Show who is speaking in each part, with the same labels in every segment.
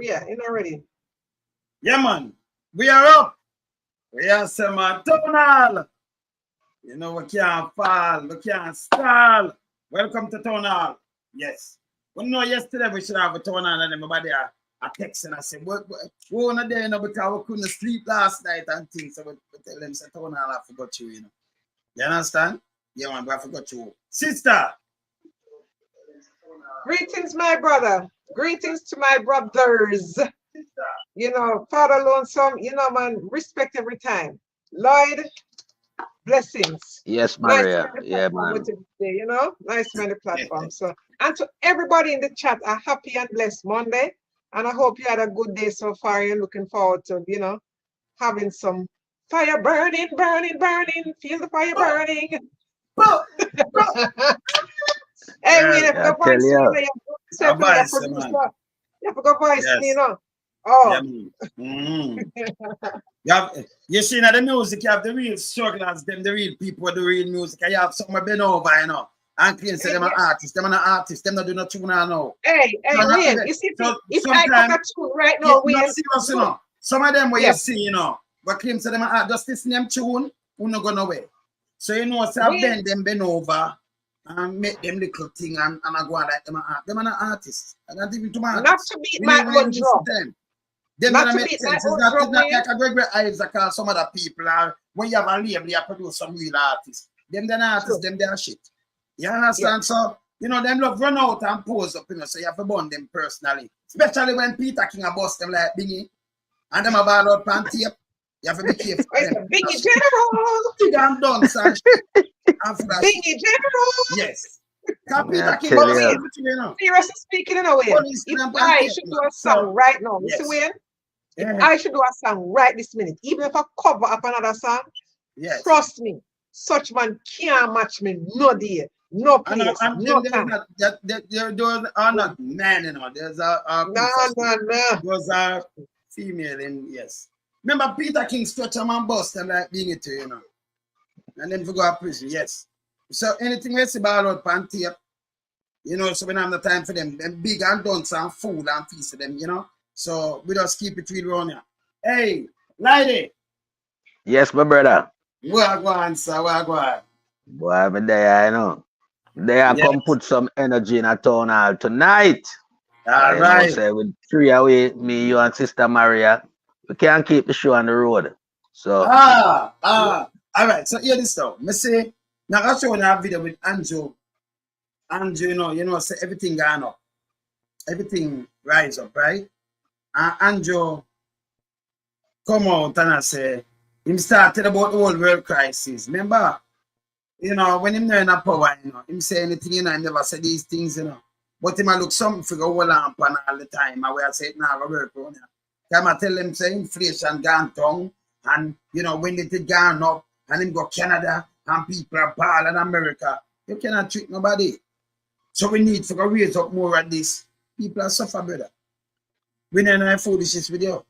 Speaker 1: you're not ready.
Speaker 2: Yeah, man. We are up. We are some tonal. You know, we can't fall, we can't stall. Welcome to Town Hall. Yes. We know yesterday we should have a Town Hall and everybody a text and I say, we weren't there, you know, because we couldn't sleep last night and things. So we tell them, say, Town Hall, I forgot you, you know. You understand? Yeah, man, but I forgot you. Sister.
Speaker 1: Greetings, my brother. Greetings to my brothers. You know, Father Lonesome, you know, man, respect every time. Lloyd, blessings.
Speaker 3: Yes, Maria.
Speaker 1: Nice
Speaker 3: Yeah, man.
Speaker 1: today, you know, nice man the platform. So, and to everybody in the chat, a happy and blessed Monday. And I hope you had a good day so far. You're looking forward to, you know, having some fire burning, burning, burning. Feel the fire burning. Hey, we have to go voice, you have to go voice, you know. Oh,
Speaker 2: you see now the music, you have the real strugglers, them the real people with the real music. You have some been over, you know. And clean say them an artist, them not artist, them not do no tune now.
Speaker 1: Hey, Wayne, you see, if I got a tune right now, Wayne.
Speaker 2: You know, some of them where you see, you know, but claim say them are just listen them tune, who not go nowhere. So you know, so I bend them bend over and make them little thing and I go like them are not artists. I don't even to my
Speaker 1: not to beat my own drum.
Speaker 2: Them not to make sense. It's not like a great eyes that call some other people are when you have a label, you produce some real artists. Them then artists, them they are shit. You understand? So, you know, them love run out and pose up, you know, so you have to burn them personally. Especially when Peter King a bust them like Bingy. And them about out pan tape. You have to be careful.
Speaker 1: Bingy General!
Speaker 2: Big and done, son.
Speaker 1: Bingy General!
Speaker 2: Yes. Peter King, you know.
Speaker 1: Seriously speaking, in a way, if I should do a song right now, Mr. Wayne, if I should do a song right this minute, even if I cover up another song, trust me, such man can't match me, no day. No place, no time.
Speaker 2: Those are not men, you know. There's
Speaker 1: no.
Speaker 2: Those are female, and yes. Remember Peter King stretch a man bust and like being it, you know. And then we go to prison, yes. So anything we see about out pan tape, you know, so we don't have the time for them. Them big and dunce and fool and feast them, you know. So we just keep it real around here. Hey, lady.
Speaker 3: Yes, my brother.
Speaker 2: Where go on, sir? Where go on?
Speaker 3: Boy, I'm there, I know. They are come put some energy in a Town Hall tonight.
Speaker 2: All right.
Speaker 3: Say with 3 away, me, you, and Sister Maria, we can't keep the show on the road. So
Speaker 2: all right. So hear this now. Me say now I show a video with Andrew. Andrew, you know, say everything gone up, everything rise up, right? And Andrew come out and I say him started about the whole world crisis. Remember? You know, when him there in a power, you know, him say anything, you know, he never say these things, you know. But him a look something for go lamp on all the time. I will say it now, work on it. Time I tell him say inflation gone down, and you know, when it gone up, and him go Canada, and people are ball in America. You cannot treat nobody. So we need to go raise up more of this. People are suffer, brother. We don't know foolishness with you.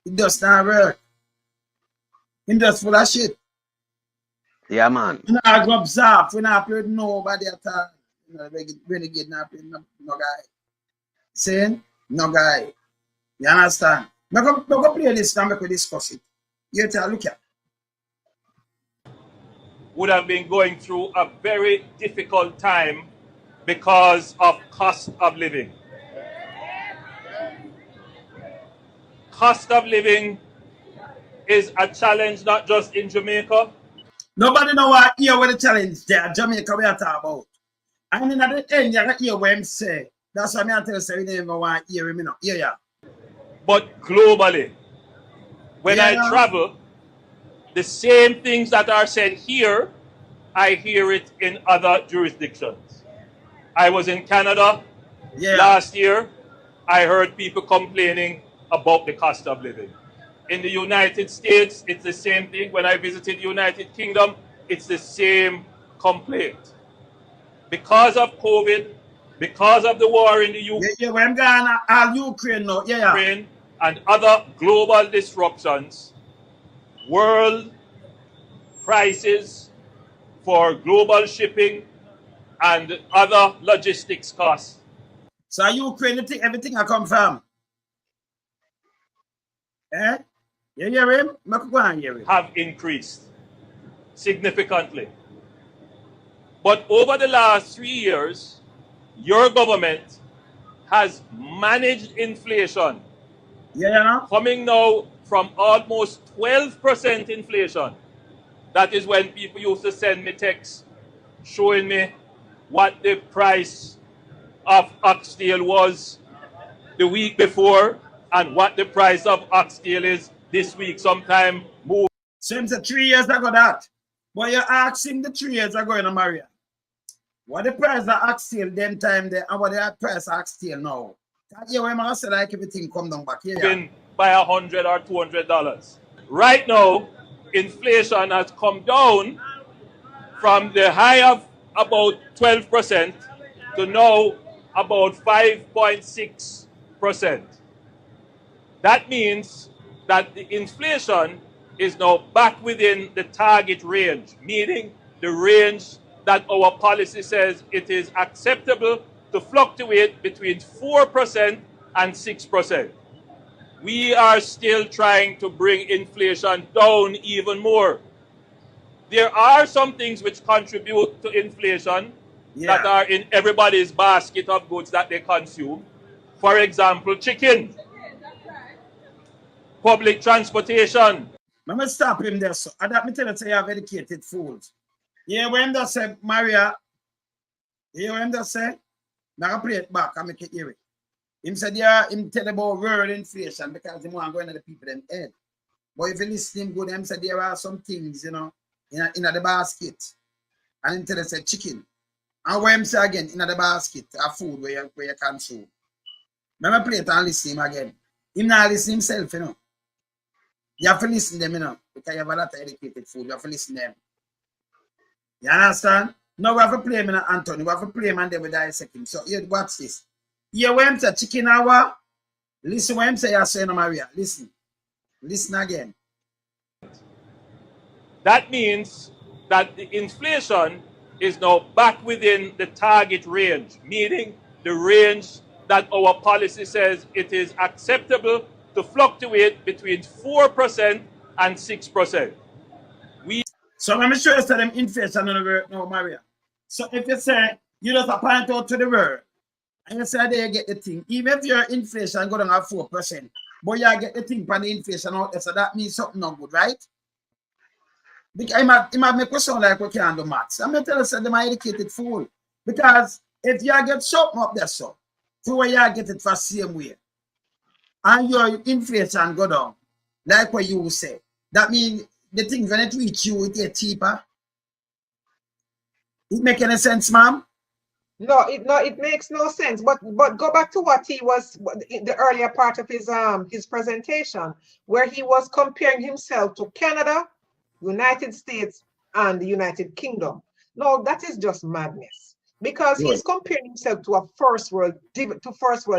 Speaker 2: It does not work. Him just full of shit.
Speaker 3: Yeah, man.
Speaker 2: We not go observe. We not play nobody at all. You know, renegade not play no guy. Saying no guy. You understand? Now go play this now. Make we discuss it. You tell look at.
Speaker 4: Would have been going through a very difficult time because of cost of living. Cost of living is a challenge not just in Jamaica.
Speaker 2: Nobody know what hear what the challenge there. Jamaica we are talking about. And in the end, you can hear what him say. That's why I tell you, say you never want to hear him, you know. Yeah.
Speaker 4: But globally, when I travel, the same things that are said here, I hear it in other jurisdictions. I was in Canada last year. I heard people complaining about the cost of living. In the United States, it's the same thing. When I visited the United Kingdom, it's the same complaint. Because of COVID, because of the war in the Ukraine,
Speaker 2: when I'm going all Ukraine now,
Speaker 4: Ukraine and other global disruptions, world prices for global shipping and other logistics costs.
Speaker 2: So Ukraine, you think everything I come from? Eh? You hear him? Go and hear him.
Speaker 4: Have increased significantly. But over the last 3 years, your government has managed inflation.
Speaker 2: Yeah.
Speaker 4: Coming now from almost 12% inflation. That is when people used to send me texts showing me what the price of oxtail was the week before and what the price of oxtail is this week, sometime more.
Speaker 2: Since 3 years ago that. But you ask him the 3 years ago in Maria. What the price of oxtail them time there and what the price of oxtail now? Yeah, when I say like everything come down back here.
Speaker 4: Been by $100 or $200. Right now, inflation has come down from the high of about 12% to now about 5.6%. That means that the inflation is now back within the target range, meaning the range that our policy says it is acceptable to fluctuate between 4% and 6%. We are still trying to bring inflation down even more. There are some things which contribute to inflation that are in everybody's basket of goods that they consume. For example, chicken, public transportation.
Speaker 2: Let me stop him there, so I me tell you, say you have educated fools. Yeah, when they say Maria, yeah, when they say, now I play it back, I make it hear it. Him said, yeah, him tell about world inflation because he want to go into the people in head. But if you listen him good, him said there are some things, you know, in the basket. And him tell you say chicken. And when him say again, in the basket, of food where you consume. Let me play it and listen him again. Him not listen himself, you know. You have to listen to them, you know, because you have a lot of educated food. You have to listen to them. You understand? Now we have to play him, Anthony. We have to play him and then we dissect him. So here, watch this. Here when him say chicken hour, listen when him say you're saying Maria. Listen. Listen again.
Speaker 4: That means that the inflation is now back within the target range, meaning the range that our policy says it is acceptable to fluctuate between 4% and 6%.
Speaker 2: So let me show you them inflation on the world now, Maria. So if you say you just point out to the world and you say they get the thing, even if your inflation go down at 4%, but you get the thing for the inflation out there, so that means something not good, right? Because it might make us sound like we can't do maths. I'm going to tell you, them are educated fool. Because if you get something up there, so where you get it for same way, and your inflation go down, like what you say, that means the thing when it reach you, it get cheaper. It make any sense, ma'am?
Speaker 1: No, it makes no sense. But go back to what he was in the earlier part of his presentation, where he was comparing himself to Canada, United States, and the United Kingdom. No, that is just madness, because he's comparing himself to first world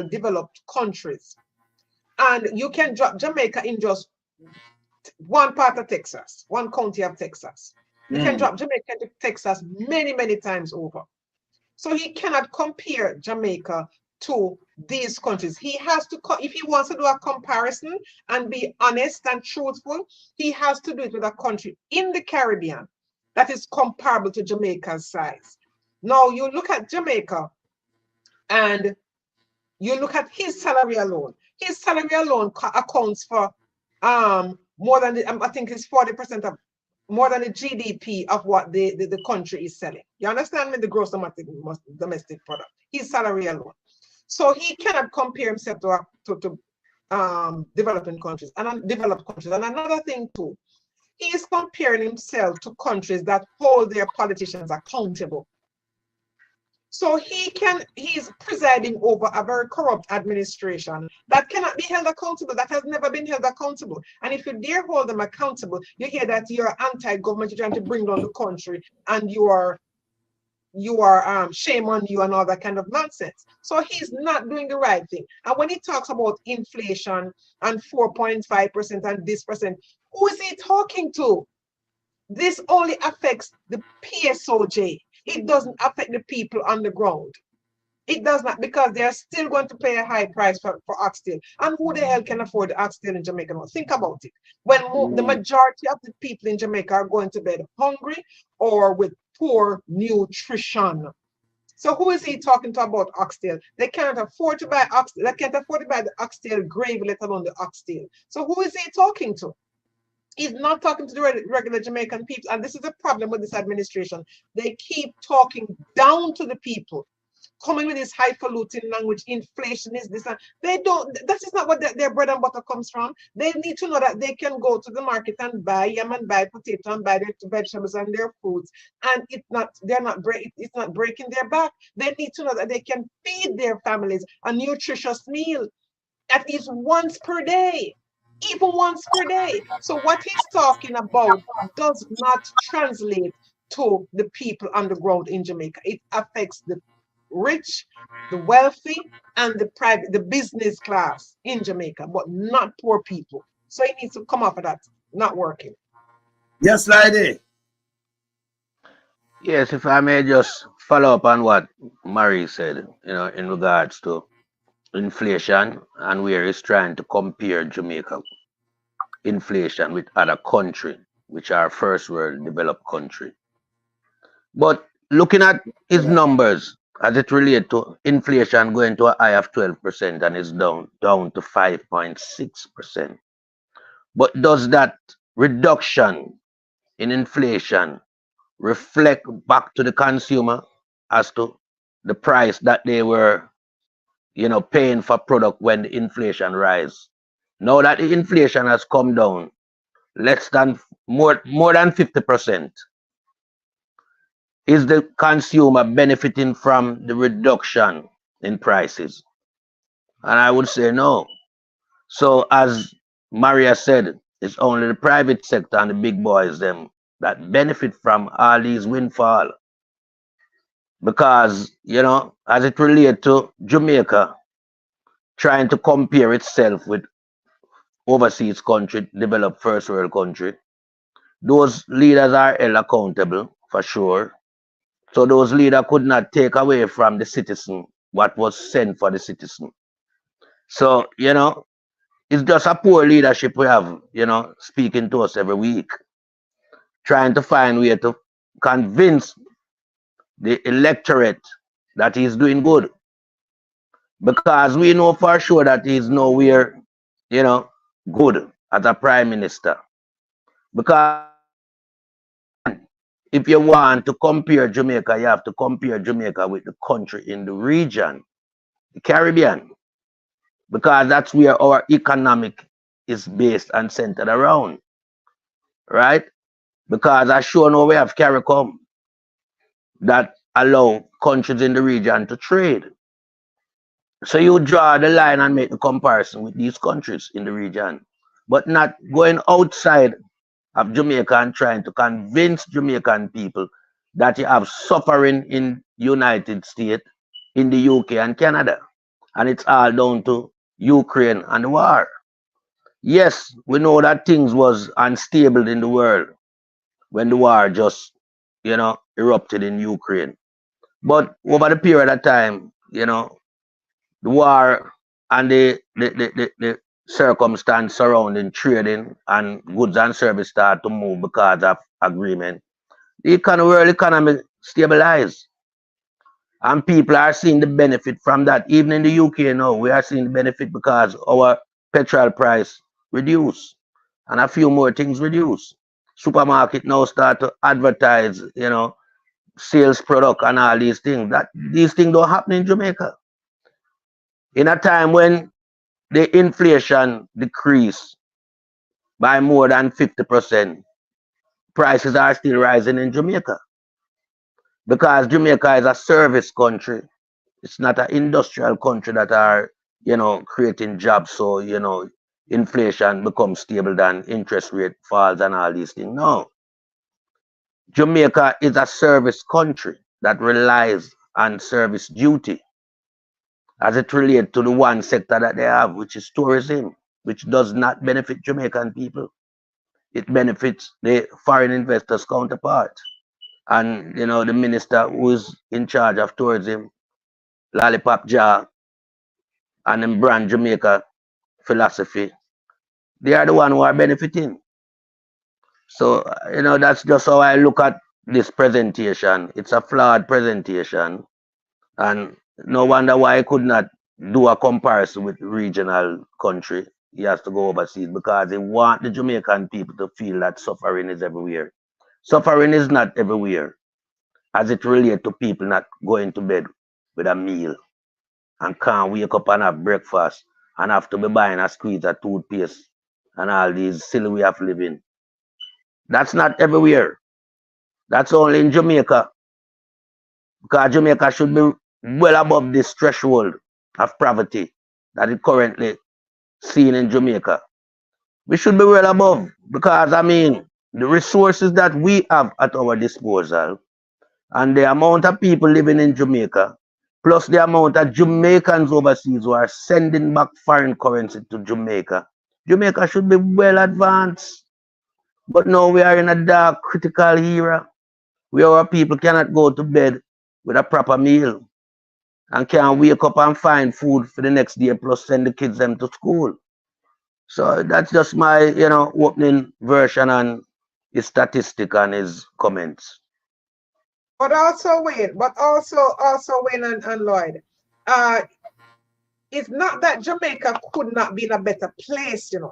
Speaker 1: developed countries, and you can drop Jamaica in just one part of Texas, one county of Texas. You can drop Jamaica to Texas many times over. So he cannot compare Jamaica to these countries. He has to, if he wants to do a comparison and be honest and truthful, he has to do it with a country in the Caribbean that is comparable to Jamaica's size. Now you look at Jamaica and you look at his salary alone. His salary alone accounts for more than I think it's 40% of more than the GDP of what the country is selling. You understand me? The gross domestic product. His salary alone. So he cannot compare himself to developing countries and undeveloped countries. And another thing too, he is comparing himself to countries that hold their politicians accountable. So he's presiding over a very corrupt administration that cannot be held accountable, that has never been held accountable. And if you dare hold them accountable, you hear that you're anti-government, you're trying to bring down the country, and you are shame on you and all that kind of nonsense. So he's not doing the right thing. And when he talks about inflation and 4.5% and this percent, who is he talking to? This only affects the PSOJ. It doesn't affect the people on the ground. It does not, because they're still going to pay a high price for oxtail. And who the hell can afford the oxtail in Jamaica now? Think about it. When the majority of the people in Jamaica are going to bed hungry or with poor nutrition. So who is he talking to about oxtail? They can't afford to buy oxtail. They can't afford to buy the oxtail gravy, let alone the oxtail. So who is he talking to? He's not talking to the regular Jamaican people. And this is a problem with this administration. They keep talking down to the people, coming with this highfalutin language. Inflation is this, and they don't. That is not what their bread and butter comes from. They need to know that they can go to the market and buy yam and buy potato and buy their vegetables and their fruits, and it's not breaking their back. They need to know that they can feed their families a nutritious meal at least once per day. Even once per day. So what he's talking about does not translate to the people on the ground in Jamaica. It affects the rich, the wealthy, and the business class in Jamaica, but not poor people. So he needs to come off of that. Not working.
Speaker 2: Yes, lady.
Speaker 3: Yes, if I may just follow up on what Murray said, in regards to inflation and where he's trying to compare Jamaica inflation with other countries, which are first world developed country. But looking at his numbers as it relates to inflation going to a high of 12% and is down to 5.6%. But does that reduction in inflation reflect back to the consumer as to the price that they were, paying for product when the inflation rise? Now that the inflation has come down more than 50%, is the consumer benefiting from the reduction in prices? And I would say no. So as Maria said, it's only the private sector and the big boys them that benefit from all these windfall. Because, as it relates to Jamaica trying to compare itself with overseas country, developed first world country, those leaders are held accountable for sure. So those leaders could not take away from the citizen what was sent for the citizen. So, it's just a poor leadership we have, speaking to us every week, trying to find way to convince the electorate that he's doing good. Because we know for sure that he's nowhere, good as a prime minister. Because if you want to compare Jamaica, you have to compare Jamaica with the country in the region, the Caribbean, because that's where our economic is based and centered around, right? Because I sure know we have CARICOM that allow countries in the region to trade. So you draw the line and make the comparison with these countries in the region, but not going outside of Jamaica and trying to convince Jamaican people that you have suffering in United States, in the UK and Canada. And it's all down to Ukraine and the war. Yes, we know that things was unstable in the world when the war just, erupted in Ukraine. But over the period of time, the war and the circumstance surrounding trading and goods and service start to move because of agreement. The world economy stabilized. And people are seeing the benefit from that. Even in the UK now, we are seeing the benefit because our petrol price reduced and a few more things reduced. Supermarket now start to advertise, sales product and all these things. These things don't happen in Jamaica. In a time when the inflation decreased by more than 50%, prices are still rising in Jamaica. Because Jamaica is a service country. It's not an industrial country that are, creating jobs. So, inflation becomes stable, then interest rate falls and all these things. No. Jamaica is a service country that relies on service duty as it relates to the one sector that they have, which is tourism, which does not benefit Jamaican people. It benefits the foreign investors' counterpart. And, the minister who is in charge of tourism Lollipop Jar, and them brand Jamaica philosophy, they are the one who are benefiting. So, you know, that's just how I look at this presentation. It's a flawed presentation. And no wonder why I could not do a comparison with regional country. He has to go overseas because they want the Jamaican people to feel that suffering is everywhere. Suffering is not everywhere as it relates to people not going to bed with a meal and can't wake up and have breakfast and have to be buying a squeeze of toothpaste and all these silly way of living. That's not everywhere. That's only in Jamaica. Because Jamaica should be well above this threshold of poverty that is currently seen in Jamaica. We should be well above because, I mean, the resources that we have at our disposal and the amount of people living in Jamaica, plus the amount of Jamaicans overseas who are sending back foreign currency to Jamaica, Jamaica should be well advanced. But now we are in a dark, critical era where our people cannot go to bed with a proper meal and can't wake up and find food for the next day plus send the kids them to school. So that's just my, you know, opening version on his statistic and his comments.
Speaker 1: But also Wayne and Lloyd, it's not that Jamaica could not be in a better place, you know.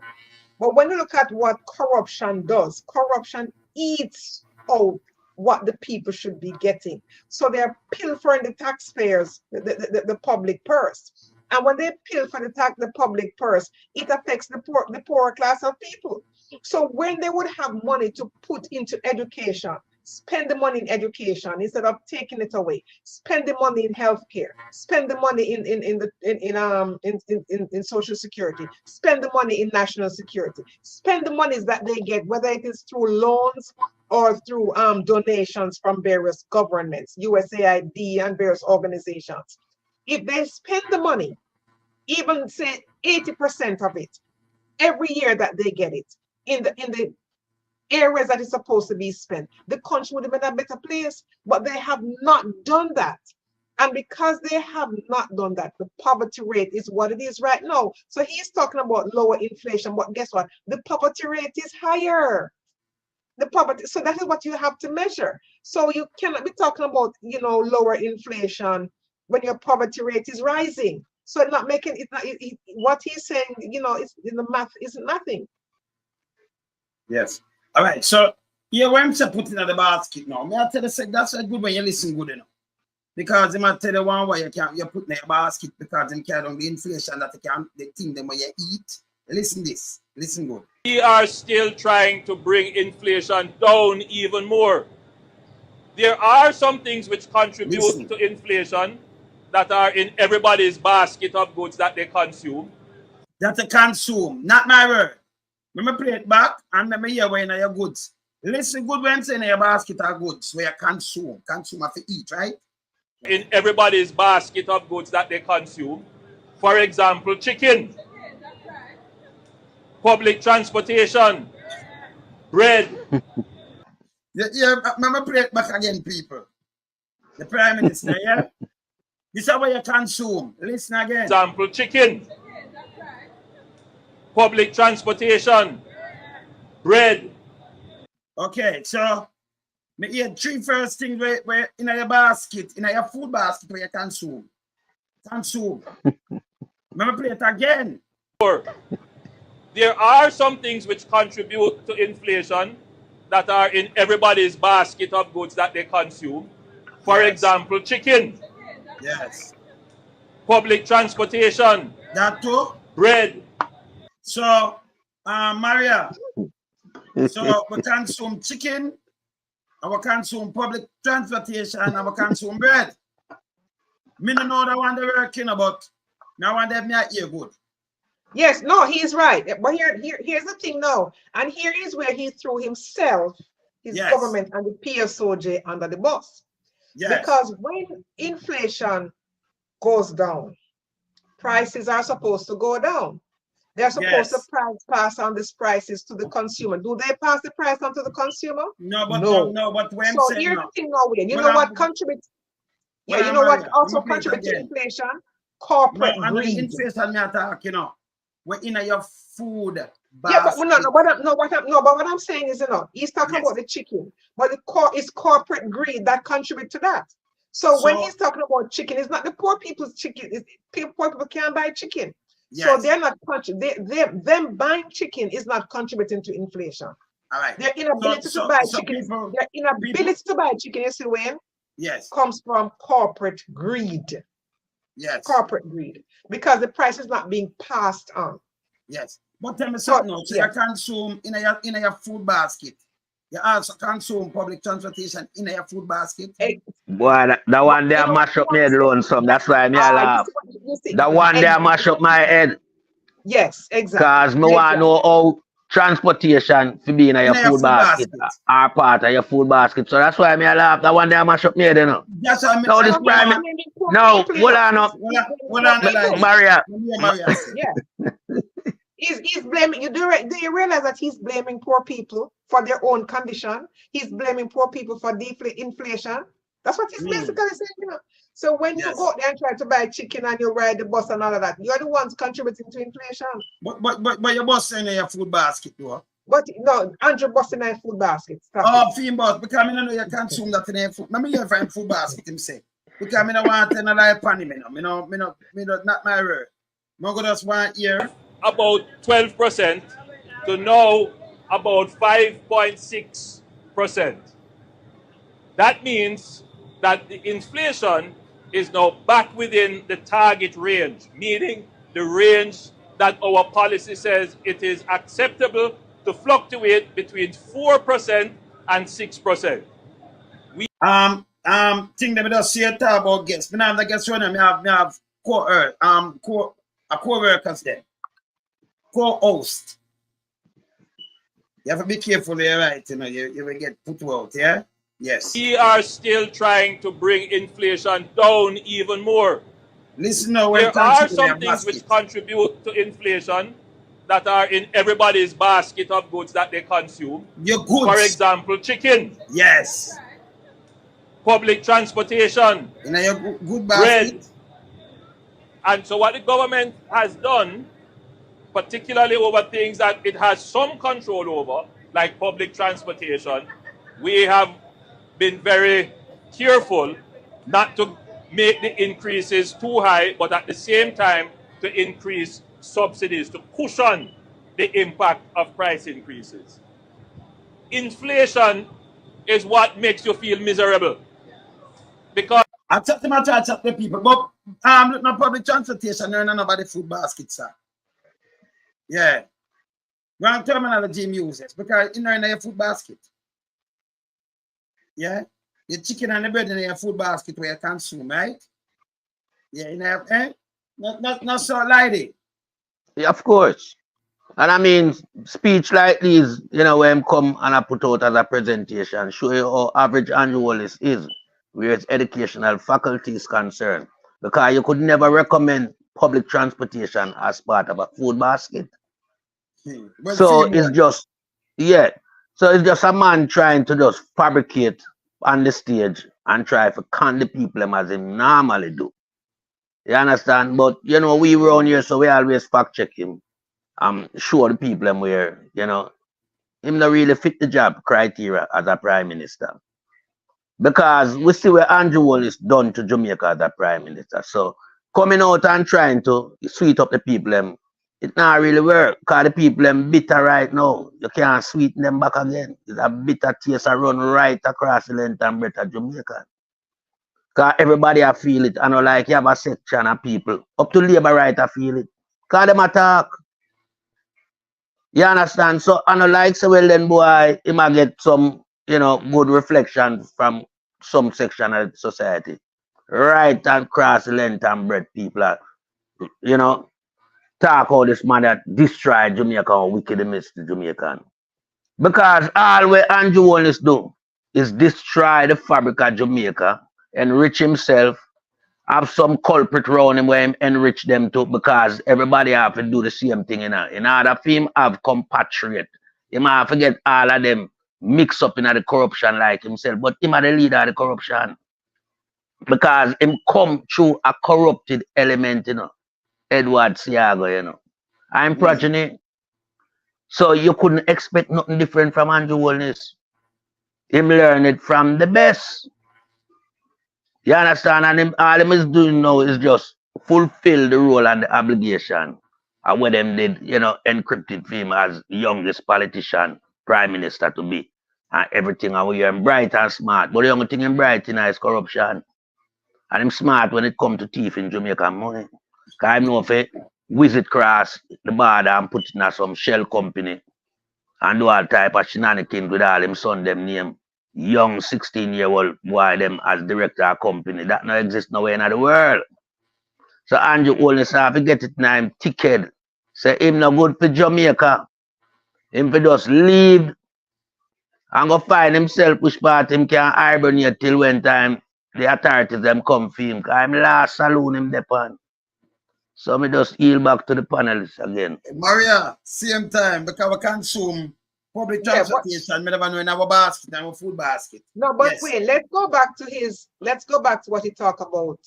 Speaker 1: But when you look at what corruption does, corruption eats out what the people should be getting. So they're pilfering the taxpayers, the public purse. And when they pilfer the public purse, it affects the poorer class of people. So when they would have money to put into education, spend the money in education instead of taking it away. Spend the money in healthcare. Spend the money in social security. Spend the money in national security. Spend the monies that they get, whether it is through loans or through donations from various governments, USAID and various organizations. If they spend the money, even say 80% of it, every year that they get it, in the areas that is supposed to be spent, the country would have been a better place, but they have not done that. And because they have not done that, the poverty rate is what it is right now. So he's talking about lower inflation, but guess what? The poverty rate is higher. The poverty, so that is what you have to measure. So you cannot be talking about, you know, lower inflation when your poverty rate is rising. So not making it, what he's saying, you know, it's in the math isn't nothing.
Speaker 2: Yes. All right, so here when I'm putting in the basket now, may I tell you that's a good when you listen good enough. Because they might tell you one way you put in your basket because they carry on the inflation that they think them when you eat. Listen this, listen good.
Speaker 4: We are still trying to bring inflation down even more. There are some things which contribute to inflation that are in everybody's basket of goods that they consume.
Speaker 2: That they consume, not my word. Let me play it back and let me hear where in your goods. Listen good when I'm saying your basket of goods where you consume have to eat, right?
Speaker 4: In everybody's basket of goods that they consume. For example, chicken, public transportation, bread.
Speaker 2: Yeah, let me play it back again, people. The Prime Minister, yeah? This is what you consume. Listen again.
Speaker 4: Example, chicken, public transportation, bread.
Speaker 2: Okay, so me hear three first things where in your basket, in your food basket where you consume. Let me play it again.
Speaker 4: There are some things which contribute to inflation that are in everybody's basket of goods that they consume. For example, chicken.
Speaker 2: Yes.
Speaker 4: Public transportation.
Speaker 2: That too.
Speaker 4: Bread.
Speaker 2: So, Maria, so we consume chicken, and we consume public transportation, and we consume bread. Me don't know the one they're working about. Now one that me hear good.
Speaker 1: Yes, no, he's right. But here's the thing now. And here is where he threw himself, his government, and the PSOJ under the bus. Yes. Because when inflation goes down, prices are supposed to go down. They're supposed to pass on these prices to the consumer. Do they pass the price on to the consumer?
Speaker 2: No, but no, but when
Speaker 1: so here's the thing now, you know what contributes? Yeah, you know what also contributes to inflation? Corporate greed.
Speaker 2: Inflation, me attack, you know. We're in your food basket.
Speaker 1: Yeah, but what I'm saying is, you know, he's talking about the chicken, but it's corporate greed that contribute to that. So when he's talking about chicken, it's not the poor people's chicken. It's poor people can't buy chicken. So they're not them buying chicken is not contributing to inflation.
Speaker 2: All right.
Speaker 1: Their inability to buy chicken, their inability to buy chicken, you see, when comes from corporate greed.
Speaker 2: Yes.
Speaker 1: Corporate greed. Because the price is not being passed on.
Speaker 2: Yes. But tell me something else. So you consume in your food basket. You also consume public transportation in your food basket.
Speaker 3: Boy, that one there mash up my head lonesome. That's why I'm laugh. That one there mash up my head.
Speaker 1: Yes, exactly.
Speaker 3: Because me want to know how transportation to be in your food basket are part of your food basket. So that's why I'm laugh. That one there mash up my head, you know.
Speaker 2: That's what I mean.
Speaker 3: No, this prime. No, hold on up. Maria.
Speaker 1: Yeah. He's blaming you. Do you realize that he's blaming poor people for their own condition? He's blaming poor people for inflation. That's what he's basically saying, you know. So when you go out there and try to buy chicken and you ride the bus and all of that, you're the ones contributing to inflation.
Speaker 2: But your boss in your food basket, though.
Speaker 1: But no, Andrew boss in your food basket.
Speaker 2: Fiend boss, because I know you consume that in your food. Let me hear from food basket him say. Because I don't want to lie upon him, you know. Not my word. I just want here.
Speaker 4: About 12% to now about 5.6%. That means that the inflation is now back within the target range, meaning the range that our policy says it is acceptable to fluctuate between 4% and 6%.
Speaker 2: Thing that we just see talk about guests. I have the guests running. I have co-workers there. Co-host. You have to be careful there, right? You know, you will get put out, yeah? Yes.
Speaker 4: We are still trying to bring inflation down even more.
Speaker 2: Listen now,
Speaker 4: there are some things which contribute to inflation that are in everybody's basket of goods that they consume.
Speaker 2: Your goods.
Speaker 4: For example, chicken.
Speaker 2: Yes.
Speaker 4: Public transportation.
Speaker 2: In your good basket.
Speaker 4: Bread. And so what the government has done, particularly over things that it has some control over, like public transportation, we have been very careful not to make the increases too high, but at the same time to increase subsidies to cushion the impact of price increases. Inflation is what makes you feel miserable. Because
Speaker 2: I tell the people, but no public transportation, no nobody food basket, sir. Yeah. Wrong terminology uses because in your food basket. Yeah. The chicken and the bread in your food basket where you consume, right? Yeah, you know, not so lady.
Speaker 3: Yeah, of course. And I mean, speech like these, you know, when come and I put out as a presentation, show you how average annual is where its educational faculty is concerned. Because you could never recommend public transportation as part of a food basket. So it's just, so it's just a man trying to just fabricate on the stage and try to con the people as he normally do. You understand? But, you know, we were on here, so we always fact check him. Show the people where, you know, him not really fit the job criteria as a prime minister. Because we see where Andrew Wall is done to Jamaica as a prime minister. So coming out and trying to sweet up the people, it not really work. Because the people bitter right now. You can't sweeten them back again. It's a bitter taste that run right across the length and breadth of Jamaica. Because everybody I feel it. I know like you have a section of people. Up to Labour right I feel it. Because them attack. You understand? So I know like so well then boy, he might get some, you know, good reflection from some section of society. Right and cross the length and breadth people are, you know, talk how this man that destroy Jamaica or wickedness to Jamaican. Because all what Andrew Wallace do is destroy the fabric of Jamaica, enrich himself, have some culprit around him where him enrich them too, because everybody have to do the same thing in order for him have compatriot. He might forget all of them mix up in the corruption like himself, but him are the leader of the corruption. because him come through a corrupted element, Edward Siago, I'm progeny. So you couldn't expect nothing different from Andrew Holness. Him learn it from the best. You understand? And all him is doing now is just fulfill the role and the obligation of what them did, encrypted for him as youngest politician, prime minister to be. And everything and we hear him bright and smart. But the only thing him bright in is corruption. And him smart when it come to thief in Jamaican money. Because I know if he visit cross the border and put in some shell company and do all type of shenanigans with all them son them name young 16-year-old boy them as director of company. That no exist nowhere in the world. So Andrew Holness have to get it now him ticket. Say him no good for Jamaica. Him for just leave and go find himself which part him can hibernate till when time the authorities them come for him. Cause I'm last saloon him depend. So me just yield back to the panelists again.
Speaker 2: Maria, same time, because we consume public transportation, we never know in our basket, in our food basket.
Speaker 1: No, but wait, let's go back to what he talked about.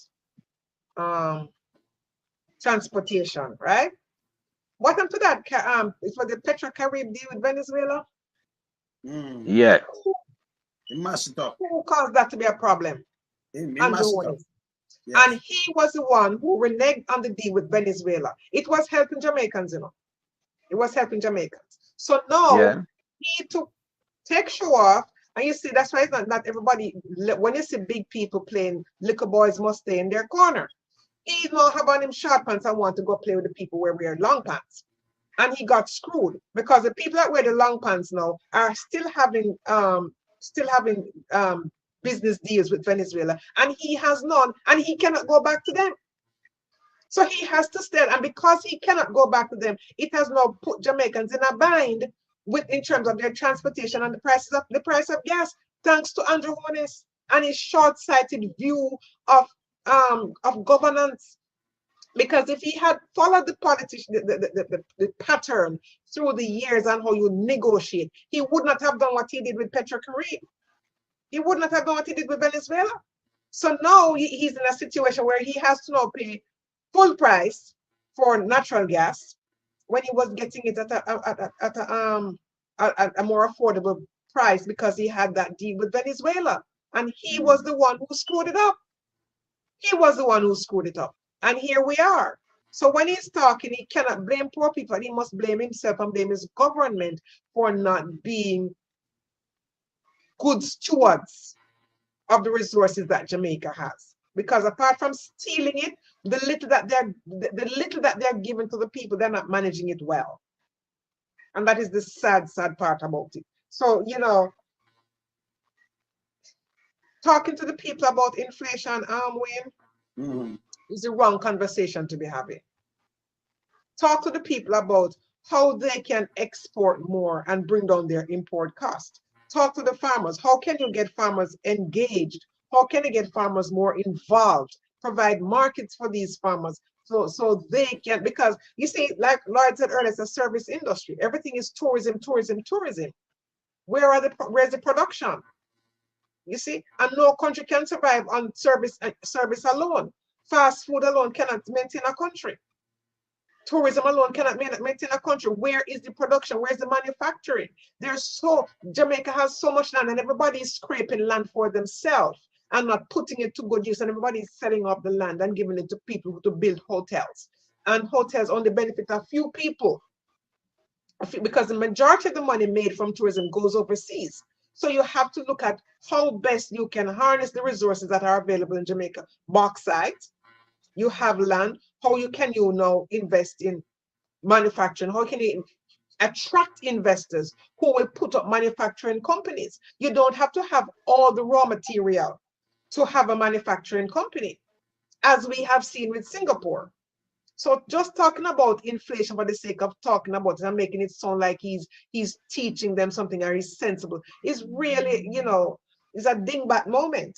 Speaker 1: Transportation, right? What happened to that? It was the Petro-Carib deal with Venezuela?
Speaker 3: Yeah.
Speaker 2: He messed it up.
Speaker 1: Who caused that to be a problem?
Speaker 2: He messed it up.
Speaker 1: Yes. And he was the one who reneged on the deal with Venezuela. It was helping Jamaicans, It was helping Jamaicans. So now he take show off, and you see that's why it's not everybody. When you see big people playing, little boys must stay in their corner. He now have on him short pants and want to go play with the people where we wear long pants, and he got screwed because the people that wear the long pants now are still having business deals with Venezuela, and he has none, and he cannot go back to them. So he has to stay, and because he cannot go back to them, it has now put Jamaicans in a bind in terms of their transportation and the price of gas, thanks to Andrew Holness and his short-sighted view of governance. Because if he had followed the pattern through the years and how you negotiate, he would not have done what he did with Petro-Carib. He would not have done what he did with Venezuela. So now he's in a situation where he has to now pay full price for natural gas when he was getting it at a more affordable price because he had that deal with Venezuela. And he was the one who screwed it up. He was the one who screwed it up. And here we are. So when he's talking, he cannot blame poor people. He must blame himself and blame his government for not being good stewards of the resources that Jamaica has. Because apart from stealing it, the little that they're giving to the people, they're not managing it well. And that is the sad part about it. So, talking to the people about inflation, Wayne, is the wrong conversation to be having. Talk to the people about how they can export more and bring down their import cost. Talk to the farmers. How can you get farmers engaged? How can you get farmers more involved? Provide markets for these farmers so they can, because you see, like Lloyd said earlier, it's a service industry. Everything is tourism. Where's the production? You see, and no country can survive on service alone. Fast food alone cannot maintain a country. Tourism alone cannot maintain a country. Where is the production? Where's the manufacturing? Jamaica has so much land and everybody is scraping land for themselves and not putting it to good use, and everybody is selling off the land and giving it to people to build hotels. And hotels only benefit a few people because the majority of the money made from tourism goes overseas. So you have to look at how best you can harness the resources that are available in Jamaica. Bauxite, you have land. How can you now invest in manufacturing? How can you attract investors who will put up manufacturing companies? You don't have to have all the raw material to have a manufacturing company, as we have seen with Singapore. So just talking about inflation for the sake of talking about it and making it sound like he's teaching them something or he's sensible is really, is a dingbat moment.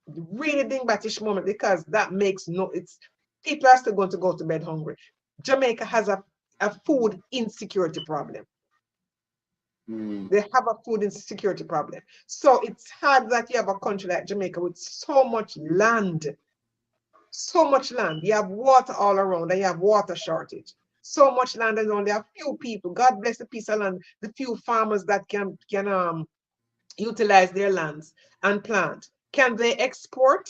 Speaker 1: Really dingbatish moment, because that makes people are still going to go to bed hungry. Jamaica has a food insecurity problem. They have a food insecurity problem. So it's hard that you have a country like Jamaica with so much land. So much land. You have water all around and you have water shortage. So much land and only a few people. God bless the piece of land, the few farmers that can utilize their lands and plant. Can they export?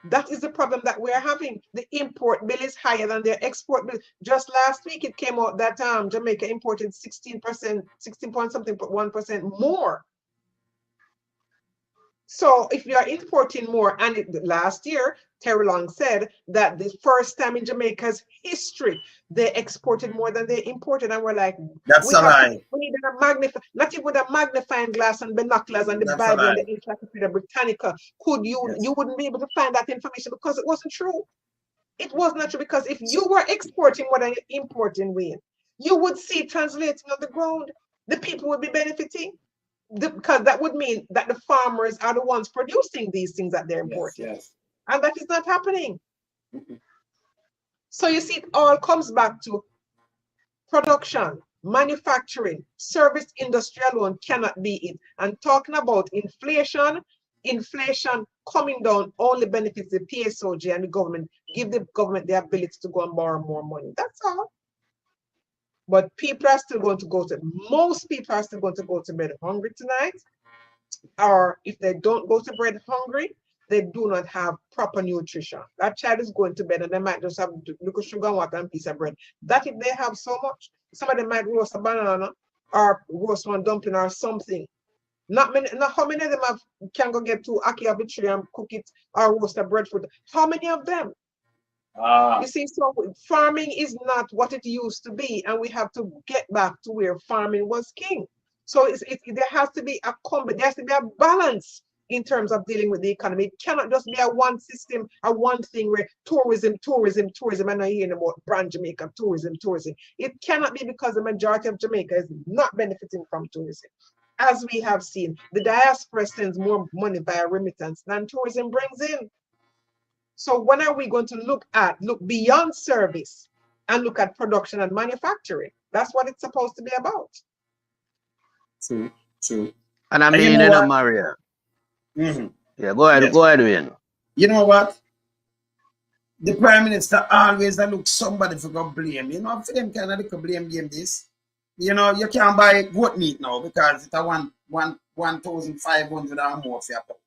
Speaker 1: That is the problem that we're having. The import bill is higher than their export bill. Just last week, it came out that Jamaica imported 16%, 16 point something, 1% more. So if you are importing more, and last year, Terry Long said that the first time in Jamaica's history, they exported more than they imported. And we're like,
Speaker 2: that's a lie.
Speaker 1: We need not even a magnifying glass and binoculars and the Bible and the Encyclopedia Britannica. You wouldn't be able to find that information because it wasn't true. It was not true, because if you were exporting more than you're importing, you would see it translating on the ground. The people would be benefiting. Because that would mean that the farmers are the ones producing these things that they're importing.
Speaker 2: Yes.
Speaker 1: And that is not happening. So you see, it all comes back to production, manufacturing, service industry alone cannot be it. And talking about inflation coming down only benefits the PSOG and the government, give the government the ability to go and borrow more money. That's all. But people are still going to most people are still going to go to bed hungry tonight. Or if they don't go to bed hungry, they do not have proper nutrition. That child is going to bed and they might just have little sugar and water and a piece of bread. That if they have so much, some of them might roast a banana or roast one dumpling or something. Not how many of them can go get 2 ackee of a tree and cook it or roast a breadfruit? How many of them? You see, so farming is not what it used to be, and we have to get back to where farming was king. So there has to be a balance in terms of dealing with the economy. It cannot just be a one system, a one thing where tourism, and I hear about brand Jamaica, tourism. It cannot be, because the majority of Jamaica is not benefiting from tourism. As we have seen, the diaspora sends more money via remittance than tourism brings in. So when are we going to look beyond service and look at production and manufacturing? That's what it's supposed to be about.
Speaker 2: True.
Speaker 3: And I mean, Maria. Yeah, go ahead, Wayne.
Speaker 2: You know what? The Prime Minister always look somebody for go blame. You know, for them kind of blame game this. You know, you can't buy goat meat now because it's a 1,500 or more for your pound.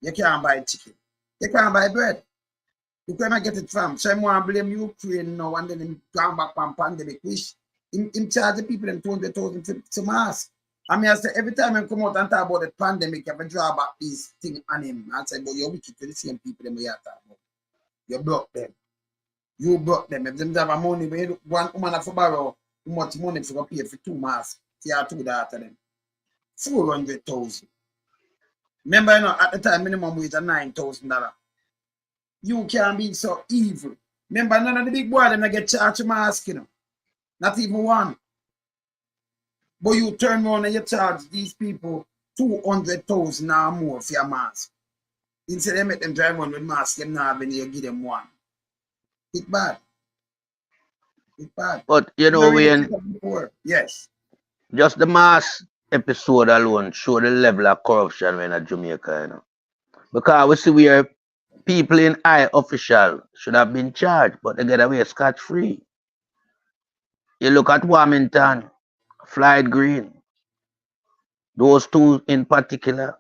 Speaker 2: You can't buy chicken. You can't buy bread. You cannot get it from. So I want to blame Ukraine now and then him come back from pandemic. Which in charge of people them 200,000 to mask. I mean, I say every time I come out and talk about the pandemic, you have to draw back these things on him and say, but you're wicked to the same people that we are talking about. You block them. You block them. If them have a money, when one woman have to borrow how much money for pay for 2 masks, you have 2 daughters them. 400,000. Remember, you know, at the time minimum wage is $9,000. You can't be so evil. Remember, none of the big boys them get charged a mask, you know. Not even one. But you turn around and you charge these people 200,000 or more for your mask. Instead they make them drive on with masks, them now when you give them one. It's bad. It's bad.
Speaker 3: But you know,
Speaker 2: yes.
Speaker 3: Just the mask episode alone show the level of corruption in Jamaica, you know. Because we see where people in high official should have been charged, but they get away scot-free. You look at Wilmington, Floyd Green, those two in particular,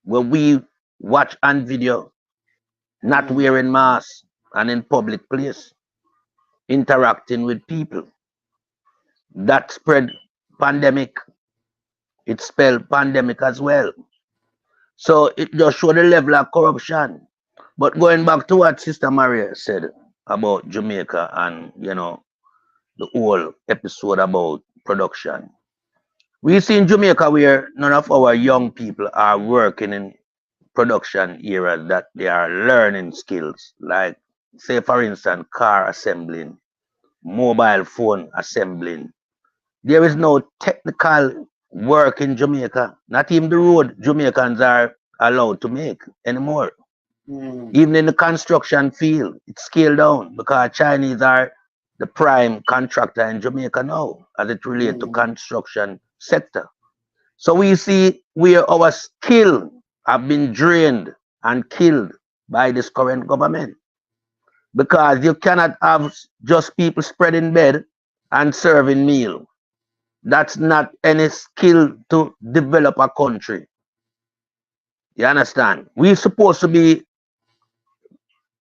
Speaker 3: where we watch on video, not wearing masks and in public place, interacting with people. That spread pandemic. It spelled pandemic as well. So it just showed the level of corruption. But going back to what Sister Maria said about Jamaica and, you know, the whole episode about production. We see in Jamaica where none of our young people are working in production areas that they are learning skills, like, say, for instance, car assembling, mobile phone assembling. There is no technical work in Jamaica. Not even the road Jamaicans are allowed to make anymore. Even in the construction field, it's scaled down because Chinese are the prime contractor in Jamaica now as it relates to construction sector. So we see where our skill have been drained and killed by this current government. Because you cannot have just people spreading bed and serving meal. That's not any skill to develop a country. You understand? We're supposed to be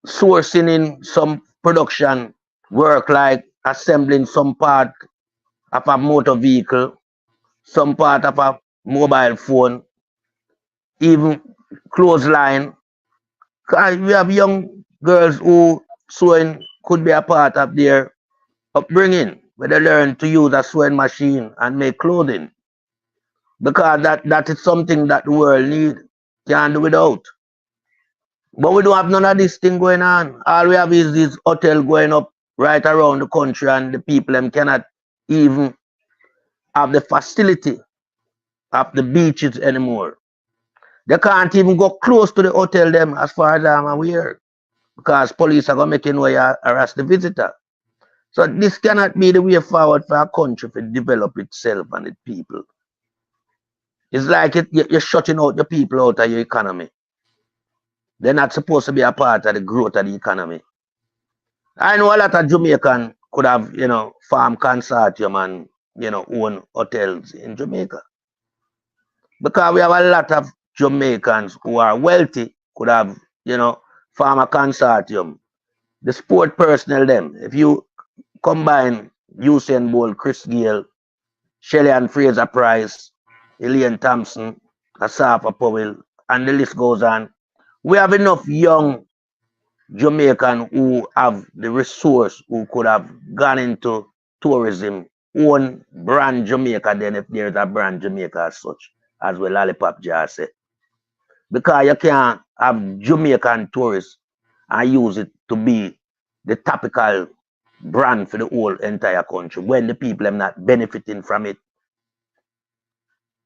Speaker 3: sourcing in some production work like assembling some part of a motor vehicle, some part of a mobile phone, even clothesline. 'Cause we have young girls who sewing could be a part of their upbringing, where they learn to use a sewing machine and make clothing. Because that is something that the world need. Can't do without. But we don't have none of this thing going on. All we have is this hotel going up right around the country, and the people them cannot even have the facility of the beaches anymore. They can't even go close to the hotel them as far as I'm aware. Because police are gonna make you know you harass the visitor. So this cannot be the way forward for a country to develop itself and its people. It's like you're shutting out your people out of your economy. They're not supposed to be a part of the growth of the economy. I know a lot of Jamaican could have, farm consortium and, own hotels in Jamaica. Because we have a lot of Jamaicans who are wealthy, could have, farm a consortium. The sport personnel them, if you combine Usain Bolt, Chris Gayle, Shelley and Fraser Price, Elaine Thompson, Asafa Powell, and the list goes on. We have enough young Jamaican who have the resource, who could have gone into tourism, own brand Jamaica then if there's a brand Jamaica as such, as well Lollipop just said. Because you can't have Jamaican tourists and use it to be the topical brand for the whole entire country when the people are not benefiting from it.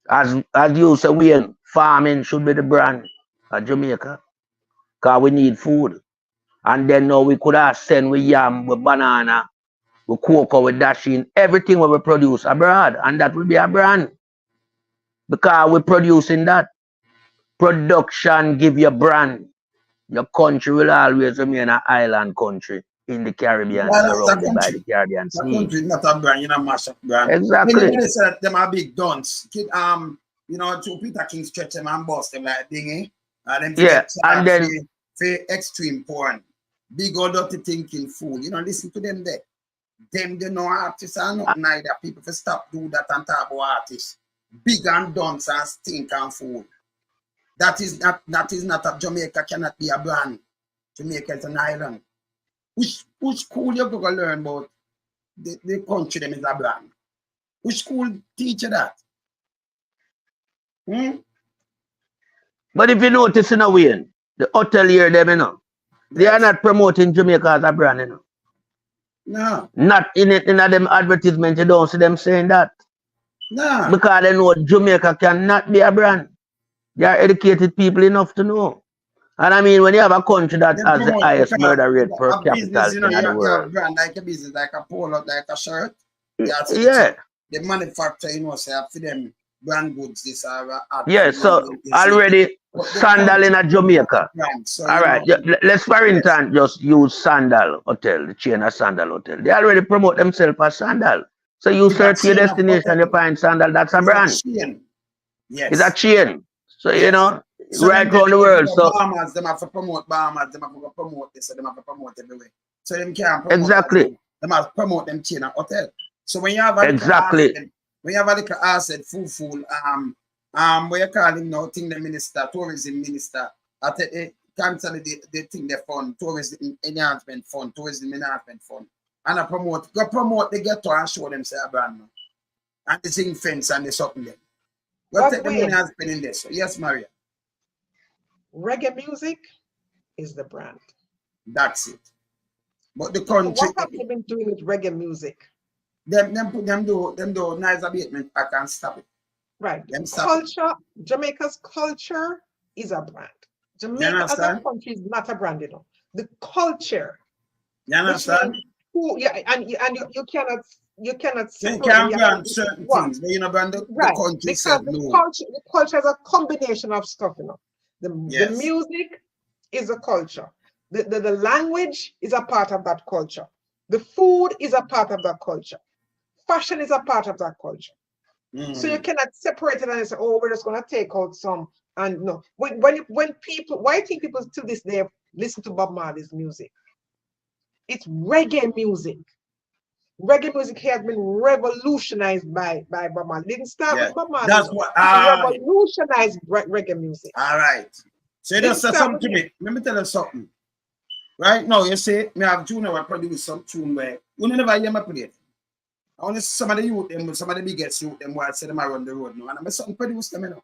Speaker 3: As you say, Wayne, farming should be the brand of Jamaica. Because we need food. And then now we could have send with yam, with banana, with cocoa, with dashing, everything we produce abroad. And that will be a brand. Because we're producing that. Production give you a brand. Your country will always remain an island country in the Caribbean, surrounded by the Caribbean Sea.
Speaker 2: The country is not a brand, mash up brand.
Speaker 3: Exactly.
Speaker 2: They say that them are big dunce. To Peter King stretch them and bust them like dingy. And then
Speaker 3: and then
Speaker 2: for extreme porn. Big old dirty thinking fool. Listen to them there. Them they know artists are not neither. People for stop do that and talk about artists. Big and dunce and stink and fool. That is not a Jamaica cannot be a brand. Jamaica is an island. Which school you go learn about the country them is a brand? Which school teach you that?
Speaker 3: But if you notice in a way, the hotelier them, they are not promoting Jamaica as a brand,
Speaker 2: No.
Speaker 3: Not in them advertisement, you don't see them saying that.
Speaker 2: No.
Speaker 3: Because they know Jamaica cannot be a brand. They are educated people enough to know. And I mean, when you have a country that has the highest murder rate per capita in the world.
Speaker 2: You brand like a business, like a polo, like a shirt.
Speaker 3: Yeah.
Speaker 2: The manufacturer, say for them brand goods, this are
Speaker 3: so already Sandal in a Jamaica.
Speaker 2: So,
Speaker 3: all right, let's for instance just use Sandal Hotel, the chain of Sandal Hotel. They already promote themselves as Sandal. So you search your destination, you find Sandal, that's a brand.
Speaker 2: Yes.
Speaker 3: It's a chain. So,
Speaker 2: so
Speaker 3: right around the world. So
Speaker 2: Bahamas, them have to promote Bahamas, them have to promote this, so them have to promote everywhere. So them can't promote
Speaker 3: exactly.
Speaker 2: Them have to promote them chain of hotel. So when you have a little asset, fool, what you call him now, thing the minister, tourism minister, at the cancel the thing they fund, tourism enhancement fund, and I promote the ghetto and show them say a brand now. And the zinc fence and the something there. We'll take the money and spend in this. Yes, Maria.
Speaker 1: Reggae music is the brand.
Speaker 2: That's it. But the country.
Speaker 1: So what have you been doing with reggae music?
Speaker 2: Them do nice abatement. I can't stop it.
Speaker 1: Right. Culture, Jamaica's culture is a brand. Jamaica as a country is not a brand, The culture.
Speaker 2: You understand?
Speaker 1: And you cannot you cannot
Speaker 2: So you
Speaker 1: separate them.
Speaker 2: can brand certain things, but you know, brand the country
Speaker 1: Because
Speaker 2: itself.
Speaker 1: the culture is a combination of stuff, you know. The music is a culture. The language is a part of that culture. The food is a part of that culture. Fashion is a part of that culture. So you cannot separate it and say, oh, we're just going to take out some. And no, when people, why I think people to this day listen to Bob Marley's music? It's reggae music. Reggae music has been revolutionized by Bob Marley. Didn't start with Bob Marley.
Speaker 2: That's what
Speaker 1: revolutionized reggae music.
Speaker 2: All right. So you just say something to me. Let me tell you something. Right now, you say, me have Junior I produce some tune where you never hear me play it. Only some of the youth, them, some of the biggest youth, them who I say them around the road now. And I'm something produce them, you know.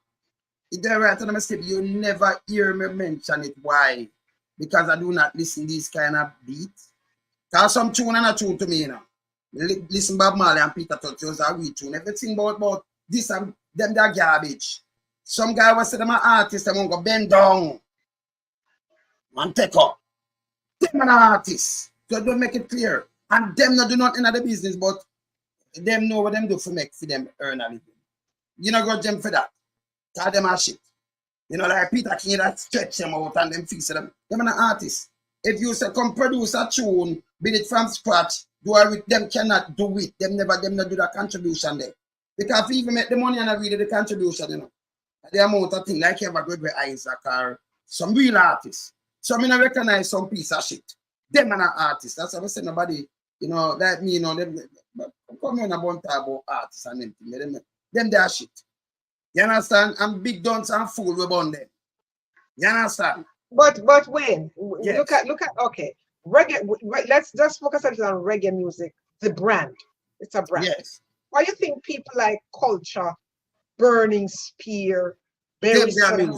Speaker 2: If they're right and I'm saying, you never hear me mention it. Why? Because I do not listen to these kind of beats. Because some tune and a tune to me, you know. Listen Bob Marley and Peter Tosh was a wee tune. Everything about this and them that garbage. Some guy was say them an artist, them won't go bend down and take up. Them an artist. So don't make it clear. And them not do nothing in the business, but them know what them do for make for them earn a living. You know, go them for that. Cause them are shit. You know, like Peter King that stretch them out and them fix them. Them an artist. If you say come produce a tune, build it from scratch, do it with them cannot do it. Them not do that contribution there. Because if you even make the money and I read the contribution, you know. The amount of thing like you have a Gregory Isaac or some real artists. So I mean I recognize some piece of shit. Them are not artists. That's why I say nobody, you know, like me, you know, them come on about artists and them. Them they are shit. You understand? I'm big dunce and fool we on them. You understand?
Speaker 1: But when look at okay. Reggae, let's just focus on reggae music, the brand. It's a brand.
Speaker 2: Yes.
Speaker 1: Why do you think people like Culture, Burning Spear, Barry Solomon,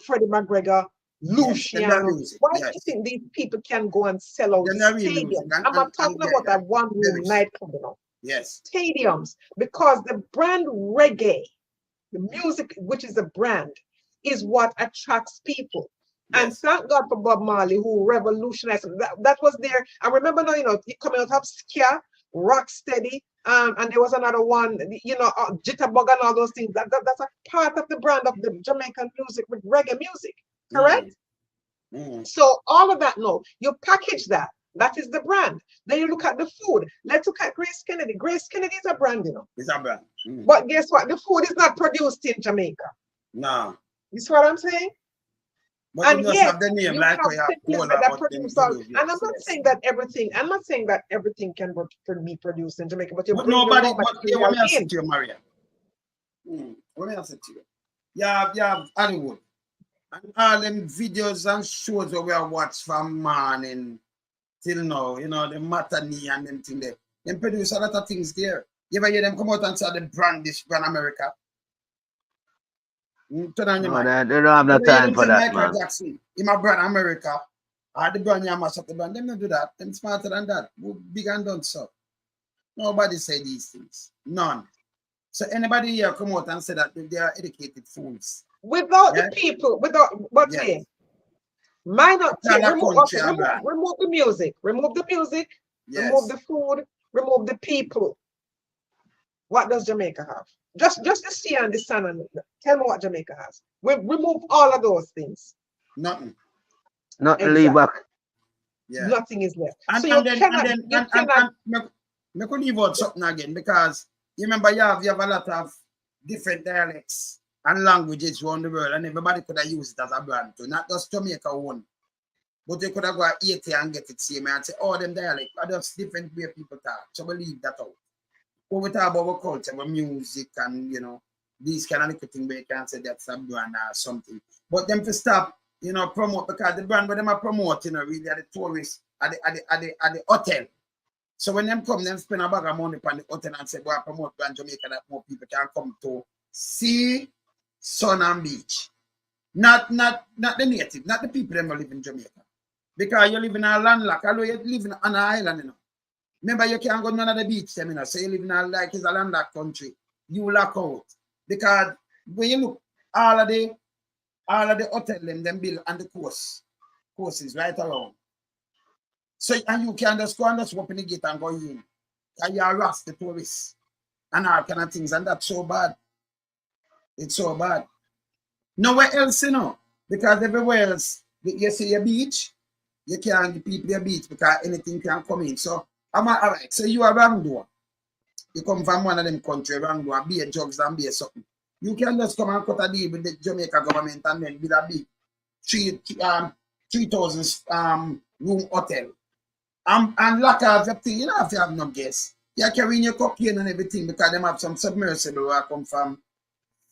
Speaker 1: Freddie McGregor, Luciano? Why do you think these people can go and sell out stadiums? I'm not talking about that one room nightclub, you know.
Speaker 2: Yes.
Speaker 1: Stadiums, because the brand reggae, the music, which is a brand, is what attracts people. Yes. And thank God for Bob Marley, who revolutionized that was there. I remember now, you know, coming out of Skia, Rocksteady, and there was another one, you know, Jitterbug and all those things. That's a part of the brand of the Jamaican music with reggae music, correct? So all of that, no, you package that. That is the brand. Then you look at the food. Let's look at Grace Kennedy. Grace Kennedy is a brand, you know.
Speaker 2: It's a brand.
Speaker 1: But guess what? The food is not produced in Jamaica.
Speaker 2: No.
Speaker 1: You see what I'm saying?
Speaker 2: But and you just have the name like
Speaker 1: that produce all, and I'm not saying that everything. I'm not saying that everything can be produced in Jamaica, but you bring
Speaker 2: nobody. But let me ask you, Maria. Let me ask you. You have Hollywood, and all them videos and shows that we have watched from morning till now. You know the matinee and them thing there. Them produce a lot of things there. You ever hear them come out and say the brand this brand America? Turn on your mind.
Speaker 3: They don't have no time for that, man.
Speaker 2: Jackson, in my brand America, the brand you mash up the brand. Them don't do that. Them smarter than that. Big and done so. Nobody say these things. None. So anybody here come out and say that they are educated fools.
Speaker 1: Without the people, remove the music, remove the food, remove the people. What does Jamaica have? Just the sea and the sun, and tell me what Jamaica has. We remove all of those things.
Speaker 2: Nothing.
Speaker 3: Nothing leave back.
Speaker 1: Yeah. Nothing is left.
Speaker 2: And,
Speaker 1: so
Speaker 2: and me could leave out something again, because you remember you have a lot of different dialects and languages around the world, and everybody could have used it as a brand too. Not just Jamaica one. But you could have got 80 and get it same and say, oh, them dialects are just different way people talk. So we leave that out. When we talk about our culture, our music, and you know, these kind of little things where you can say that's a brand or something. But them to stop, you know, promote, because the brand where them are promoting, you know, really are the tourists at the hotel. So when them come, them spend a bag of money on the hotel and say, well, promote brand Jamaica that more people can come to see sun and beach. Not the native, not the people that live in Jamaica. Because you live in a landlocked, although you live on an island, you know. Remember, you can't go to none of the beach, you know, so you live in a, like it's a landlocked country. You lock out. Because when you look, all of the hotel them build on the courses right around. So, and you can just go and just open the gate and go in. Can you harass the tourists and all kind of things, and that's so bad. It's so bad. Nowhere else, you know, because everywhere else, you see a beach, you can't give people a beach because anything can come in. So, all right, so you are wrongdoer. You come from one of them country, wrongdoer, be a drugs and be a something. You can just come and cut a deal with the Jamaica government and then build a big 3,000 room hotel. And lock off your thing, you know, if you have no guests. You're carrying your cocaine and everything because they have some submersible where come from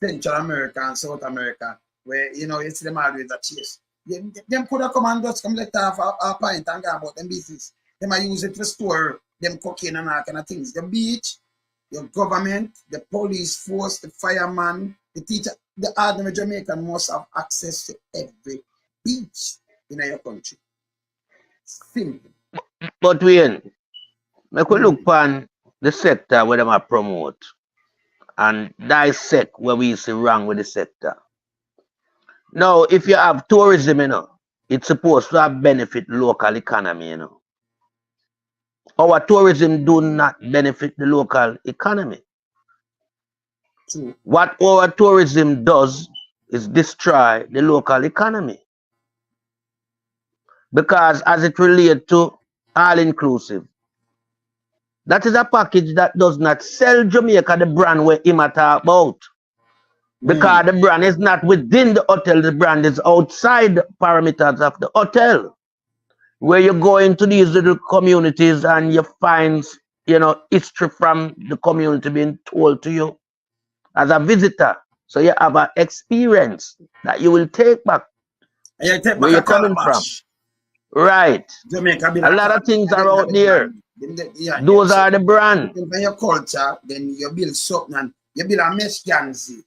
Speaker 2: Central America and South America, where, you know, it's them always a chase. Them could have come and just come let off a pint and go about them business. They might use it to store them cocaine and all kind of things. The beach, your government, the police force, the fireman, the teacher, the ordinary Jamaican must have access to every beach in your country. Simple.
Speaker 3: But Wayne, I could look upon the sector where they promote and dissect where we see wrong with the sector. Now, if you have tourism, you know, it's supposed to have benefit local economy, you know. Our tourism do not benefit the local economy.
Speaker 2: True.
Speaker 3: What our tourism does is destroy the local economy. Because as it relates to all-inclusive, that is a package that does not sell Jamaica the brand where him talk about. Because the brand is not within the hotel, the brand is outside the parameters of the hotel. Where you go into these little communities and you find, you know, history from the community being told to you as a visitor. So you have an experience that you will take back.
Speaker 2: And you take
Speaker 3: where
Speaker 2: back
Speaker 3: you're coming from. Right.
Speaker 2: Jamaica
Speaker 3: a lot of things are out there. Those are the brand.
Speaker 2: When your culture, then you build something and you build a Mexicancy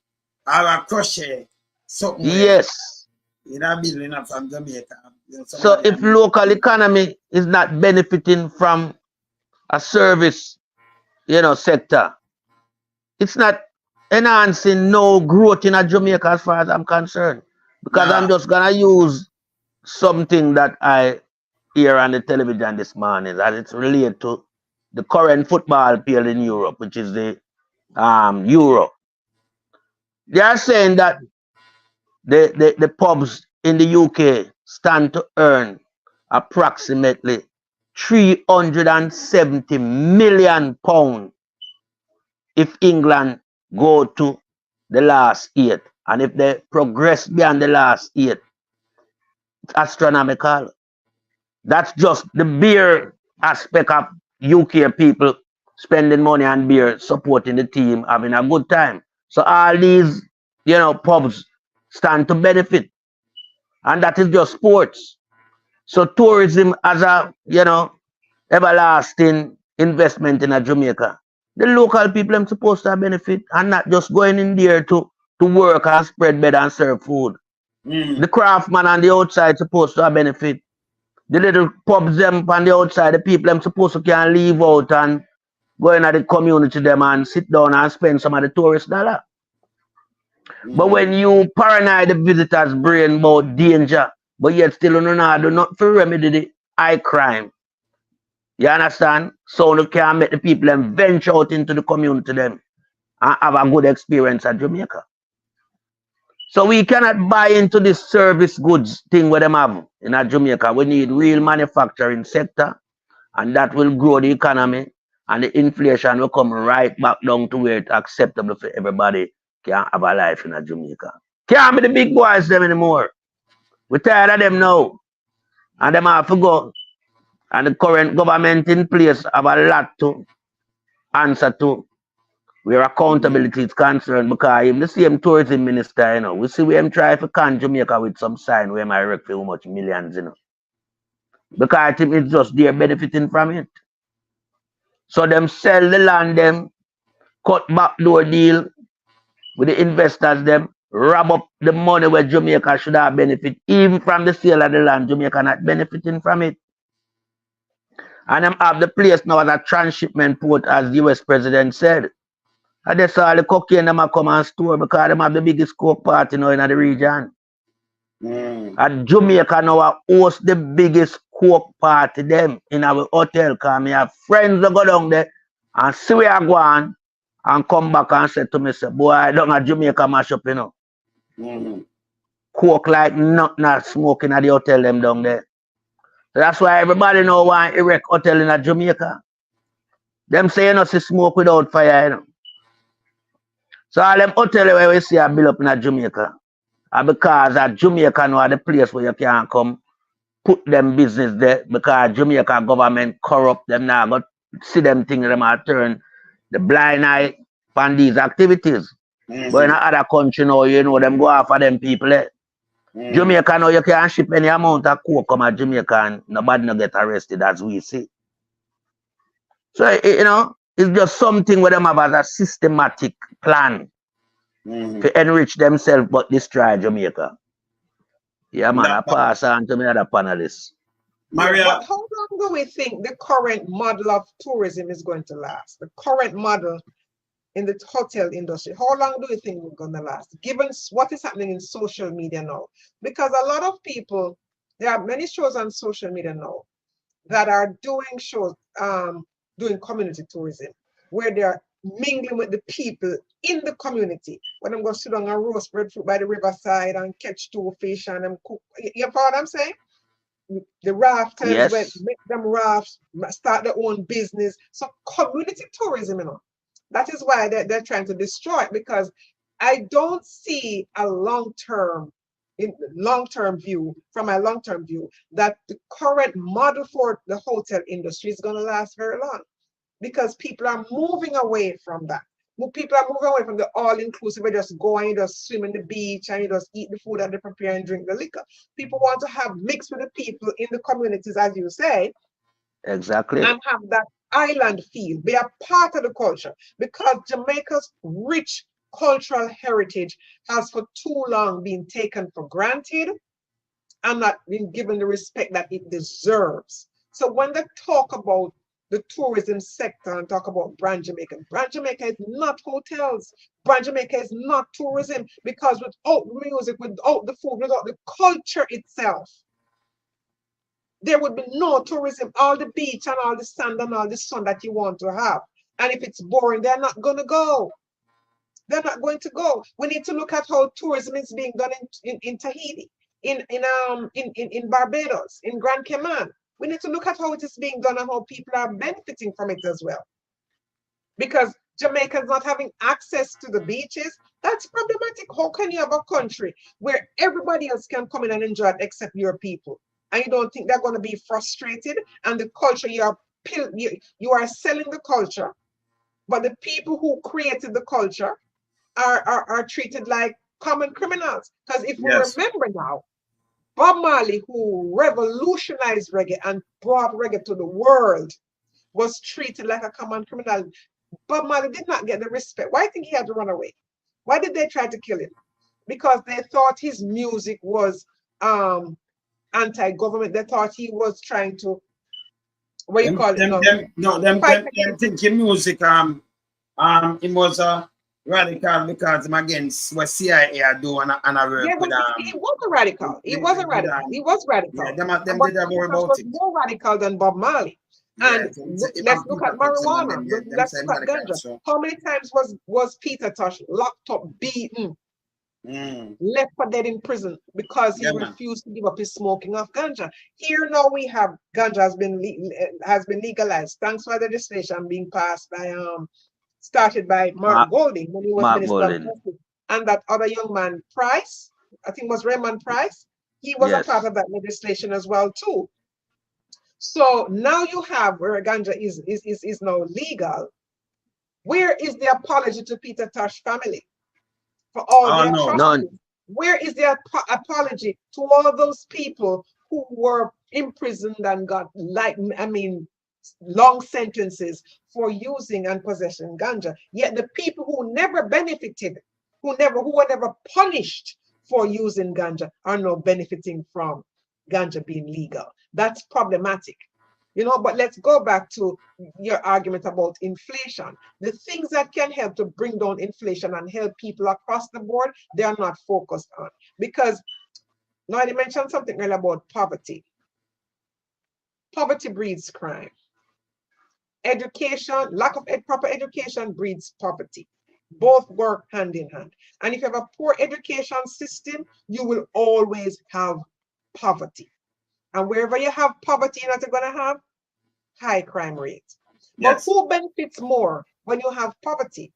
Speaker 2: or a crochet, something.
Speaker 3: Yes.
Speaker 2: You're not building up from Jamaica.
Speaker 3: So if local economy is not benefiting from a service, you know, sector, it's not enhancing no growth in a Jamaica as far as I'm concerned. Because I'm just gonna use something that I hear on the television this morning as it's related to the current football field in Europe, which is the Euro. They are saying that the pubs in the UK stand to earn approximately £370 million if England go to the last 8. And if they progress beyond the last 8, it's astronomical. That's just the beer aspect of UK people spending money on beer, supporting the team, having a good time. So all these, you know, pubs stand to benefit. And that is just sports. So tourism as a, you know, everlasting investment in a Jamaica. The local people are supposed to benefit and not just going in there to work and spread bed and serve food. The craftsman on the outside supposed to benefit. The little pubs them on the outside, the people them supposed to can leave out and go into the community them and sit down and spend some of the tourist dollar. But when you paranoid the visitors' brain about danger, but yet still do not for remedy the high crime. You understand? So you can make the people them venture out into the community them and have a good experience at Jamaica. So we cannot buy into this service goods thing where them have in Jamaica. We need real manufacturing sector, and that will grow the economy, and the inflation will come right back down to where it's acceptable for everybody can have a life in Jamaica. Can't be the big boys them anymore. We're tired of them now. And them have to go. And the current government in place have a lot to answer to where accountability is concerned, because even the same tourism minister, you know, we see him try to con Jamaica with some sign where I wreck for how much millions, you know. Because I think it's just they're benefiting from it. So them sell the land them, cut backdoor deal with the investors them, rob up the money where Jamaica should have benefit, even from the sale of the land, Jamaica not benefiting from it. And them have the place now as a transshipment port, as the US president said. And that's all the cocaine them come and store because them have the biggest coke party now in the region. And Jamaica now host the biggest coke party them in our hotel, because we have friends that go down there And see where I go on and come back and say to me, say, boy, I don't have Jamaica mash up, you know. Coke like not smoking at the hotel them down there. So that's why everybody know why erect hotel in Jamaica. Them say you know see smoke without fire, you know. So all them hotel where we see are built up in Jamaica. And because at Jamaica know the place where you can come put them business there because Jamaica government corrupt them now, but see them things them are turn the blind eye on these activities. But in other country now, you know, them go after them people there. Jamaica now you can ship any amount of coke come at Jamaica and nobody no get arrested as we see. So you know, it's just something where them have as a systematic plan to enrich themselves but destroy Jamaica. Yeah, man, I pass on to me other panelists.
Speaker 2: Maria.
Speaker 1: But how long do we think the current model of tourism is going to last? The current model in the hotel industry, how long do you think it's going to last? Given what is happening in social media now? Because a lot of people, there are many shows on social media now that are doing shows, doing community tourism, where they're mingling with the people in the community. When I'm going to sit down and roast breadfruit by the riverside and catch two fish and them cook. You know what I'm saying? The rafters,
Speaker 3: yes.
Speaker 1: Where make them rafts, start their own business. So community tourism, you know, that is why they're trying to destroy it, because I don't see a long-term view, from my long-term view, that the current model for the hotel industry is going to last very long, because people are moving away from that. People are moving away from the all-inclusive, where you just go and you just swim in the beach and you just eat the food and they prepare and drink the liquor. People want to have mixed with the people in the communities, as you say.
Speaker 3: Exactly.
Speaker 1: And have that island feel, be a part of the culture, because Jamaica's rich cultural heritage has for too long been taken for granted and not been given the respect that it deserves. So when they talk about the tourism sector and talk about Brand Jamaica is not hotels. Brand Jamaica is not tourism, because without music, without the food, without the culture itself, there would be no tourism. All the beach and all the sand and all the sun that you want to have. And if it's boring, they're not going to go. They're not going to go. We need to look at how tourism is being done in Tahiti, in Barbados, in Grand Cayman. We need to look at how it is being done and how people are benefiting from it as well. Because Jamaica is not having access to the beaches. That's problematic. How can you have a country where everybody else can come in and enjoy it except your people? And you don't think they're going to be frustrated? And the culture, you are selling the culture, but the people who created the culture are treated like common criminals. Because if we remember now, Bob Marley, who revolutionized reggae and brought reggae to the world, was treated like a common criminal. Bob Marley did not get the respect. Why do you think he had to run away? Why did they try to kill him? Because they thought his music was anti-government. They thought he was trying to, what you call it?
Speaker 2: Them thinking music, it was radical because I'm against what CIA are doing and I work with
Speaker 1: he was a radical. He was a radical. He was radical.
Speaker 2: Yeah, them did more about it.
Speaker 1: More radical than Bob Marley. And let's look at marijuana. Let's look at ganja. So. How many times was Peter Tosh locked up, beaten, left for dead in prison because he refused to give up his smoking of ganja? Here now we have ganja has been legalized thanks to legislation being passed by started by Mark Golding when he was Minister of Justice, and that other young man Price, I think was Raymond Price, he was a part of that legislation as well too. So now you have where ganja is now legal. Where is the apology to Peter Tosh family for all the atrocities? Where is the apology to all those people who were imprisoned and got long sentences for using and possessing ganja? Yet the people who never benefited, who were never punished for using ganja, are now benefiting from ganja being legal. That's problematic. You know, but let's go back to your argument about inflation. The things that can help to bring down inflation and help people across the board, they are not focused on. Because now you mentioned something earlier about poverty. Poverty breeds crime. education, lack of proper education breeds poverty. Both work hand in hand. And if you have a poor education system, you will always have poverty. And wherever you have poverty, you're not going to have high crime rates. But who benefits more when you have poverty?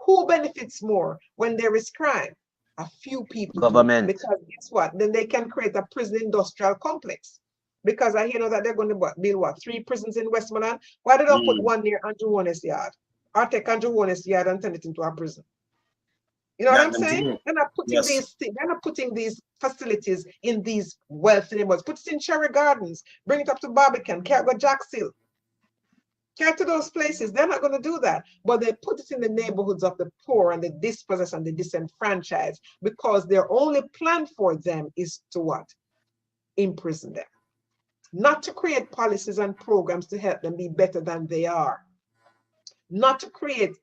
Speaker 1: Who benefits more when there is crime? A few people.
Speaker 3: Government.
Speaker 1: Because guess what? Then they can create a prison industrial complex. Because I know that they're going to build what? 3 prisons in Westmoreland. Why did they put one near Andrew Warner's yard? Or take Andrew Warner's yard and turn it into a prison? You know what I'm saying? They're not putting they're not putting these facilities in these wealthy neighborhoods. Put it in Cherry Gardens, bring it up to Barbican, Cargo Jackshill. Care to those places. They're not going to do that. But they put it in the neighborhoods of the poor and the dispossessed and the disenfranchised, because their only plan for them is to what? Imprison them. Not to create policies and programs to help them be better than they are. Not to create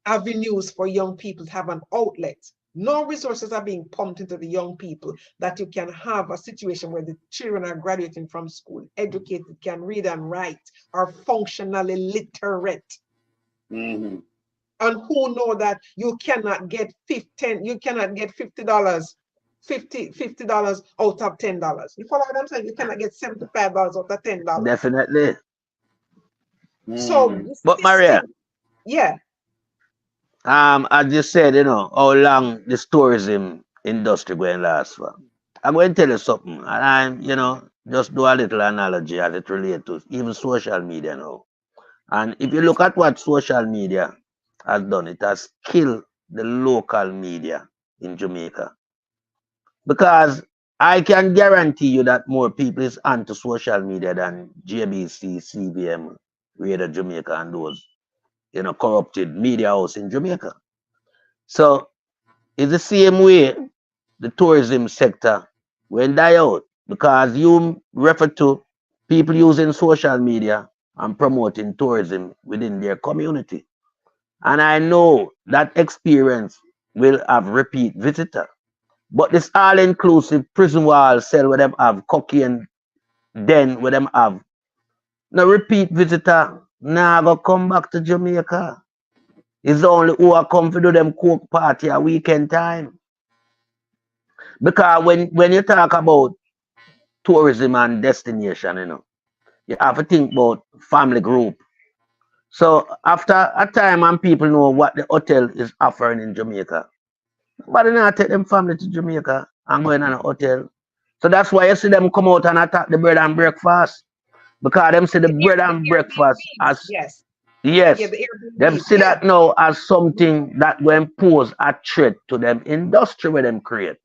Speaker 1: avenues for young people to have an outlet. No resources are being pumped into the young people that you can have a situation where the children are graduating from school, educated, can read and write, are functionally literate. And who know that you cannot get $50 out of $10. You follow what I'm saying? You cannot get $75 out of $10.
Speaker 3: Definitely.
Speaker 1: So,
Speaker 3: but Maria,
Speaker 1: yeah.
Speaker 3: I just said, you know, how long this tourism industry going last for. I'm going to tell you something, and I'm, you know, just do a little analogy as it relates to even social media now. And if you look at what social media has done, it has killed the local media in Jamaica. Because I can guarantee you that more people is onto social media than JBC, CBM, Radio Jamaica, and those, you know, corrupted media house in Jamaica. So it's the same way the tourism sector will die out, because you refer to people using social media and promoting tourism within their community. And I know that experience will have repeat visitor. But this all-inclusive prison wall cell where them have cocaine den where them have no repeat visitor now go come back to Jamaica. It's only who are come to do them coke party at weekend time. Because when you talk about tourism and destination, you know, you have to think about family group. So after a time and people know what the hotel is offering in Jamaica, but they not take them family to Jamaica and go in a hotel. So that's why you see them come out and attack the bread and breakfast. Because them see the bread and breakfast as them see that now as something that will pose a threat to them industry where them create.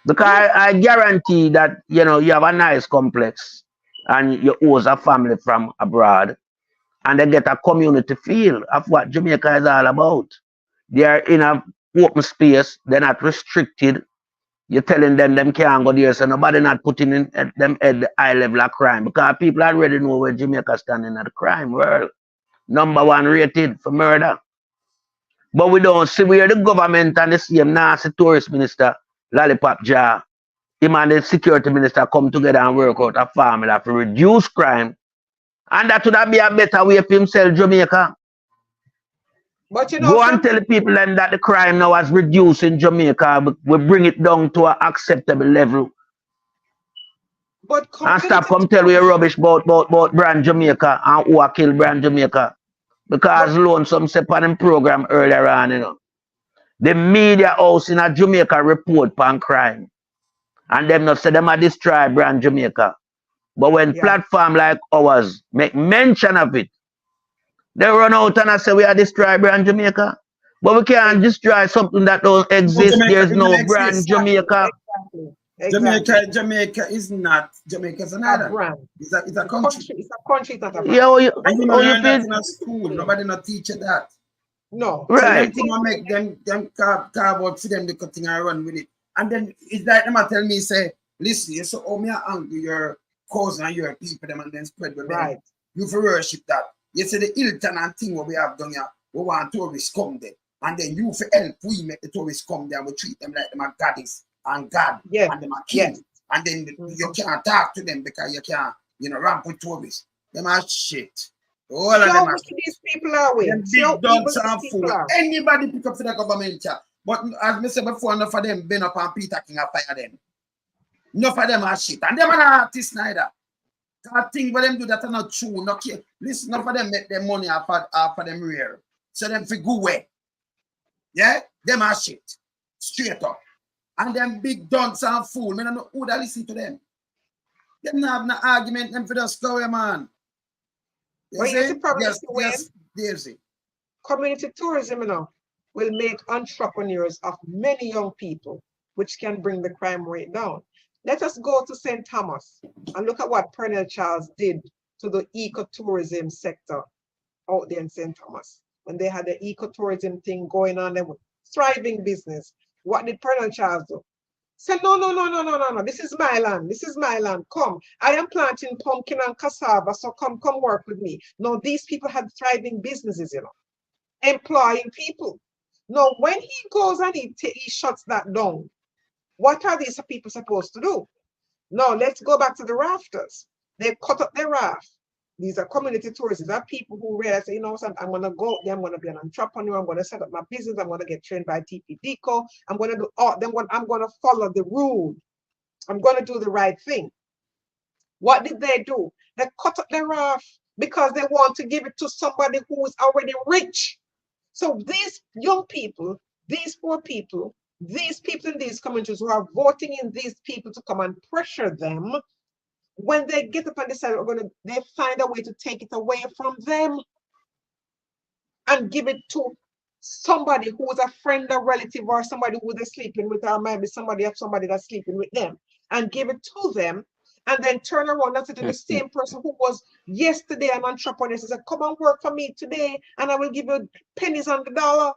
Speaker 3: Because I guarantee that, you know, you have a nice complex and you host a family from abroad and they get a community feel of what Jamaica is all about. They are in a open space, they're not restricted. You're telling them can't go there, so nobody not putting in them at the high level of crime, because people already know where Jamaica standing at the crime world. #1 rated for murder. But we don't see where the government and the same nasty tourist minister, Lollipop Jar, him and the security minister come together and work out a formula to reduce crime. And that would be a better way for him sell Jamaica.
Speaker 1: But you know,
Speaker 3: go and tell the people then that the crime now has reduced in Jamaica. We bring it down to an acceptable level.
Speaker 1: But
Speaker 3: and stop come tell we rubbish about Brand Jamaica and who are killed Brand Jamaica. Because Lonesome said on the program earlier on, you know, the media house in a Jamaica report on crime. And them not say them a destroy Brand Jamaica. But when platform like ours make mention of it, they run out and I say we are destroy Brand Jamaica. But we can't destroy something that don't exist. There's no Brand Jamaica.
Speaker 1: Exactly.
Speaker 2: Jamaica is not. Jamaica is another
Speaker 1: brand.
Speaker 2: It's a country.
Speaker 1: It's a country, it's not a brand.
Speaker 3: Yeah,
Speaker 2: you learn that in a school. Nobody not teach you that.
Speaker 1: No.
Speaker 3: Right.
Speaker 2: So them make them carve out for them the cutting and run with it. And then it's like them tell me say, listen, you so me angry your cousin and your people them and then spread with them. You for worship that. You say the Hilton and thing what we have done here, we want tourists come there. And then you for help we make the tourists come there and we treat them like them are goddess and God and them are king. And then you can't talk to them because you can't, ramp with tourists. Them are shit. All of them are
Speaker 1: these people are with.
Speaker 2: big dogs and fool. Anybody pick up for the government, but as I said before, enough of them been up and Peter King and fire them. Enough of them are shit. And them are not artists neither. That thing what them do that are not true. Not care. Listen, enough of them make their money off of them rare. So them for good way. Yeah? Them are shit. Straight up. And them big dunks and fool. I don't know who that listen to them. Them not have no argument them for the story, man.
Speaker 1: Well, here's the problem.
Speaker 2: Yes,
Speaker 1: community tourism, will make entrepreneurs of many young people, which can bring the crime rate down. Let us go to St. Thomas and look at what Pernell Charles did to the ecotourism sector out there in St. Thomas. When they had the ecotourism thing going on, they were thriving business. What did Pernell Charles do? Said, no, this is my land. This is my land. Come, I am planting pumpkin and cassava, so come work with me. No, these people had thriving businesses, employing people. Now, when he goes and he shuts that down, what are these people supposed to do? Now, let's go back to the rafters. They cut up their raft. These are community tourists. These are people who realize, I'm going to go there, I'm going to be an entrepreneur, I'm going to set up my business, I'm going to get trained by TPDCO, I'm going to do all, I'm going to follow the rule. I'm going to do the right thing. What did they do? They cut up their raft because they want to give it to somebody who is already rich. So these young people, these poor people, these people in these communities who are voting in these people to come and pressure them, when they get up and decide they find a way to take it away from them and give it to somebody who is a friend or relative or somebody who they're sleeping with, or maybe somebody that's sleeping with them, and give it to them, and then turn around and say to the same person who was yesterday an entrepreneur, says, come and work for me today and I will give you pennies on the dollar.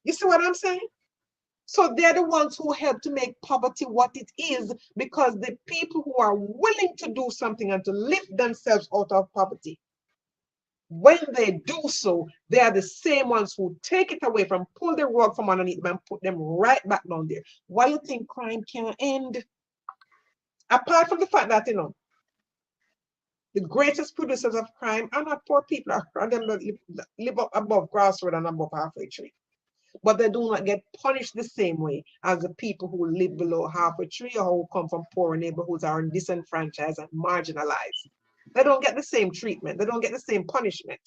Speaker 1: You see what I'm saying? So they're the ones who help to make poverty what it is, because the people who are willing to do something and to lift themselves out of poverty, when they do so, they are the same ones who take it away from, pull the rug from underneath them and put them right back down there. Why do you think crime can't end? Apart from the fact that, the greatest producers of crime are not poor people, are them that live up above grassroots and above halfway tree. But they do not get punished the same way as the people who live below halfway tree or who come from poorer neighborhoods, are disenfranchised and marginalized. They don't get the same treatment. They don't get the same punishment.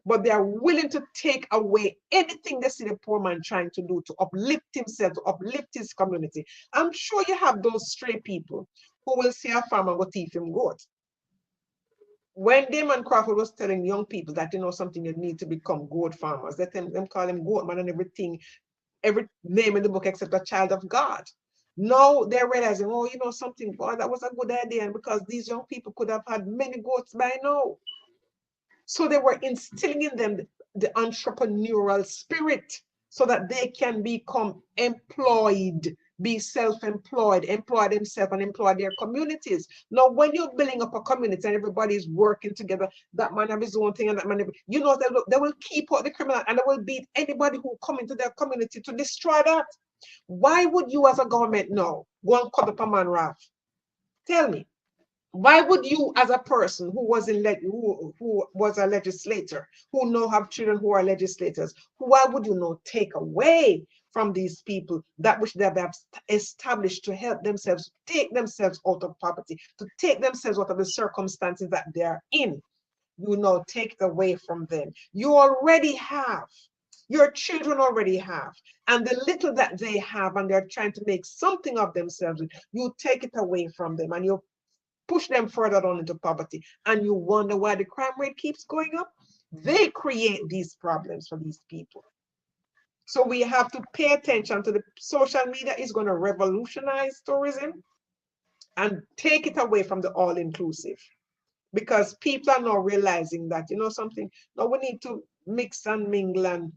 Speaker 1: But they are willing to take away anything they see the poor man trying to do to uplift himself, to uplift his community. I'm sure you have those stray people who will see a farmer and go thief him goat. When Damon Crawford was telling young people that, something, you need to become goat farmers, let them call him goat man and everything, every name in the book except a child of God. Now they're realizing, something, boy, that was a good idea. And because these young people could have had many goats by now. So they were instilling in them the entrepreneurial spirit so that they can become employed, be self-employed, employ themselves and employ their communities. Now, when you're building up a community and everybody's working together, that man have his own thing and that man, they will keep out the criminal and they will beat anybody who come into their community to destroy that. Why would you as a government now go and cut up a man raft? Tell me. Why would you, as a person who was who was a legislator, who now have children who are legislators, why would you not take away from these people that which they have established to help themselves, take themselves out of poverty, to take themselves out of the circumstances that they are in? You now take it away from them. You already have. Your children already have. And the little that they have, and they're trying to make something of themselves, you take it away from them and you push them further down into poverty, and you wonder why the crime rate keeps going up. They create these problems for these people. So we have to pay attention to the social media is going to revolutionize tourism and take it away from the all-inclusive, because people are now realizing that, something, now we need to mix and mingle and,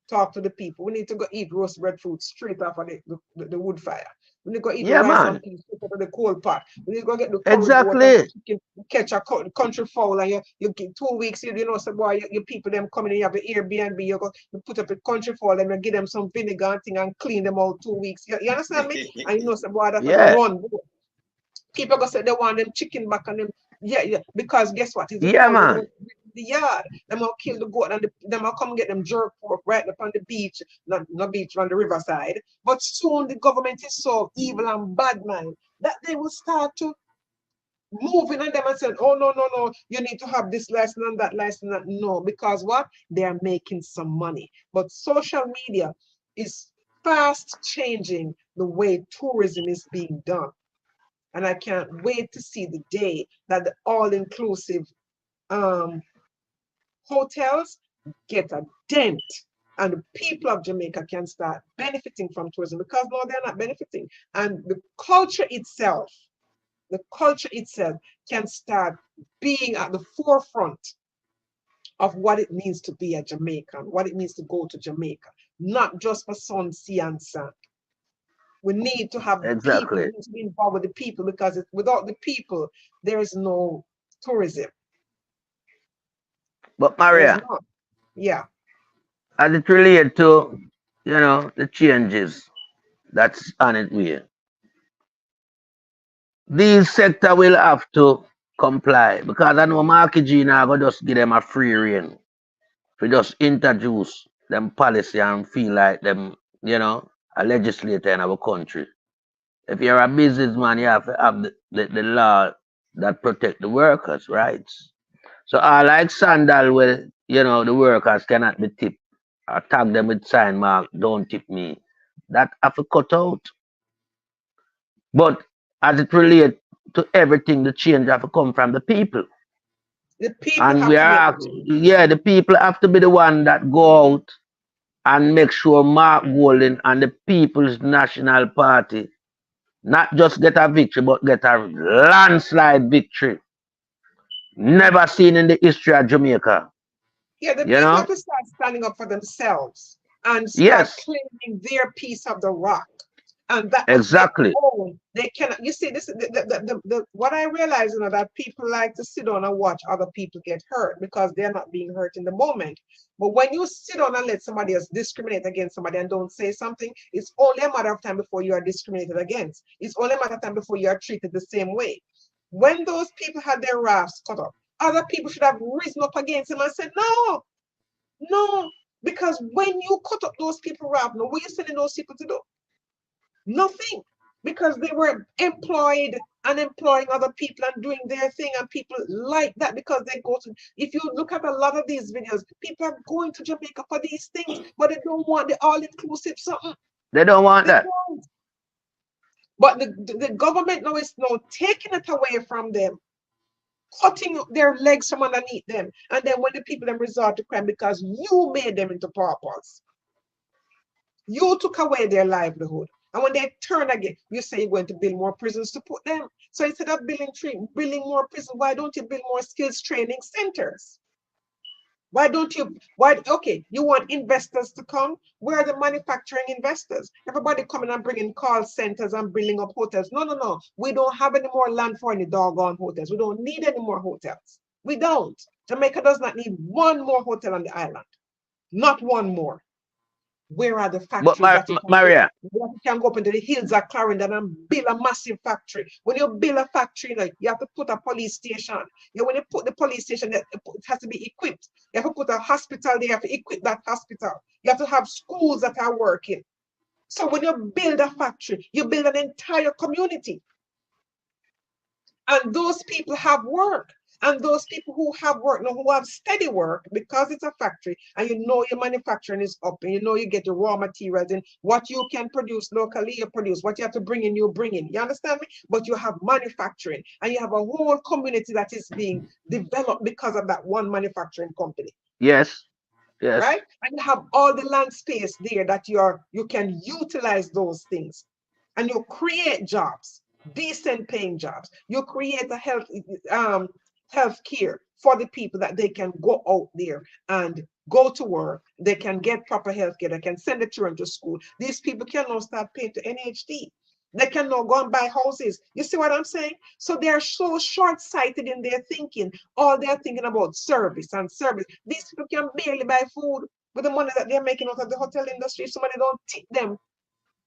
Speaker 1: talk to the people. We need to go eat roast breadfruit straight off of the wood fire. We need to go eat the rice and peas straight out of the coal pot. We need to go get the chicken, catch a country fowl, and you get 2 weeks, so boy, your people them coming in, you have an Airbnb, you put up a country fowl and you give them some vinegar and thing and clean them out 2 weeks. You understand me? And so boy, that's run. People go say they want them chicken back and them. Yeah, because guess what? the yard. Them will kill the goat and them will come get them jerk pork right up on the beach, not beach, on the riverside. But soon the government is so evil and bad, man, that they will start to moving on them and saying, oh, no, you need to have this license and that license. No, because what? They are making some money. But social media is fast changing the way tourism is being done. And I can't wait to see the day that the all-inclusive hotels get a dent and the people of Jamaica can start benefiting from tourism, because no, they're not benefiting. And the culture itself can start being at the forefront of what it means to be a Jamaican, what it means to go to Jamaica, not just for sun, sea, and sand. We need to have people, we need to be involved with the people, because without the people, there is no tourism.
Speaker 3: But Maria,
Speaker 1: yeah,
Speaker 3: as it relates to, the changes that's on its way, these sector will have to comply, because I know Marky G now go just give them a free rein. We just introduce them policy and feel like them, a legislator in our country. If you're a businessman, you have to have the law that protect the workers' rights. So like Sandal, well, the workers cannot be tipped or tag them with sign mark, don't tip me. That have to cut out. But as it relates to everything, the change have to come from the people.
Speaker 1: The people
Speaker 3: and
Speaker 1: have
Speaker 3: we
Speaker 1: to
Speaker 3: are, the people have to be the one that go out and make sure Mark Golding and the People's National Party not just get a victory, but get a landslide victory. Never seen in the history of Jamaica.
Speaker 1: Yeah, the people have to start standing up for themselves and start claiming their piece of the rock. And that
Speaker 3: exactly.
Speaker 1: They cannot. You see, this what I realize, that people like to sit down and watch other people get hurt because they're not being hurt in the moment. But when you sit down and let somebody else discriminate against somebody and don't say something, it's only a matter of time before you are discriminated against. It's only a matter of time before you are treated the same way. When those people had their rafts cut off, other people should have risen up against them and said, no, because when you cut up those people raft, what are you sending those people to do? Nothing, because they were employed and employing other people and doing their thing, and people like that because they go to, if you look at a lot of these videos, people are going to Jamaica for these things, but they don't want the all-inclusive something.
Speaker 3: They don't want that.
Speaker 1: But the government now is taking it away from them, cutting their legs from underneath them, and then when the people then resort to crime because you made them into paupers. You took away their livelihood. And when they turn again, you say you're going to build more prisons to put them. So instead of building more prisons, why don't you build more skills training centers? Why don't you, okay, you want investors to come? Where are the manufacturing investors? Everybody coming and bringing call centers and building up hotels. No. We don't have any more land for any doggone hotels. We don't need any more hotels. We don't. Jamaica does not need one more hotel on the island. Not one more. Where are the factories
Speaker 3: Maria,
Speaker 1: you can go up into the hills of Clarendon and build a massive factory? When you build a factory, you have to put a police station. When you put the police station, it has to be equipped. You have to put a hospital there, you have to equip that hospital. You have to have schools that are working. So when you build a factory, you build an entire community. And those people have work. And those people who have work, who have steady work, because it's a factory, and your manufacturing is up, and you get your raw materials, and what you can produce locally, you produce. What you have to bring in, you bring in. You understand me? But you have manufacturing, and you have a whole community that is being developed because of that one manufacturing company.
Speaker 3: Yes.
Speaker 1: Right? And you have all the land space there that you can utilize those things, and you create jobs, decent paying jobs. You create a health care for the people that they can go out there and go to work. They can get proper health care. They can send their children to school. These people can now start paying to NHD. They can now go and buy houses. You see what I'm saying? So they're so short-sighted in their thinking. All they're thinking about service and service. These people can barely buy food with the money that they're making out of the hotel industry. If somebody don't tip them,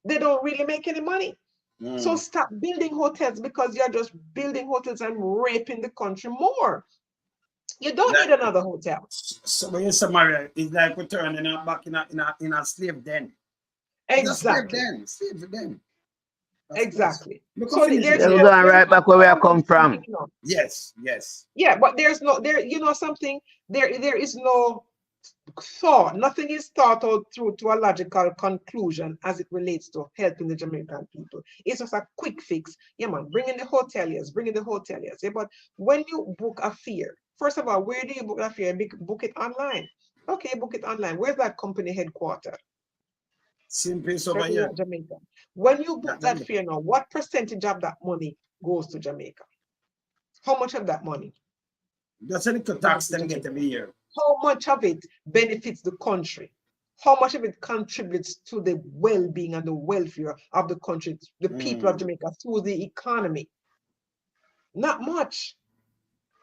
Speaker 1: they don't really make any money. So stop building hotels, because you're just building hotels and raping the country more. You don't need another hotel.
Speaker 2: So when you say Maria, it's like returning back in a slave den.
Speaker 1: Exactly.
Speaker 2: Slave den.
Speaker 1: Exactly.
Speaker 3: So there's going right back where we are come from.
Speaker 2: Yes.
Speaker 1: Yeah, but there's no you know something, there is no thought, nothing is thought out through to a logical conclusion as it relates to helping the Jamaican people. It's just a quick fix. Yeah, man, bring in the hoteliers. Yeah, but when you book a fare, first of all, where do you book a fare? Book it online. Okay, book it online. Where's that company headquartered?
Speaker 2: Same place over here.
Speaker 1: Jamaica. When you book that fare now, what percentage of that money goes to Jamaica? How much of that money?
Speaker 2: That's a little tax them get every year.
Speaker 1: How much of it benefits the country? How much of it contributes to the well-being and the welfare of the country, the people of Jamaica, through the economy? Not much.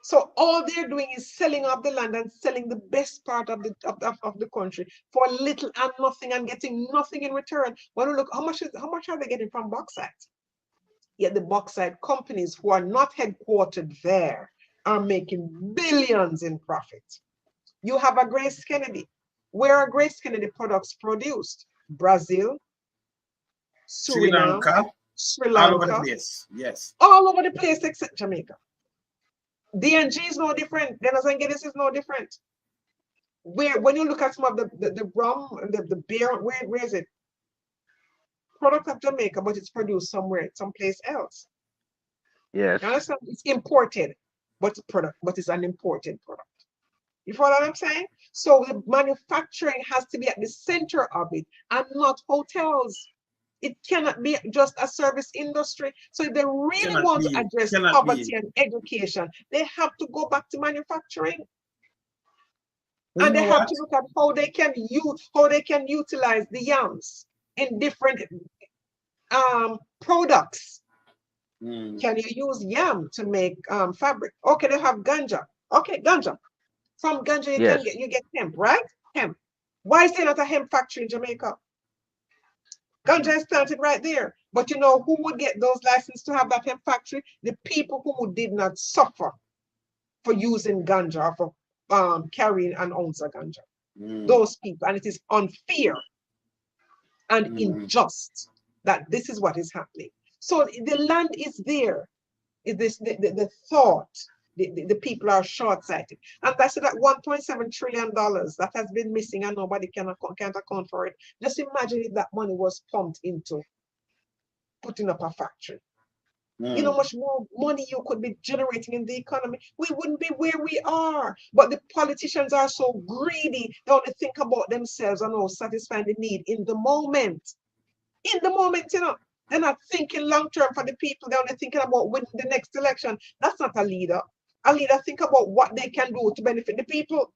Speaker 1: So all they're doing is selling off the land and selling the best part of the country for little and nothing and getting nothing in return. When we look, how much are they getting from bauxite? Yet the bauxite companies who are not headquartered there are making billions in profit. You have a Grace Kennedy. Where are Grace Kennedy products produced? Brazil,
Speaker 2: Sri Lanka, all over the place. Yes.
Speaker 1: All over the place except Jamaica. DNG is no different. Dennis and Guinness is no different. When you look at some of the rum, the beer, where is it? Product of Jamaica, but it's produced somewhere, someplace else.
Speaker 3: Yes.
Speaker 1: You understand? It's imported, but it's an imported product. You follow what I'm saying? So the manufacturing has to be at the center of it and not hotels. It cannot be just a service industry. So if they really want to address poverty and education, they have to go back to manufacturing. And they have to look at how they can utilize the yams in different products. Can you use yam to make fabric? Okay, they have ganja. Okay, ganja. From ganja, you get hemp, right? Hemp. Why is there not a hemp factory in Jamaica? Ganja is planted right there. But you know who would get those licenses to have that hemp factory? The people who did not suffer for using ganja or for carrying an ounce of ganja. Those people. And it is unfair and unjust that this is what is happening. So the land is there. The thought. The people are short-sighted. And that's that $1.7 trillion that has been missing and nobody can't account for it. Just imagine if that money was pumped into putting up a factory. You know how much more money you could be generating in the economy. We wouldn't be where we are. But the politicians are so greedy. They only think about themselves and satisfying the need in the moment. In the moment, you know. They're not thinking long-term for the people. They're only thinking about winning the next election. That's not a leader. A leader think about what they can do to benefit the people.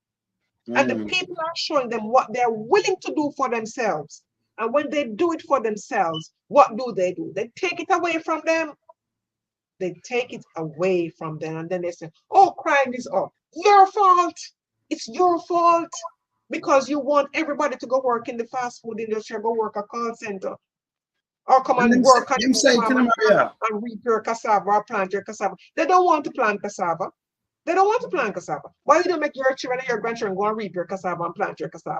Speaker 1: And the people are showing them what they're willing to do for themselves. And when they do it for themselves, what do? They take it away from them. They take it away from them. And then they say, oh, crime is up. Your fault. It's your fault. Because you want everybody to go work in the fast food industry, go work a call center. Or come and work on and reap your cassava or plant your cassava. They don't want to plant cassava. They don't want to plant cassava. Why you don't make your children and your grandchildren go and reap your cassava and plant your cassava?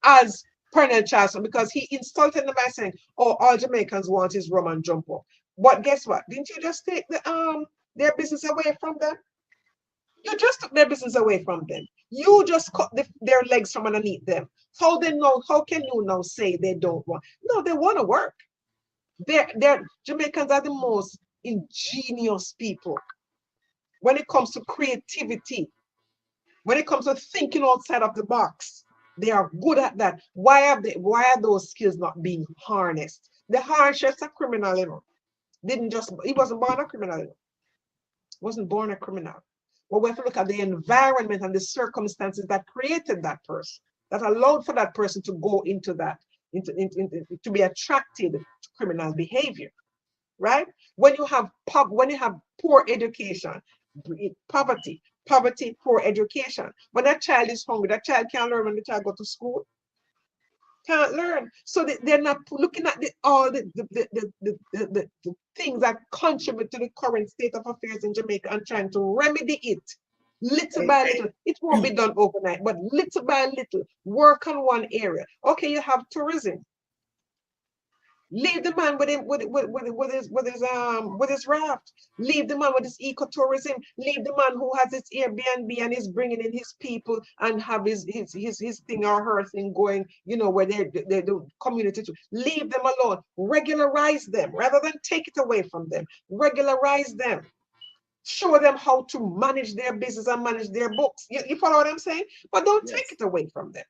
Speaker 1: As Pernell Charleston, because he insulted them by saying, oh, all Jamaicans want is rum and jump up. But guess what? Didn't you just take their business away from them? You just took their business away from them. You just cut their legs from underneath them. How can you now say they don't want? No, they want to work. Jamaicans are the most ingenious people when it comes to creativity, when it comes to thinking outside of the box. They are good at that. Why are those skills not being harnessed? The harness a criminal, you know. He wasn't born a criminal, you know. Wasn't born a criminal. But we have to look at the environment and the circumstances that created that person, that allowed for that person to go into that, to be attracted to criminal behavior, right? When you have poor education, poverty, poor education. When that child is hungry, that child can't learn when the child go to school. Can't learn. So they're not looking at all the things that contribute to the current state of affairs in Jamaica and trying to remedy it Little by little. It won't be done overnight, but little by little, work on one area. Okay, you have tourism. Leave the man with his raft. Leave the man with his ecotourism. Leave the man who has his Airbnb and is bringing in his people and have his thing or her thing going, you know, where they do community too. Leave them alone. Regularize them rather than take it away from them. Regularize them. Show them how to manage their business and manage their books. You follow what I'm saying? But don't take it away from them.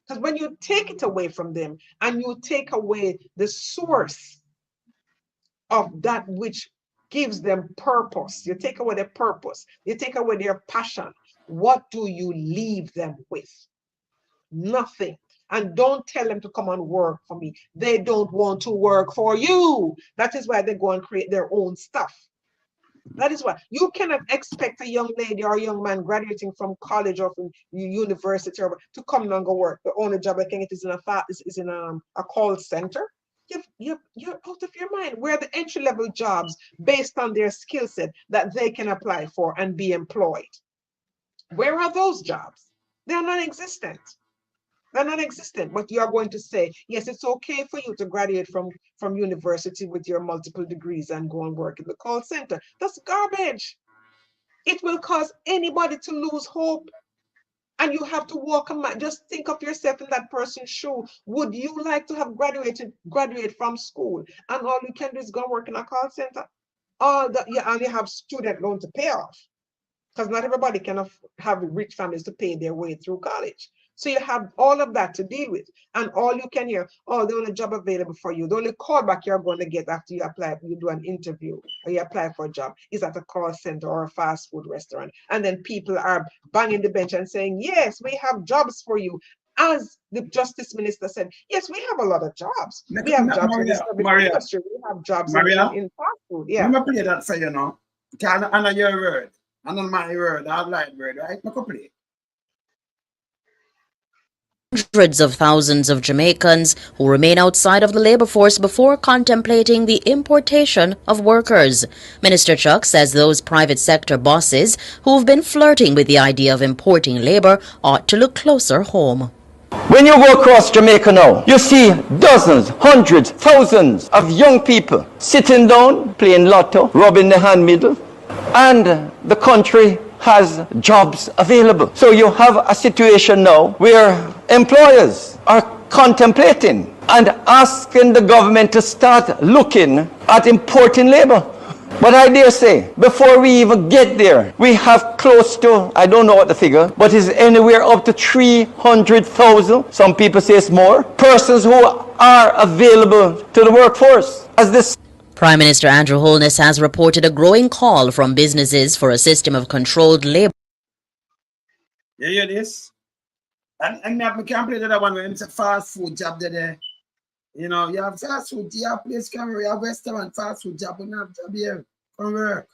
Speaker 1: Because when you take it away from them and you take away the source of that which gives them purpose, you take away their purpose, you take away their passion, what do you leave them with? Nothing. And don't tell them to come and work for me. They don't want to work for you. That is why they go and create their own stuff. That is why you cannot expect a young lady or a young man graduating from college or from university to come and go work. The only job I can get is in a call center. You're out of your mind. Where are the entry-level jobs based on their skill set that they can apply for and be employed? Where are those jobs? They're non-existent. They're non-existent, but you are going to say, yes, it's okay for you to graduate from university with your multiple degrees and go and work in the call center. That's garbage. It will cause anybody to lose hope. And you have to walk a mile. Just think of yourself in that person's shoe. Would you like to have graduate from school and all you can do is go and work in a call center? You only have student loan to pay off because not everybody can have rich families to pay their way through college. So you have all of that to deal with. And all you can hear, oh, the only job available for you, the only callback you're going to get after you apply, you do an interview or you apply for a job is at a call center or a fast food restaurant. And then people are banging the bench and saying, yes, we have jobs for you. As the justice minister said, yes, we have a lot of jobs. We have jobs in the service industry. We have jobs in fast food. Yeah.
Speaker 2: I'm going to play that for you now. I know your word. I know my word. I like word, right? I'm going to play.
Speaker 5: Hundreds of thousands of Jamaicans who remain outside of the labor force before contemplating the importation of workers. Minister Chuck says those private sector bosses who've been flirting with the idea of importing labor ought to look closer home.
Speaker 6: When you go across Jamaica now, you see dozens, hundreds, thousands of young people sitting down, playing lotto, rubbing the hand middle, and the country has jobs available. So you have a situation now where employers are contemplating and asking the government to start looking at importing labor. But I dare say, before we even get there, we have close to, I don't know what the figure, but it's anywhere up to 300,000, some people say it's more, persons who are available to the workforce. As this
Speaker 5: Prime Minister Andrew Holness has reported a growing call from businesses for a system of controlled labor.
Speaker 2: You hear this? And I can't play that one where it's a fast food job there. You know, you have fast food, you have place camera, you have restaurant, fast food job, you have job here. Come work.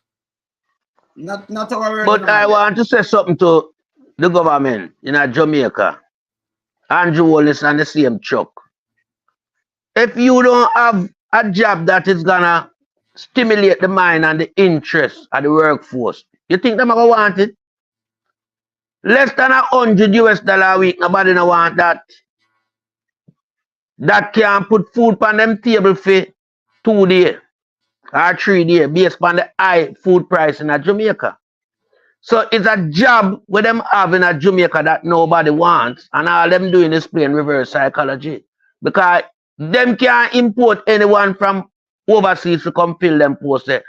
Speaker 2: Not our word.
Speaker 3: But I want to say something to the government in Jamaica. Andrew Holness and the same Chuck. If you don't have a job that is gonna stimulate the mind and the interest of the workforce, you think they're gonna want it? Less than $100 a week, nobody no want that. That can put food on them table for 2 days or 3 days based on the high food price in Jamaica. So it's a job with them having a Jamaica that nobody wants, and all them doing is playing reverse psychology. Because them can't import anyone from overseas to come fill them posts and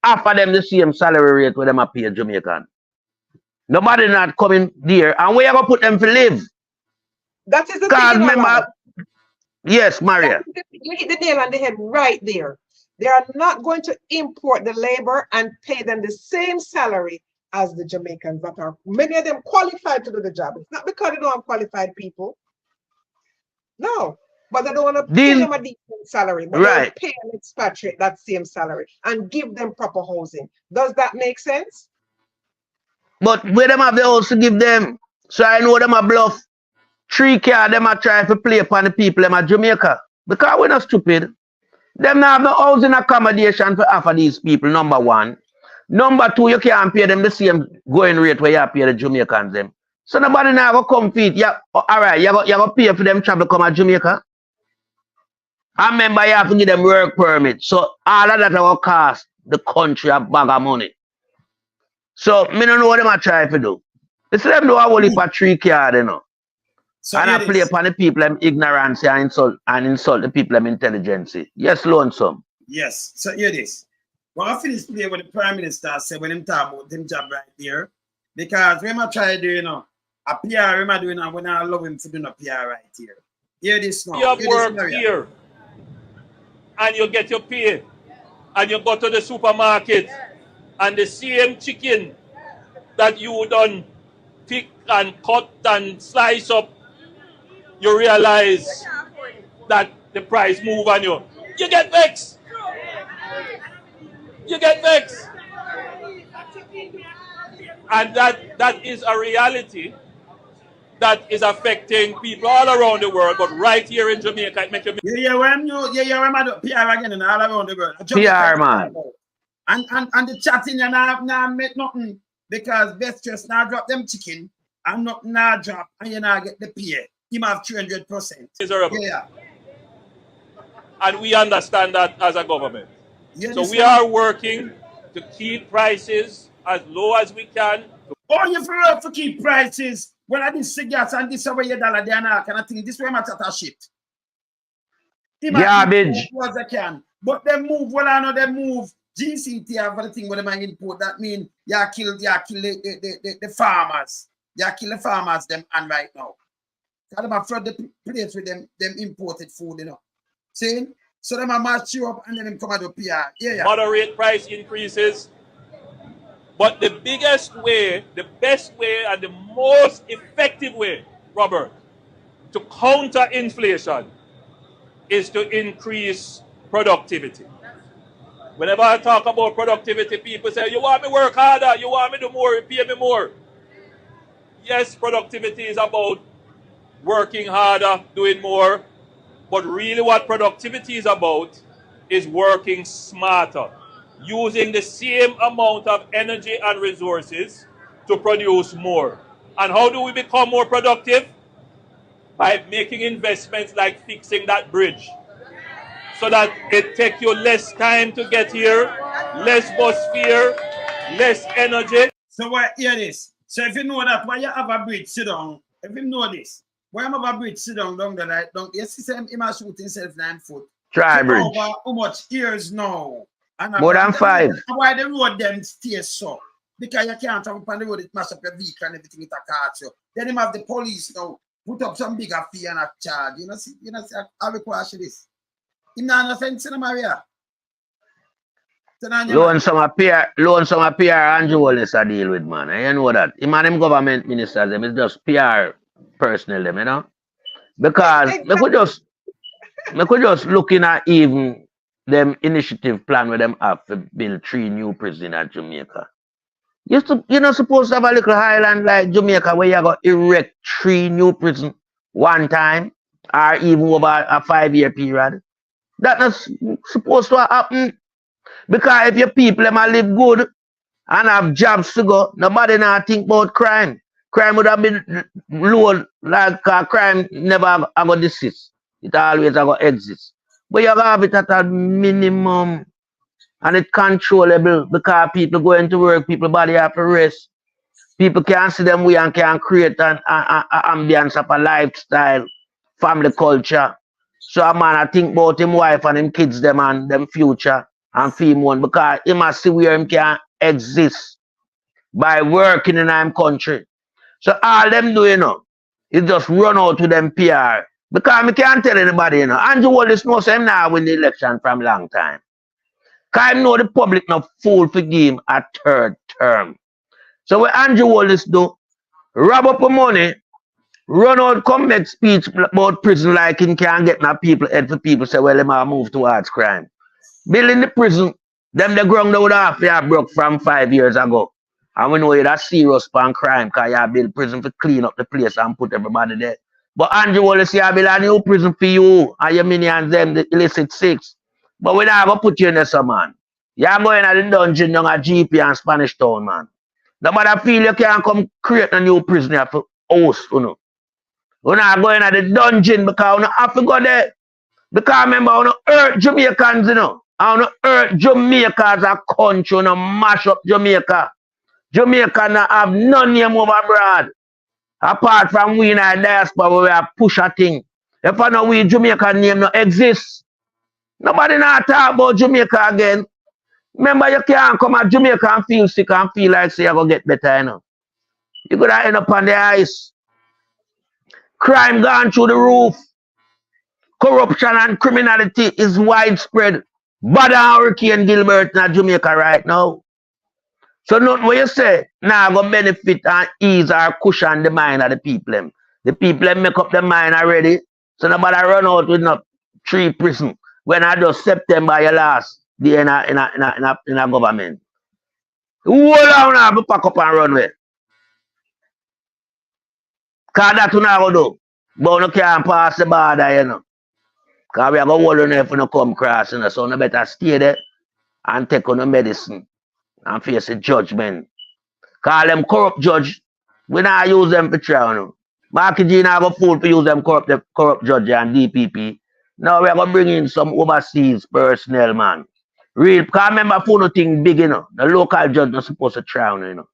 Speaker 3: offer them the same salary rate where them are paid Jamaican. Nobody not coming there. And where you gonna put them to live?
Speaker 1: That is the thing.
Speaker 3: Yes, Maria.
Speaker 1: You hit the nail on the head right there. They are not going to import the labor and pay them the same salary as the Jamaicans that are, many of them qualified to do the job. It's not because they don't have qualified people. No, but they don't want to pay them a decent salary. But
Speaker 3: right.
Speaker 1: They pay an expatriate that same salary and give them proper housing. Does that make sense?
Speaker 3: But where them have the house to give them? So I know them a bluff. 3 car them a try to play upon the people them at Jamaica. Because we're not stupid. Them not have no housing accommodation to offer these people, number one. Number two, you can't pay them the same going rate where you pay the Jamaicans them. So nobody now go compete. Yeah, all right, you go pay for them travel come to Jamaica. I remember you have to give them work permit. So all of that will cost the country a bag of money. So me don't know what them are trying to do. They say them do a whole heap of trick card, you know. So and I play upon the people them ignorance and insult the people them intelligence. Yes, lonesome.
Speaker 2: Yes. So hear this. When I finish playing with the Prime Minister said when him talk about them job right there, because when I try to do, you know, a PR, when I doing when I love him for doing a PR right here. Hear this now.
Speaker 4: You have work here and you get your pay and you go to the supermarket and the same chicken that you done pick and cut and slice up, you realize that the price move on you. You get vexed. You get vexed. And that is a reality that is affecting people all around the world, but right here in Jamaica, it makes you...
Speaker 2: when PR again and all around the world.
Speaker 3: PR, man.
Speaker 2: And the chatting and now make nothing because best just now drop them chicken and not now drop and you now get the pay. Him have 300%.
Speaker 4: Yeah. And we understand that as a government. So we are working to keep prices as low as we can.
Speaker 2: Oh, you have to keep prices. When I did cigars and this over your dollar, they are not kind of thing. This way, I'm at shit.
Speaker 3: Garbage.
Speaker 2: As I can. But they move, well, I know they move. GCT have the thing with them import. That means you kill the farmers. You kill the farmers, them, and right now. Because them afraid the place with them imported food, you know. See? So them match you up and then them come out of PR. Yeah.
Speaker 4: Moderate price increases. But the biggest way, the best way, and the most effective way, Robert, to counter inflation is to increase productivity. Whenever I talk about productivity, people say, you want me to work harder, you want me to do more, you pay me more. Yes, productivity is about working harder, doing more. But really what productivity is about is working smarter, using the same amount of energy and resources to produce more. And how do we become more productive? By making investments like fixing that bridge, so that it takes you less time to get here, less bus fare, less energy.
Speaker 2: So hear this. So if you know that, why you have a bridge sit down, if you know this, why am I a bridge sit down the right down? Yes, he said he must shoot himself 9 foot.
Speaker 3: Try bridge.
Speaker 2: Over how much years now? And
Speaker 3: more than 5.
Speaker 2: Why the road them stay so? Because you can't travel on the road, it mash up your vehicle and everything it attacks you. Then him have the police now put up some bigger fee and a charge. You know, see, I require this. Him not understand Maria.
Speaker 3: Loan some appear Andrew Wallace a deal with, man. You know that. Him and them government ministers, them is just PR personnel, them, you know. Because we could just looking at even them initiative plan where them have to build 3 new prisons at Jamaica. You're not supposed to have a little island like Jamaica where you got erect 3 new prisons one time or even over a 5-year period. That's not supposed to happen. Because if your people them live good and have jobs to go, nobody now think about crime. Crime would have been low, like crime never ever desist. It always ever exist. But you have it at a minimum and it's controllable because people going to work, people body have to rest. People can see them way and can create an ambience of a lifestyle, family culture. So a man I think about him wife and him kids them and them future and feel one because he must see where him can exist by working in him country. So all them do, you know, is just run out to them PR. Because I can't tell anybody, you know. Andrew Wallace knows him now win the election from a long time. Because I know the public not fool for give him a 3rd term. So what Andrew Wallace do, rob up the money, run out, come make speech about prison like him can't get now people head for people say, well, they might move towards crime. Building the prison, them the ground would have broke from 5 years ago. And we know that's serious pan crime because you build prison to clean up the place and put everybody there. But Andrew Wallace, you build a new prison for you and your minions, them, the illicit 6. But we not going to put you in there, some man. You're going to the dungeon down at GP and Spanish Town, man. Nobody feel you can't come create a new prisoner for host, you know. You're not going to the dungeon because you have to go there. Because remember, you hurt Jamaicans, you know. And you hurt Jamaica as a country, you mash up Jamaica. Jamaica not have none name over abroad. Apart from we in our diaspora where we have push a thing. If I know we Jamaica name no exist. Nobody not talk about Jamaica again. Remember, you can't come at Jamaica and feel sick and feel like say you're going to get better, you know. You're going to end up on the ice. Crime gone through the roof. Corruption and criminality is widespread. Bad Hurricane Gilbert in Jamaica right now. So nothing what you say, now go benefit and ease or cushion the mind of the people. Them. The people them make up their mind already. So nobody run out with no 3 prison. When I do September your last day in a government. Hold on now, be pack up and run with. Cause that you not go do. But you can't pass the border, you know. Cause we are going to hold on if you don't come cross, you know. So you better stay there and take on the medicine and face the judgment. Call them corrupt judge. We not use them for trial, you know. Marky G not go fool to use them corrupt judge and DPP. Now we are going to bring in some overseas personnel, man. Real, because remember, for nothing big, you know. The local judge not supposed to trial, you know.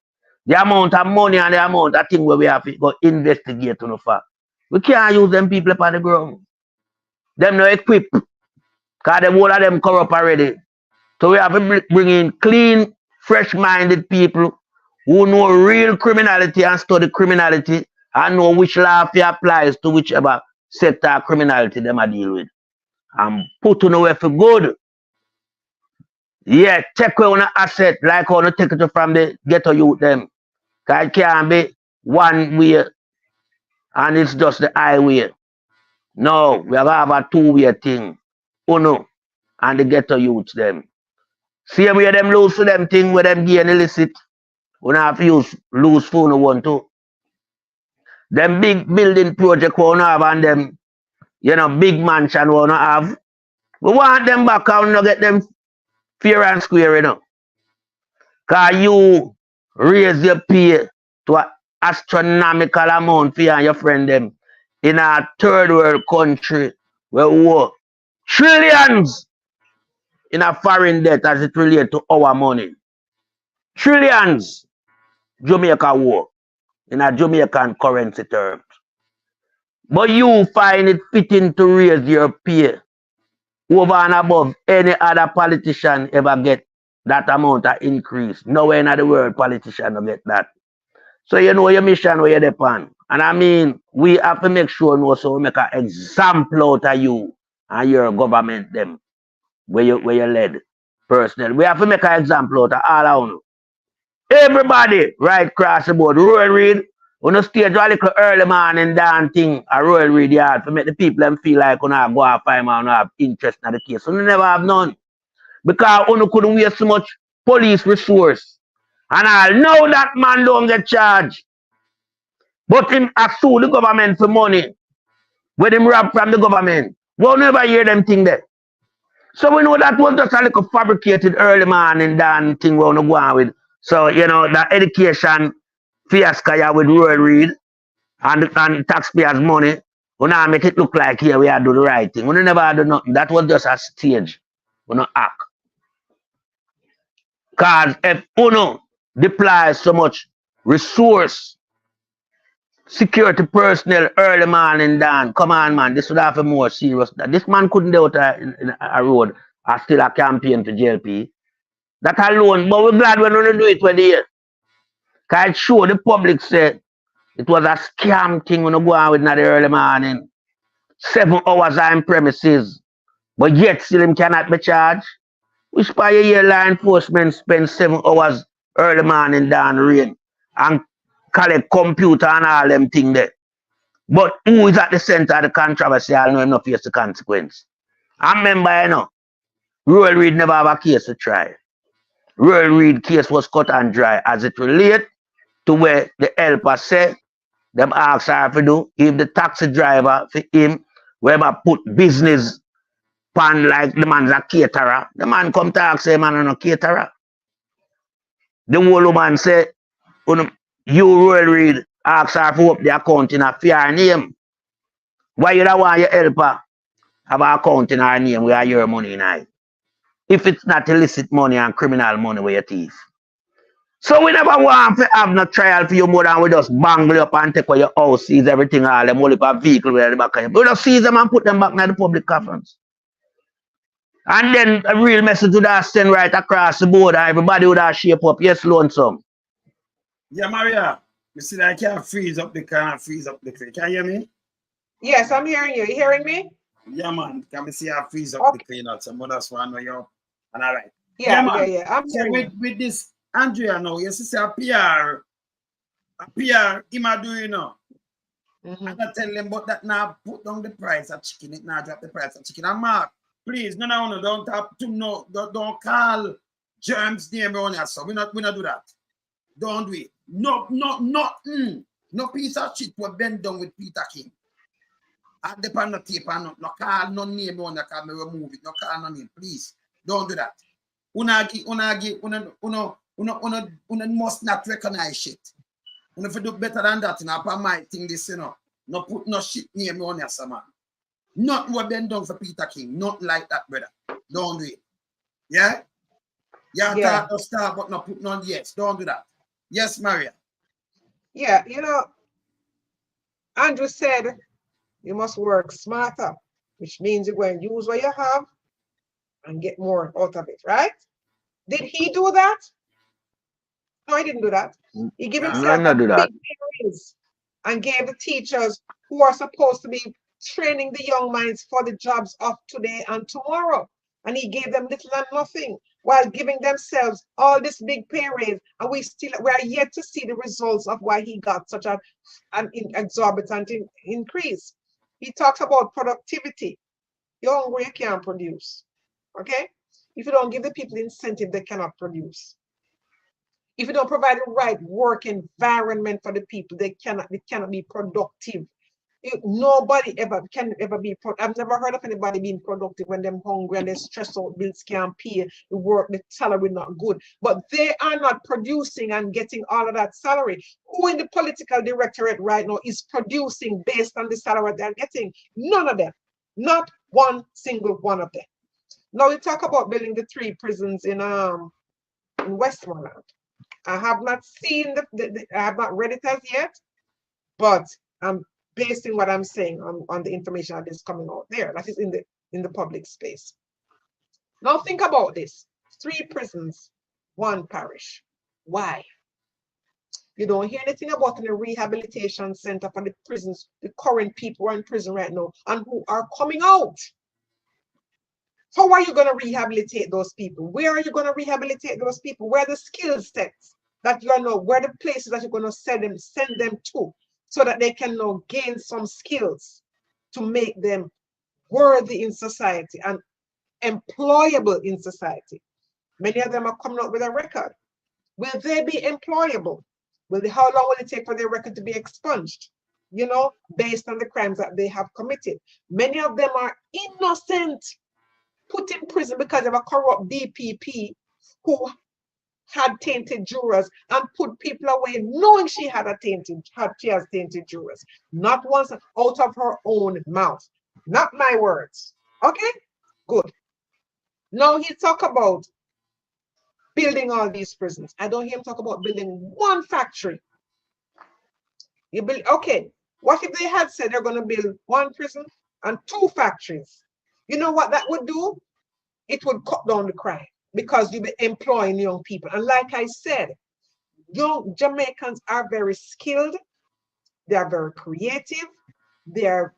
Speaker 3: The amount of money and the amount of thing where we have to go investigate, you know, for. We can't use them people up on the ground. Them no equipped. Because the whole of them corrupt already. So we have to bring in clean, fresh-minded people who know real criminality and study criminality and know which law applies to whichever sector of criminality them are deal with. And put on away for good. Yeah, take away on an asset like how you take it from the ghetto youth them. Because it can't be one way and it's just the highway. No, we have to have a 2-way thing. Uno and the ghetto youths them. See where them lose to them thing where them gain illicit. We don't have to lose phone one too. Them big building project we don't have and them, you know, big mansion we don't have. We want them back and not get them fair and square, you know. Because you raise your pay to an astronomical amount for you and your friend them in a third world country where we owe trillions in a foreign debt as it relates to our money. Trillions Jamaica war in a Jamaican currency terms. But you find it fitting to raise your pay over and above any other politician ever get that amount of increase. Nowhere in the world politician will get that. So you know your mission where you're depend. And I mean, we have to make sure no, so we make an example out of you and your government them where you led personally. We have to make an example out of all of you. Everybody right across the board. Royal Read, on the stage a little early morning down thing, a Royal Read yard to make the people them feel like you go and find man who have interest in the case. So you never have none. Because you couldn't waste so much police resource. And I know that man don't get charged. But him sue the government for money. When him rob from the government. We'll never hear them thing there. So we know that was just a little fabricated early morning down thing we want to go on with. So, you know, the education fiasco with Royal Read and taxpayers' money, we now make it look like here we are do the right thing. We never do nothing. That was just a stage. We not act. Because if UNO deploys so much resource, security personnel early morning down, come on man, this would have to be more serious. This man couldn't do it in a road or still a campaign for JLP. That alone, but we're glad when we do it when they because it show the public said it was a scam thing when you go on with in the early morning. 7 hours on premises, but yet still him cannot be charged. Which by a year law enforcement spend 7 hours early morning down the rain and collect computer and all them things there. But who is at the center of the controversy? I know enough face the consequence. I remember, you know, Royal Read never have a case to try. Royal Read case was cut and dry as it relate to where the helper said, them ask her to do, if the taxi driver for him, whoever put business pan like the man's a caterer. The man come talk, say, man, I'm a caterer. The whole woman say, you will read, ask her for up the account in a fair name. Why you don't want your helper have an account in her name where your money in it? If it's not illicit money and criminal money where you thief. So we never want to have no trial for you more than we just bangle up and take away your house, seize everything, all them, only a vehicle with the back of you. We just seize them and put them back in the public coffers. And then a real message would have sent right across the board and everybody would have shape up. Yes, lonesome.
Speaker 2: Yeah, Maria. You see that I can't freeze up the car and freeze up the car. Can you hear me?
Speaker 1: Yes, I'm hearing you. You hearing me?
Speaker 2: Yeah, man. Can we see how freeze up the clean out? Some others want to know you. And all right.
Speaker 1: Yeah,
Speaker 2: man.
Speaker 1: yeah. I'm
Speaker 2: so with this Andrea now, you see a PR, he might do, you know. And I tell them about that now, put down the price of chicken, it now drop the price of chicken. And Mark, please, no, don't have to know, don't call germs name on here. So we not do that. Don't do it. No piece of shit will bend down with Peter King. At the pan no tape and no call no name on the camera, remove it. No call no name, please. Don't do that. Una must not recognize shit. If you do better than that, upon my thing this, you know, no put no shit name on your man. Not what been done for Peter King. Not like that, brother. Don't do it. Yeah? Yeah. Talk no star, but no put no yes. Don't do that. Yes, Maria.
Speaker 1: Yeah, you know, Andrew said you must work smarter, which means you're going to use what you have and get more out of it, right? Did he do that? No, he didn't do that. He gave himself a big raise and gave the teachers who are supposed to be training the young minds for the jobs of today and tomorrow. And he gave them little and nothing while giving themselves all this big pay raise. And we are yet to see the results of why he got such an exorbitant increase. He talks about productivity. You're hungry, you can't produce. Okay? If you don't give the people incentive, they cannot produce. If you don't provide the right work environment for the people, they cannot be productive. Nobody can ever be productive. I've never heard of anybody being productive when they're hungry and they're stressed out, bills can't pay, the work, the salary not good. But they are not producing and getting all of that salary. Who in the political directorate right now is producing based on the salary they're getting? None of them. Not one single one of them. Now we talk about building the 3 prisons in Westmoreland. I have not seen I have not read it as yet, but I'm basing what I'm saying on the information that is coming out there. That is in the public space. Now think about this: 3 prisons, 1 parish. Why? You don't hear anything about a rehabilitation center for the prisons, the current people who are in prison right now and who are coming out. How are you going to rehabilitate those people? Where are you going to rehabilitate those people? Where are the skill sets that you know? Where are the places that you're going to send them to, so that they can now gain some skills to make them worthy in society and employable in society? Many of them are coming out with a record. Will they be employable? How long will it take for their record to be expunged? You know, based on the crimes that they have committed. Many of them are innocent, put in prison because of a corrupt DPP who had tainted jurors and put people away knowing she has tainted jurors. Not once out of her own mouth. Not my words. Okay? Good. Now he talk about building all these prisons. I don't hear him talk about building 1 factory. Okay, what if they had said they're going to build 1 prison and 2 factories? You know what that would do? It would cut down the crime because you'll be employing young people. And like I said, young Jamaicans are very skilled. They are very creative. They're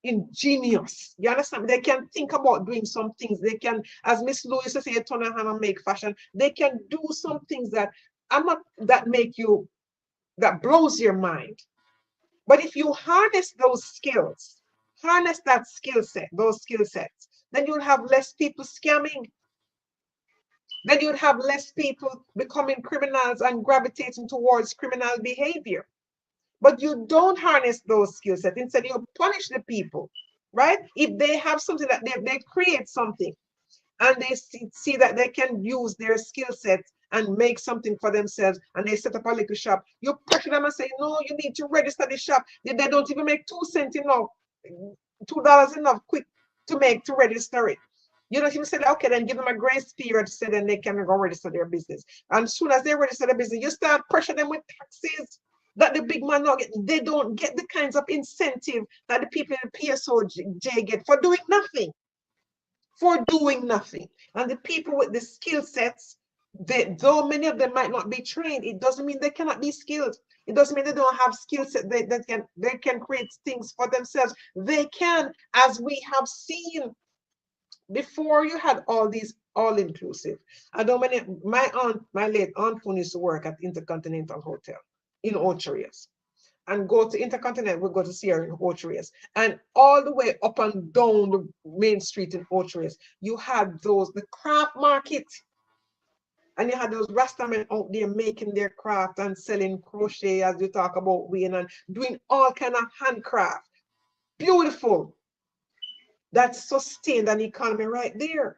Speaker 1: ingenious. You understand? They can think about doing some things. They can, as Miss Lewis says, turn a hand and make fashion. They can do some things that that blows your mind. But if you harness those skills, harness that skill set, those skill sets, then you'll have less people scamming. Then you'd have less people becoming criminals and gravitating towards criminal behavior. But you don't harness those skill sets. Instead, you punish the people right? If they have something that they create something and they see that they can use their skill set and make something for themselves, and they set up a little shop, you pressure them and say, no, you need to register the shop. They don't even make 2 cents enough, $2 enough quick to register it. You don't even say, okay, then give them a grace period so then they can go register their business. And as soon as they register their business, you start pressure them with taxes that the big man not get. They don't get the kinds of incentive that the people in the PSOJ get for doing nothing. And the people with the skill sets, though many of them might not be trained, it doesn't mean they cannot be skilled. It doesn't mean they don't have skill set. They can create things for themselves. They can, as we have seen before. You had all these all-inclusive. I know my late aunt used to work at Intercontinental Hotel in Ocho-Rios, and go to Intercontinental, we'll go to see her in Ocho-Rios. And all the way up and down the main street in Ocho-Rios, you had the craft market. And you had those Rastamen out there making their craft and selling crochet, as you talk about, Wayne, and doing all kind of handcraft. Beautiful. That sustained an economy right there.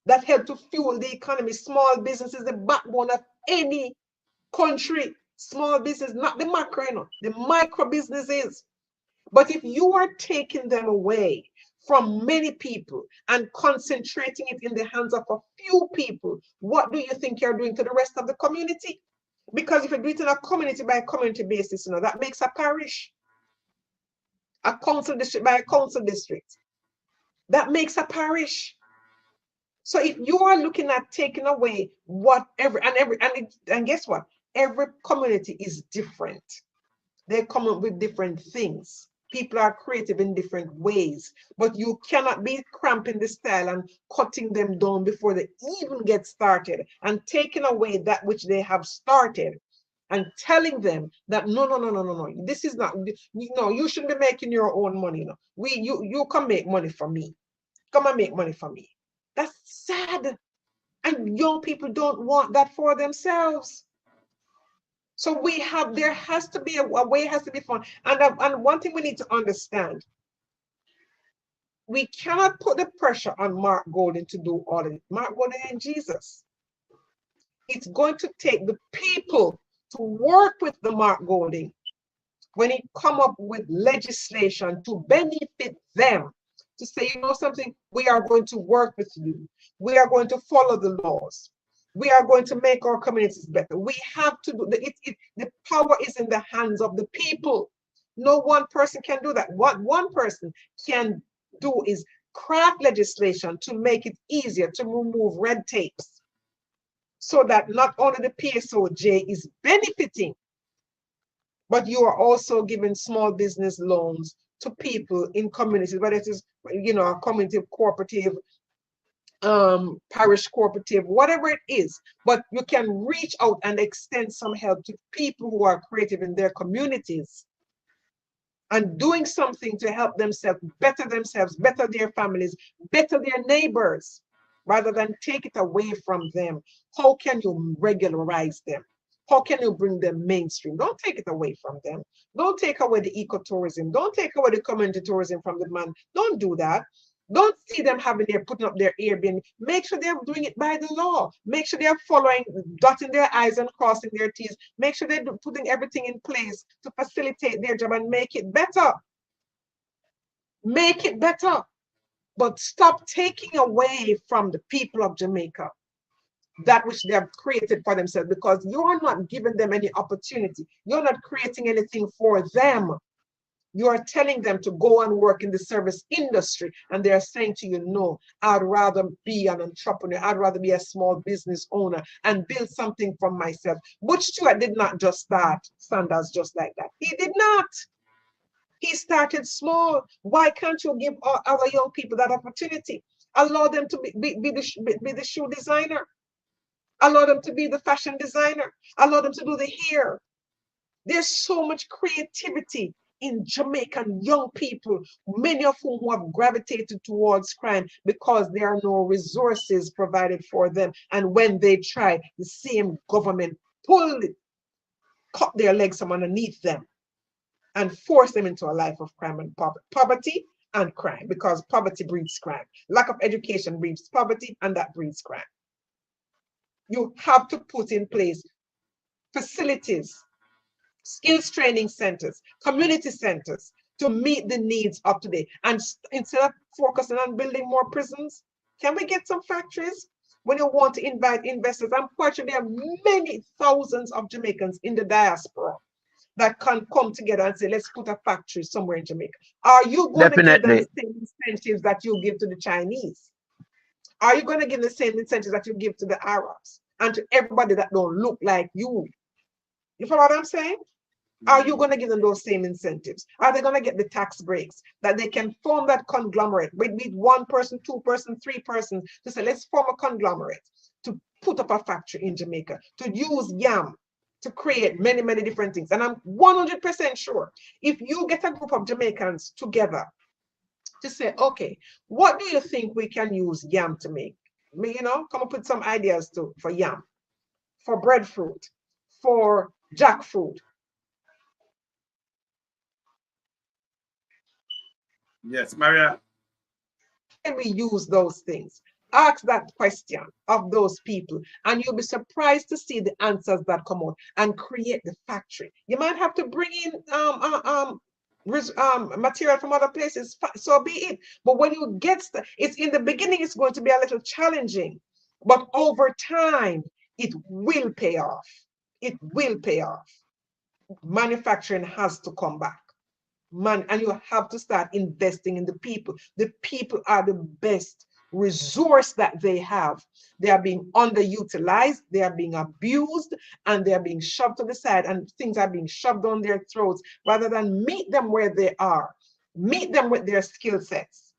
Speaker 1: That helped to fuel the economy. Small business is the backbone of any country. Small business, not the macro, you know, the micro businesses. But if you are taking them away from many people and concentrating it in the hands of a few people, what do you think you're doing to the rest of the community? Because if you do it on a community by community basis, you know, that makes a parish, a council district by a council district. That makes a parish. So if you are looking at taking away whatever, and guess what? Every community is different. They come up with different things. People are creative in different ways, but you cannot be cramping the style and cutting them down before they even get started and taking away that which they have started and telling them that no, this is not, you shouldn't be making your own money. No, you can make money for me. Come and make money for me. That's sad. And young people don't want that for themselves. So there has to be a way, has to be fun. And one thing we need to understand, we cannot put the pressure on Mark Golding to do all of it. Mark Golding ain't Jesus. It's going to take the people to work with the Mark Golding when he come up with legislation to benefit them, to say, you know something, we are going to work with you. We are going to follow the laws. We are going to make our communities better. We have to do the power is in the hands of the people. No one person can do that. What one person can do is craft legislation to make it easier to remove red tapes, so that not only the PSOJ is benefiting, but you are also giving small business loans to people in communities, whether it is, a community cooperative, parish cooperative, whatever it is, but you can reach out and extend some help to people who are creative in their communities and doing something to help themselves, better their families, better their neighbors, rather than take it away from them. How can you regularize them? How can you bring them mainstream? Don't take it away from them. Don't take away the ecotourism. Don't take away the community tourism from the man. Don't do that. Don't see them putting up their Airbnb. Make sure they're doing it by the law. Make sure they're following, dotting their I's and crossing their T's. Make sure they're putting everything in place to facilitate their job and make it better. Make it better. But stop taking away from the people of Jamaica that which they have created for themselves, because you're not giving them any opportunity. You're not creating anything for them. You are telling them to go and work in the service industry, and they're saying to you, no, I'd rather be an entrepreneur. I'd rather be a small business owner and build something for myself. Butch Stewart did not just start Sanders just like that. He did not. He started small. Why can't you give other young people that opportunity? Allow them to be the shoe designer. Allow them to be the fashion designer. Allow them to do the hair. There's so much creativity in Jamaican young people, many of whom have gravitated towards crime because there are no resources provided for them. And when they try, the same government cut their legs from underneath them and force them into a life of crime and poverty. and crime, because poverty breeds crime. Lack of education breeds poverty, and that breeds crime. You have to put in place facilities, skills training centers, community centers to meet the needs of today. And instead of focusing on building more prisons, can we get some factories? When you want to invite investors, I'm quite sure there are many thousands of Jamaicans in the diaspora that can come together and say, let's put a factory somewhere in Jamaica. Are you going to give them the same incentives that you give to the Chinese? Are you going to give the same incentives that you give to the Arabs and to everybody that don't look like you? You follow what I'm saying? Are you going to give them those same incentives? Are they going to get the tax breaks that they can form that conglomerate? We need 1 person, 2 person, 3 persons to say, let's form a conglomerate to put up a factory in Jamaica, to use yam to create many, many different things. And I'm 100% sure if you get a group of Jamaicans together to say, okay, what do you think we can use yam to make? You know, come up with some ideas for yam, for breadfruit, for jackfruit.
Speaker 2: Yes, Maria.
Speaker 1: Can we use those things? Ask that question of those people, and you'll be surprised to see the answers that come out and create the factory. You might have to bring in material from other places, so be it. But when you get it's in the beginning, it's going to be a little challenging, but over time, it will pay off. It will pay off. Manufacturing has to come back. And you have to start investing in the people. The people are the best resource that they have. They are being underutilized, they are being abused, and they are being shoved to the side, and things are being shoved down their throats rather than meet them where they are, meet them with their skill sets.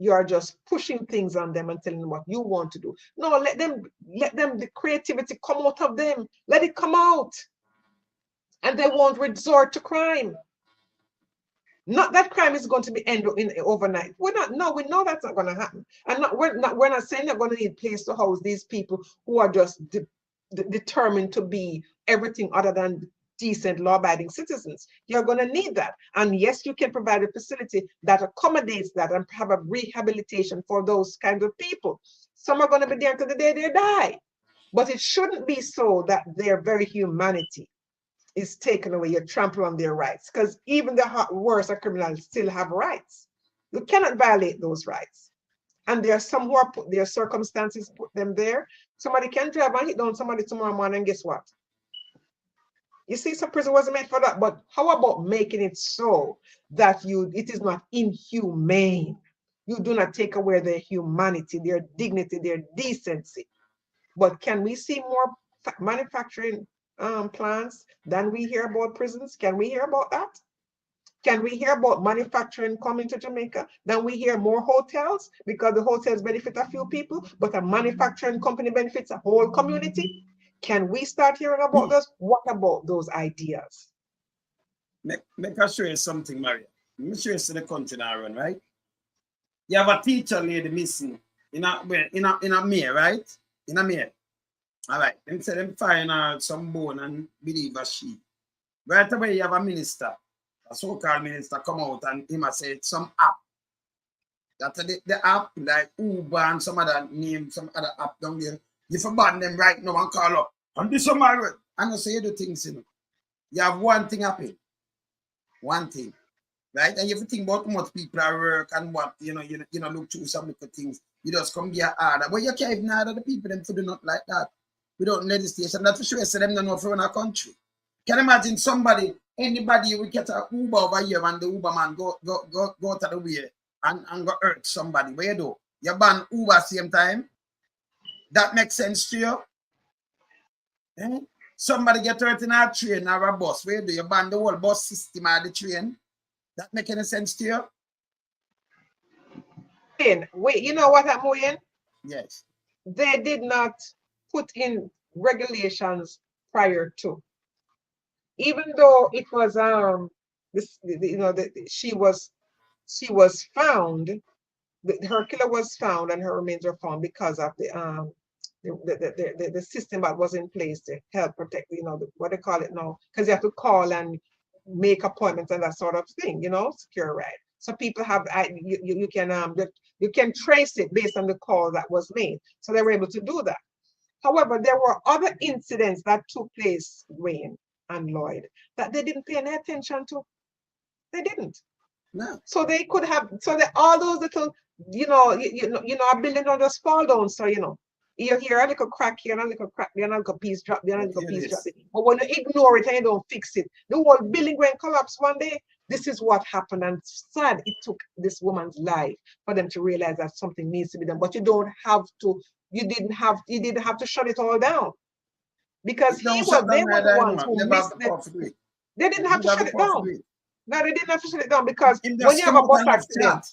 Speaker 1: You are just pushing things on them and telling them what you want to do. No, let them, the creativity come out of them. Let it come out. And they won't resort to crime. Not that crime is going to be ended in overnight. We know that's not going to happen. And we're not saying they're going to need a place to house these people who are just determined to be everything other than decent, law-abiding citizens. You're going to need that. And yes, you can provide a facility that accommodates that and have a rehabilitation for those kinds of people. Some are going to be there until the day they die. But it shouldn't be so that their very humanity is taken away, you trample on their rights, because even the worst of criminals still have rights. You cannot violate those rights. And there are some who are put, their circumstances put them there. Somebody can drive and hit down somebody tomorrow morning, and guess what? You see, some prison wasn't made for that, but how about making it so that it is not inhumane? You do not take away their humanity, their dignity, their decency. But can we see more manufacturing plants than we hear about prisons? Can we hear about that? Can we hear about manufacturing coming to Jamaica? Then we hear more hotels, because the hotels benefit a few people, but a manufacturing company benefits a whole community. Can we start hearing about this? What about those ideas?
Speaker 2: Make I show you something, Maria. Let me show you the country now run, right? You have a teacher lady missing in a mayor, right? In a mayor. All right. Them say them find some bone and believe a sheep. Right away, you have a minister, a so-called minister, come out and him say it's some app. That's the app like Uber and some other name, some other app down there. You forbid them right now and call up. And this some married. And I say you do things, you know. You have one thing happen. One thing. Right? And if you think about how much people are work and what, you know, look through some little things, you just come get harder. But you can't even order the people them to do not like that. Without legislation. That's for sure. So them don't know for our country. Can you imagine anybody will get an Uber over here and the Uber man go to the way and go hurt somebody. Where you do? You ban Uber same time? That makes sense to you? Eh? Somebody get hurt in a train or a bus. Where you do? You ban the whole bus system or the train? That make any sense to you?
Speaker 1: Wait, you know what I'm saying?
Speaker 2: Yes.
Speaker 1: They did not put in regulations prior to. Even though it was she was found, her killer was found and her remains were found because of the system that was in place to help protect, what they call it now, because you have to call and make appointments and that sort of thing, secure right. So people have you can trace it based on the call that was made. So they were able to do that. However, there were other incidents that took place, Wayne and Lloyd, that they didn't pay any attention to. They didn't.
Speaker 2: No.
Speaker 1: So they could have, all those little, a building don't just fall down. So, you hear a little crack here and a little crack there and a little piece drop there and a little piece drop there. But when you ignore it and you don't fix it, the whole building going to collapse one day. This is what happened, and sad it took this woman's life for them to realize that something needs to be done. But you don't have to, you didn't have to shut it all down. Because they were the ones who missed it. They didn't have to shut it down. No, they didn't have to shut it down because when you have a bus accident,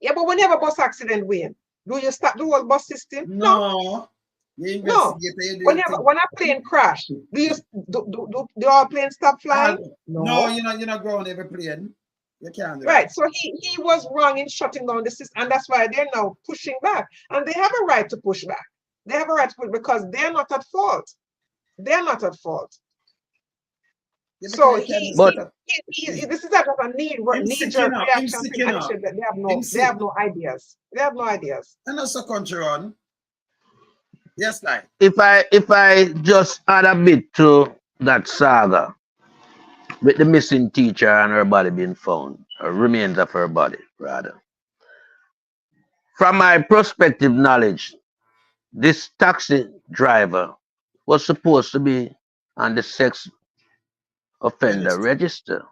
Speaker 1: but when you have a bus accident, Wayne, do you stop the whole bus system?
Speaker 2: No.
Speaker 1: No. When a plane crash, do all planes stop flying?
Speaker 2: No, you're not growing every plane. You can't do
Speaker 1: right. So he was wrong in shutting down the system, and that's why they're now pushing back. And they have a right to push back. They have a right to push because they're not at fault. They're not at fault. So this is a knee-jerk reaction. They have no ideas. They have no ideas.
Speaker 2: And that's a country run. Yes, like.
Speaker 3: If I just add a bit to that saga with the missing teacher and her body being found, or remains of her body, rather. From my prospective knowledge, this taxi driver was supposed to be on the sex offender register.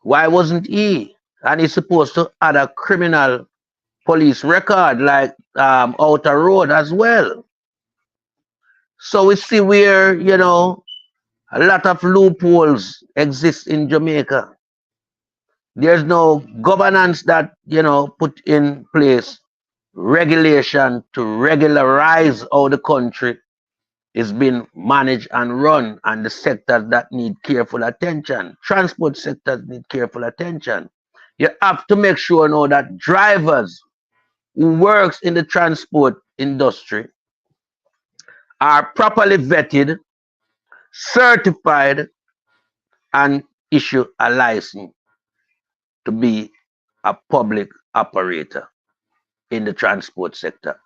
Speaker 3: Why wasn't he? And he's supposed to add a criminal police record like Outer Road as well. So we see where, a lot of loopholes exist in Jamaica. There's no governance that, put in place regulation to regularize how the country is being managed and run, and the sectors that need careful attention. Transport sectors need careful attention. You have to make sure now that drivers who works in the transport industry are properly vetted, certified, and issue a license to be a public operator in the transport sector.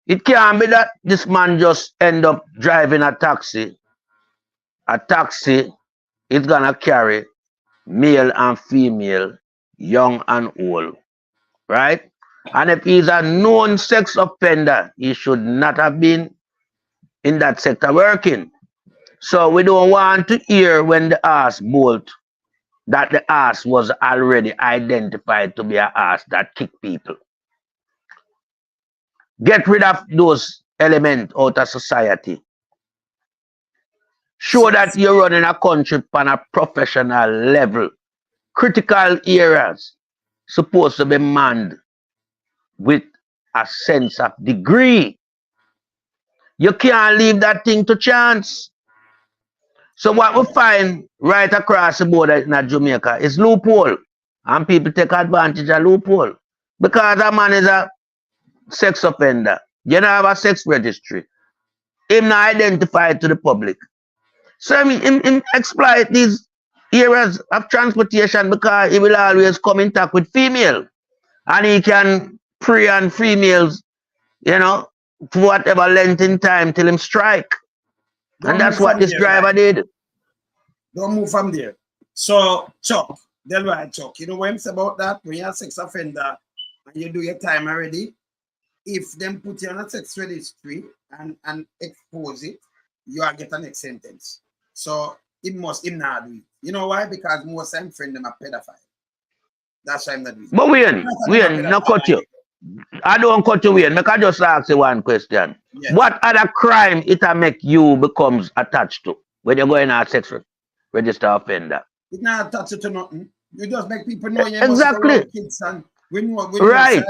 Speaker 3: It can't be that this man just end up driving a taxi. A taxi is gonna carry male and female, young and old, right? And if he's a known sex offender, he should not have been in that sector working. So we don't want to hear when the ass bolt that the ass was already identified to be an ass that kick people. Get rid of those elements out of society. Show that you're running a country on a professional level. Critical areas supposed to be manned with a sense of degree. You can't leave that thing to chance. So what we find right across the border in Jamaica is loophole. And people take advantage of loophole. Because a man is a sex offender. You don't have a sex registry. Him not identified to the public. So him exploit these areas of transportation because he will always come in touch with female. And he can prey on females, for whatever length in time till him strike. And that's what this driver did.
Speaker 2: Don't move from there. So, Chuck, Chuck, you know what I'm saying about that? When you're a sex offender and you do your time already, if them put you on a sex registry and expose it, you are get an next sentence. So him not do it. You know why? Because most of them friend them are pedophile. That's why I'm not doing it.
Speaker 3: But Wayne, not cut you. I don't cut you, Wayne. I just ask you one question. Yes. What other crime it make you becomes attached to when you're going to sex register offender?
Speaker 2: It's not attached to nothing. You just make people know you
Speaker 3: exactly.
Speaker 2: Must kids and we know
Speaker 3: right.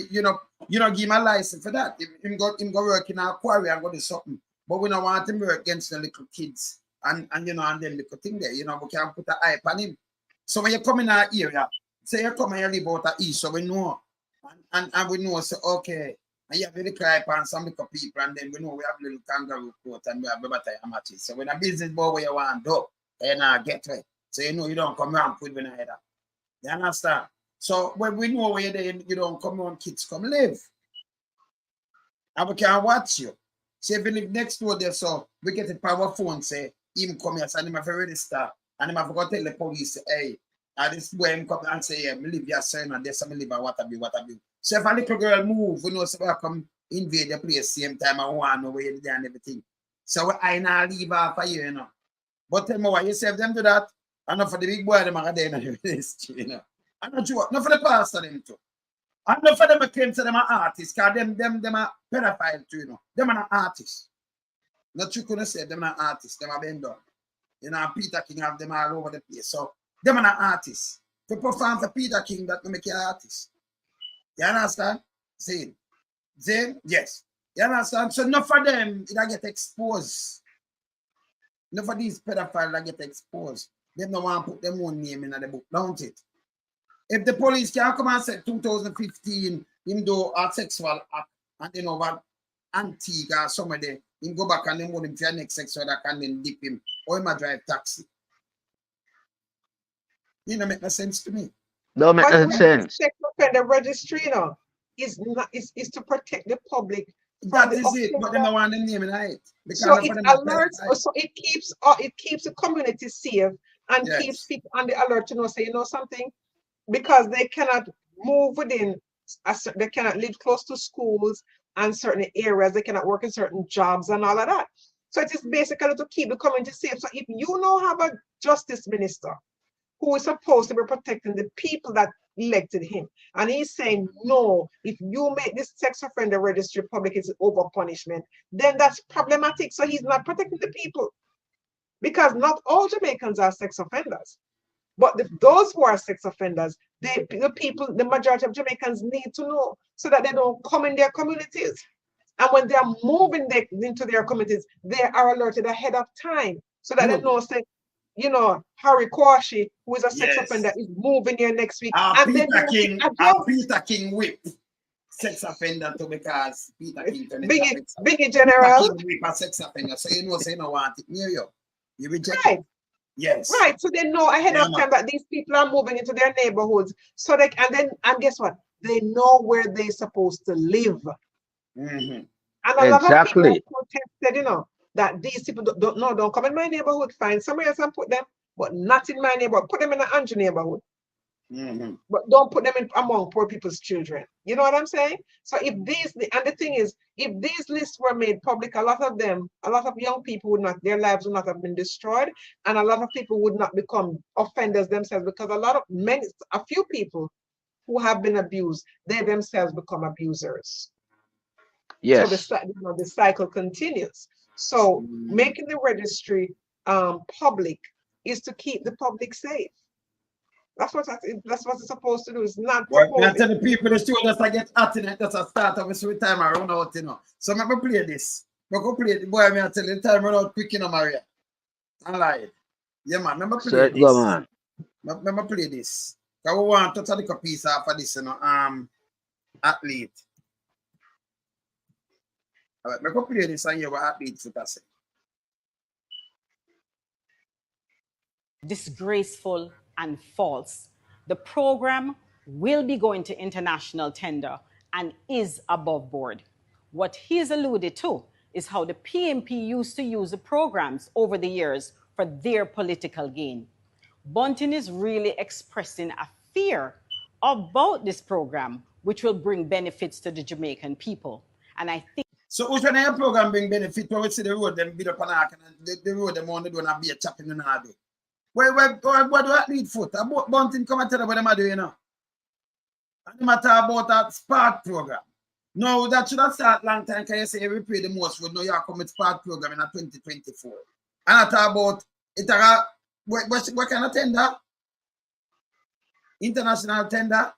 Speaker 2: You don't give him a license for that. Him go work in a quarry and go do something. But we don't want him to work against the little kids and and them little thing there. We can put an eye on him. So when you come in our area, say you come and you live out of east, so we know. And we know, so okay, and you have the cry on some little people, and then we know we have little kangaroo coat and we have the matches. So when a business boy where you want to do, you not get right. So you know you don't come around with when I head up. You understand? So when we know where you don't come on, kids come live. And we can watch you. So if you live next door there, so we get a power phone, say, him come here, so him have to register. And him have to go tell the police, hey, this is where him come and say, yeah, me live your son, and there's some live and what have you. So if a little girl move, we know so I come invade the place same time I want to know where they and everything. So I now leave off a year, you know. But tell me why you say if them do that, and not for the big boy, them are there in the ministry, you know. And not you, not for the pastor, them too. And not for them claim to them are artists, because them are pedophile too, you know. Them are not artists. Not you couldn't say them are artists, them are been done. You know, Peter King have them all over the place. So them are not artists. To perform for Peter King, that make you an artist. You understand? See? Yes. You understand? So enough for them, it get exposed. Enough for these pedophiles that get exposed. They don't want to put their own name in the book, don't it? If the police can come and say 2015, him do a sexual act, and then over Antigua or somewhere, him go back and then want him for next sexual act and then dip him, or him a drive taxi. You know, make no sense to me.
Speaker 3: Don't make no sense.
Speaker 1: Sex offender registry, you know, is to protect the public.
Speaker 2: That is it, but they don't want them name in it.
Speaker 1: So it alerts, so it keeps the community safe and keeps people on the alert to know, say, you know something, because they cannot move within, they cannot live close to schools and certain areas, they cannot work in certain jobs and all of that. So it is basically to keep the community safe. So if you now have a justice minister who is supposed to be protecting the people that elected him, and he's saying, no, if you make this sex offender registry public, it's over punishment, then that's problematic. So he's not protecting the people, because not all Jamaicans are sex offenders. But those who are sex offenders, the majority of Jamaicans need to know, so that they don't come in their communities. And when they are moving into their communities, they are alerted ahead of time, so that they know, say, you know, Harry Kwashi, who is a sex offender, is moving here next week. And
Speaker 2: Peter King whip sex offender too, because Peter King
Speaker 1: Biggie General
Speaker 2: whip a sex offender. So you know, say no want it near you. You reject
Speaker 1: it.
Speaker 2: Yes.
Speaker 1: Right. So they know ahead of time that these people are moving into their neighborhoods. So they and guess what? They know where they're supposed to live. And a lot of people protested, you know, that these people don't come in my neighborhood, find somewhere else and put them, but not in my neighborhood. Put them in an Andrew neighborhood. But don't put them in among poor people's children. You know what I'm saying? So if the thing is, if these lists were made public, a lot of young people their lives would not have been destroyed, and a lot of people would not become offenders themselves, because a few people who have been abused, they themselves become abusers.
Speaker 3: Yes.
Speaker 1: So the cycle continues. So making the registry public is to keep the public safe. That's what it's supposed to do. It's not
Speaker 2: supposed to. Tell the people the show just to get at it. That's a start of a sweet time I run out, you know. So I'm going to play this. I'm going to play it. Boy, I'm tell you the time run out quick, you know, Maria. I lie. Yeah, man. Remember play this.
Speaker 3: Go on.
Speaker 2: Remember play this. Because we want to take a piece off of this, you know, athlete. All right, I'm going to play this and hear what athletes would say.
Speaker 7: Disgraceful and false. The program will be going to international tender and is above board. What he's alluded to is how the PMP used to use the programs over the years for their political gain. Bunting is really expressing a fear about this program, which will bring benefits to the Jamaican people. And I think
Speaker 2: so which one of your program bring benefit when we see the road them build up an arc and the road them only doing a be a chopping in the day? What do I need foot? Bunting come and tell them what they're doing, you know. And they matter about that SPART program. No, that should have started long time, because you say we pay the most would know you come with SPART program in 2024. And I talk about it, what kind of tender? International tender?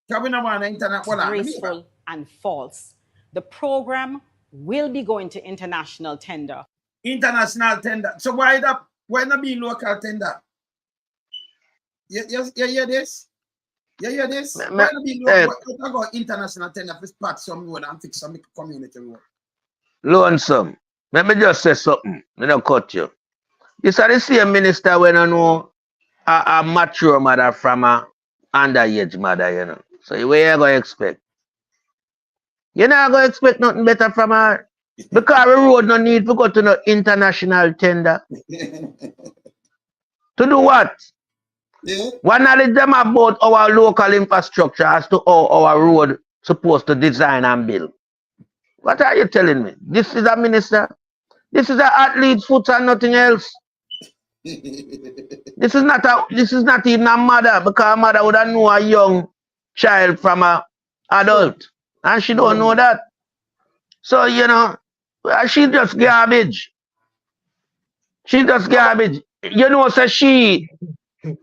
Speaker 2: Because we don't want an international.
Speaker 7: Disgraceful and false. The program will be going to international tender.
Speaker 2: International tender. So why not be local tender? You hear this? You hear this? Why not be local? International tender for spot some road and fix some community road.
Speaker 3: Lonesome. Let me just say something. I don't cut you. This is the same minister when I know a mature mother from a underage mother, you know. So what you gonna expect? You're not gonna expect nothing better from her. Because the road no need to go to no international tender. To do what?
Speaker 2: Yeah.
Speaker 3: What knowledge them about our local infrastructure as to how our road supposed to design and build? What are you telling me? This is a minister. This is an athlete's foot and nothing else. This is not even a mother, because a mother would have know a young child from a adult. And she don't know that. So, you know, she just garbage. She just garbage. You know, so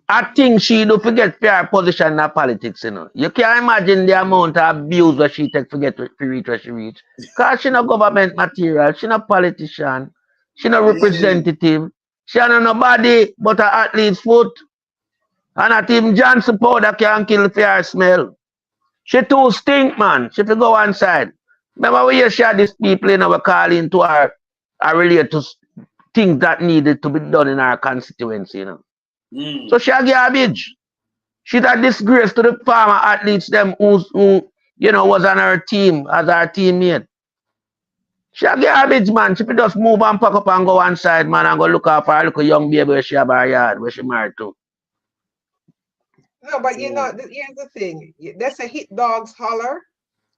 Speaker 3: I think she do forget her position in politics, you know. You can't imagine the amount of abuse that she take forget to reach where she reach. Because she no government material, she no politician, she no representative, she no nobody but an athlete's foot. And not even Johnson powder can kill for her smell. She too stink, man. She fi go one side. Remember we used to share these people, you know, we call into her relate to things that needed to be done in our constituency, you know. So she a garbage. She's a disgrace to the former athletes them who you know was on her team as her teammate. She a garbage, man. She could just move and pack up and go one side, man, and go look after her little young baby where she have her yard, where she married to.
Speaker 1: No, but you know, here's the thing. There's a hit dogs holler,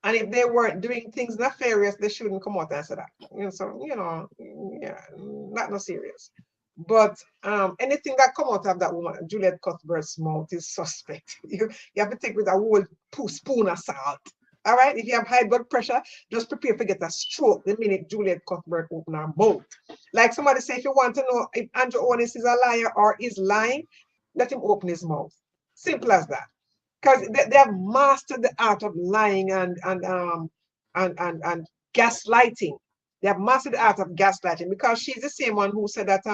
Speaker 1: and if they weren't doing things nefarious, they shouldn't come out and say that. You know, so you know, yeah, not no serious. But anything that come out of that woman, Juliet Cuthbert's mouth is suspect. You have to take with a whole spoon of salt. All right, if you have high blood pressure, just prepare to get a stroke the minute Juliet Cuthbert open her mouth. Like somebody say, if you want to know if Andrew Owens is a liar or is lying, let him open his mouth. Simple as that. Because they have mastered the art of lying and gaslighting. They have mastered the art of gaslighting, because she's the same one who said that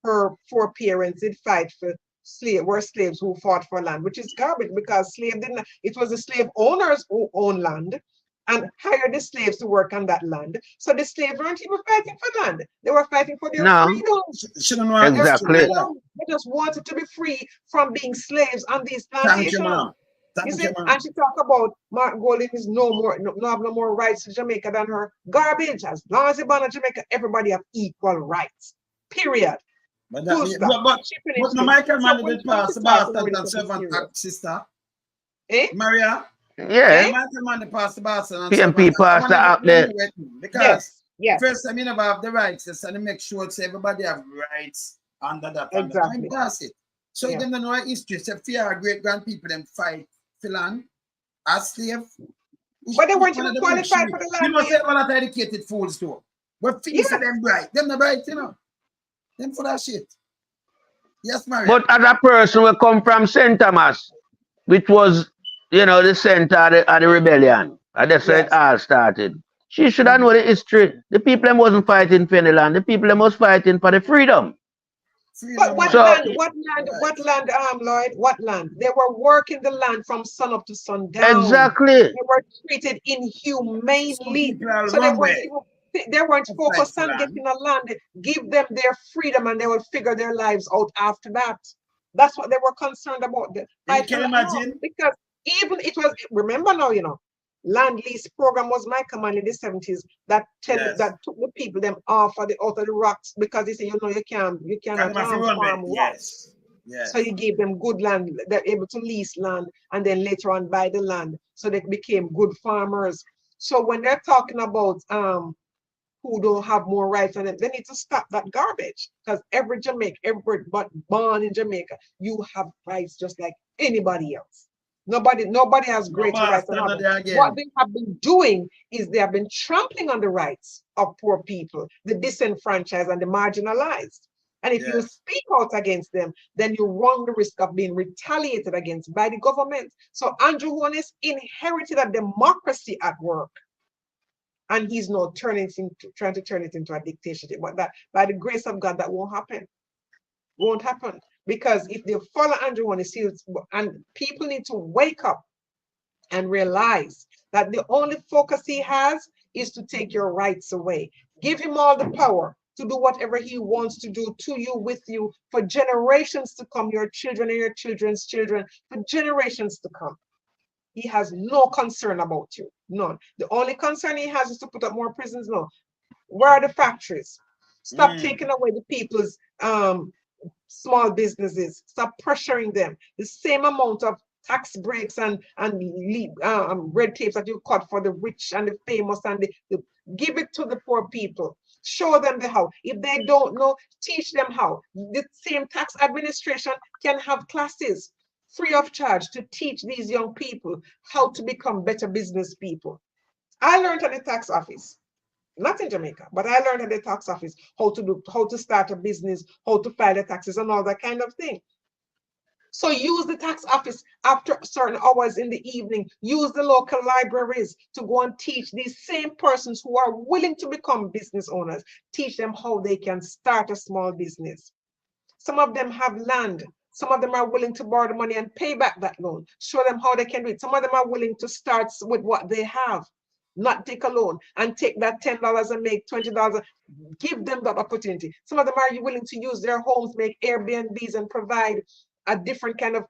Speaker 1: her foreparents did fight for slaves who fought for land, which is garbage, because it was the slave owners who owned land and hired the slaves to work on that land. So the slaves weren't even fighting for land. They were fighting for their freedom.
Speaker 3: Exactly.
Speaker 1: They just wanted to be free from being slaves on these plantations. You see, and she talked about Martin Golding is no more rights to Jamaica than her. Garbage. As long as you're born in Jamaica, everybody have equal rights. Period.
Speaker 2: But no Michael Mann did pass the Boston and Servant Act, sister.
Speaker 1: Eh?
Speaker 2: Maria?
Speaker 3: Yeah.
Speaker 2: Michael Mann passed the Boston and
Speaker 3: PMP passed the act there.
Speaker 2: Because first time you never have the rights, and to make sure that everybody have rights under that.
Speaker 1: Exactly.
Speaker 2: That's it. So you don't know our history. So if your great grandpeople them fight for land as slave.
Speaker 1: But they weren't even qualified for the land.
Speaker 2: You know, say all that educated fools too. But things for them bright. Them not bright, you know. Them for that shit. Yes, Maria.
Speaker 3: But as a person who come from St. Thomas, which was, you know, the center of the rebellion, and that's where it all started. She should have known the history. The people them wasn't fighting for any land. The people them was fighting for the freedom.
Speaker 1: But what land, Lloyd? What land? They were working the land from sun up to sundown.
Speaker 3: Exactly.
Speaker 1: They were treated inhumanely. So they weren't focused on getting a land. Give them their freedom and they will figure their lives out after that. That's what they were concerned about.
Speaker 2: You can imagine.
Speaker 1: Because even it was, remember now, you know, land lease program was my command in the 70s that took the people them off of out of the rocks, because they say, you know, you cannot farm rocks. So you gave them good land. They're able to lease land and then later on buy the land. So they became good farmers. So when they're talking about who don't have more rights than them, they need to stop that garbage. Because every born in Jamaica, you have rights just like anybody else. Nobody has greater rights than others. What they have been doing is they have been trampling on the rights of poor people, the disenfranchised and the marginalized. And if you speak out against them, then you run the risk of being retaliated against by the government. So Andrew Holness inherited a democracy at work. And he's now trying to turn it into a dictatorship. But that, by the grace of God, that won't happen. Won't happen. Because if they follow Andrew Holness, and people need to wake up and realize that the only focus he has is to take your rights away. Give him all the power to do whatever he wants to do to you, with you, for generations to come, your children and your children's children, for generations to come. He has no concern about you, none. The only concern he has is to put up more prisons. No. Where are the factories? Stop taking away the people's small businesses. Stop pressuring them. The same amount of tax breaks and red tapes that you cut for the rich and the famous, and give it to the poor people. Show them the how. If they don't know, teach them how. The same tax administration can have classes free of charge to teach these young people how to become better business people. I learned at the tax office, not in Jamaica, but I learned at the tax office how to start a business, how to file the taxes and all that kind of thing. So use the tax office after certain hours in the evening. Use the local libraries to go and teach these same persons who are willing to become business owners. Teach them how they can start a small business. Some of them have land. Some of them are willing to borrow the money and pay back that loan. Show them how they can do it. Some of them are willing to start with what they have, not take a loan and take that $10 and make $20. Give them that opportunity. Some of them are willing to use their homes, make Airbnbs and provide a different kind of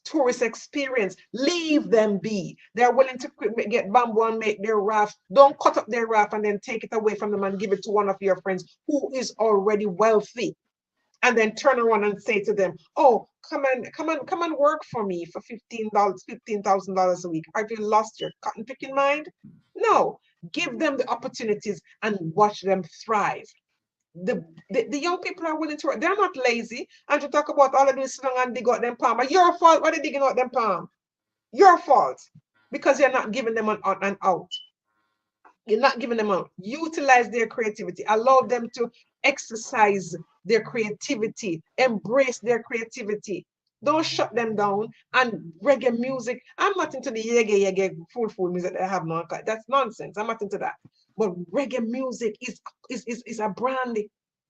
Speaker 1: tourist experience. Leave them be. They're willing to get bamboo and make their raft. Don't cut up their raft and then take it away from them and give it to one of your friends who is already wealthy, and then turn around and say to them, oh, come and work for me for $15,000 a week. Have you lost your cotton picking mind? No. Give them the opportunities and watch them thrive. The young people are willing to work. They're not lazy. And to talk about all of this sit down and dig out them palm. Your fault. Why are they digging out them palm? Your fault. Because you're not giving them an out. You're not giving them out. Utilize their creativity. Allow them to exercise their creativity. Embrace their creativity. Don't shut them down. And reggae music. I'm not into the yege fool music that I have now. That's nonsense. I'm not into that. But reggae music is a brand.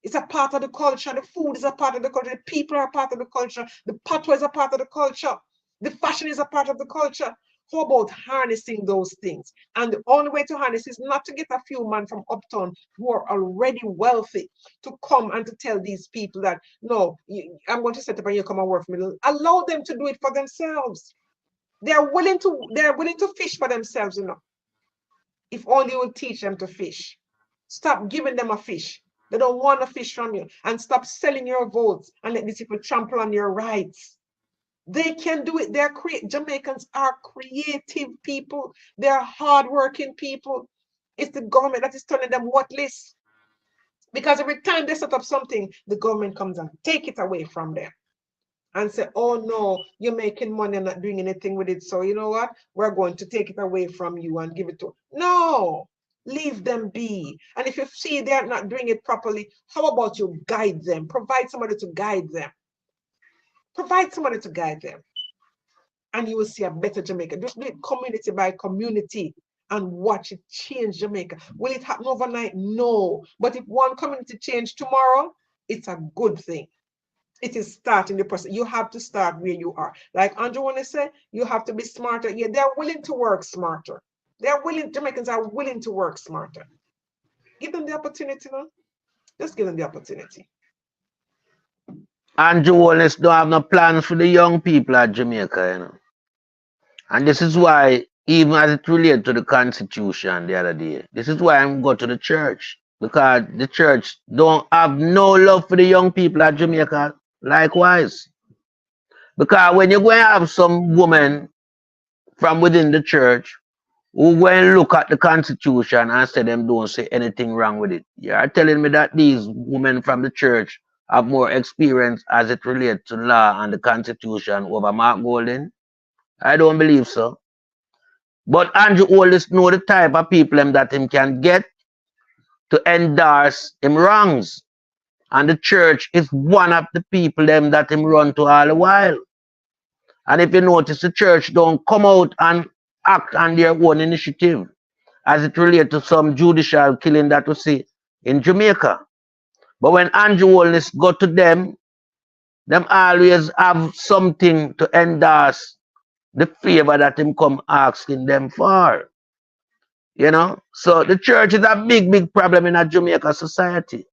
Speaker 1: It's a part of the culture. The food is a part of the culture. The people are a part of the culture. The patois is a part of the culture. The fashion is a part of the culture. How about harnessing those things? And the only way to harness is not to get a few men from uptown who are already wealthy to come and to tell these people that, no, I'm going to set up and you come and work for me. Allow them to do it for themselves. They're willing to fish for themselves, you know. If only you would teach them to fish. Stop giving them a fish. They don't want to fish from you. And stop selling your votes and let these people trample on your rights. They can do it. Jamaicans are creative people. They're hardworking people. It's the government that is turning them worthless. Because every time they set up something, the government comes and take it away from them and say, oh no, you're making money and not doing anything with it. So you know what? We're going to take it away from you and give it to. No, leave them be. And if you see they're not doing it properly, how about you guide them? Provide somebody to guide them. Provide somebody to guide them. And you will see a better Jamaica. Just do it community by community and watch it change Jamaica. Will it happen overnight? No. But if one community change tomorrow, it's a good thing. It is starting the process. You have to start where you are. Like Andrew wanna say, you have to be smarter. Yeah, they're willing to work smarter. Jamaicans are willing to work smarter. Give them the opportunity, no? Just give them the opportunity.
Speaker 3: Andrew Wallace don't have no plans for the young people at Jamaica, you know. And this is why, even as it relates to the Constitution the other day, this is why I'm going to the church. Because the church don't have no love for the young people at Jamaica. Likewise. Because when you're going to have some woman from within the church who go and look at the Constitution and say them don't say anything wrong with it, you're telling me that these women from the church have more experience as it relates to law and the Constitution over Mark Golding? I don't believe so. But Andrew Wallace know the type of people that him can get to endorse him wrongs. And the church is one of the people that him run to all the while. And if you notice, the church don't come out and act on their own initiative as it relates to some judicial killing that we see in Jamaica. But when Andrew Wallace go to them always have something to endorse the favor that him come asking them for. You know? So the church is a big, big problem in a Jamaica society.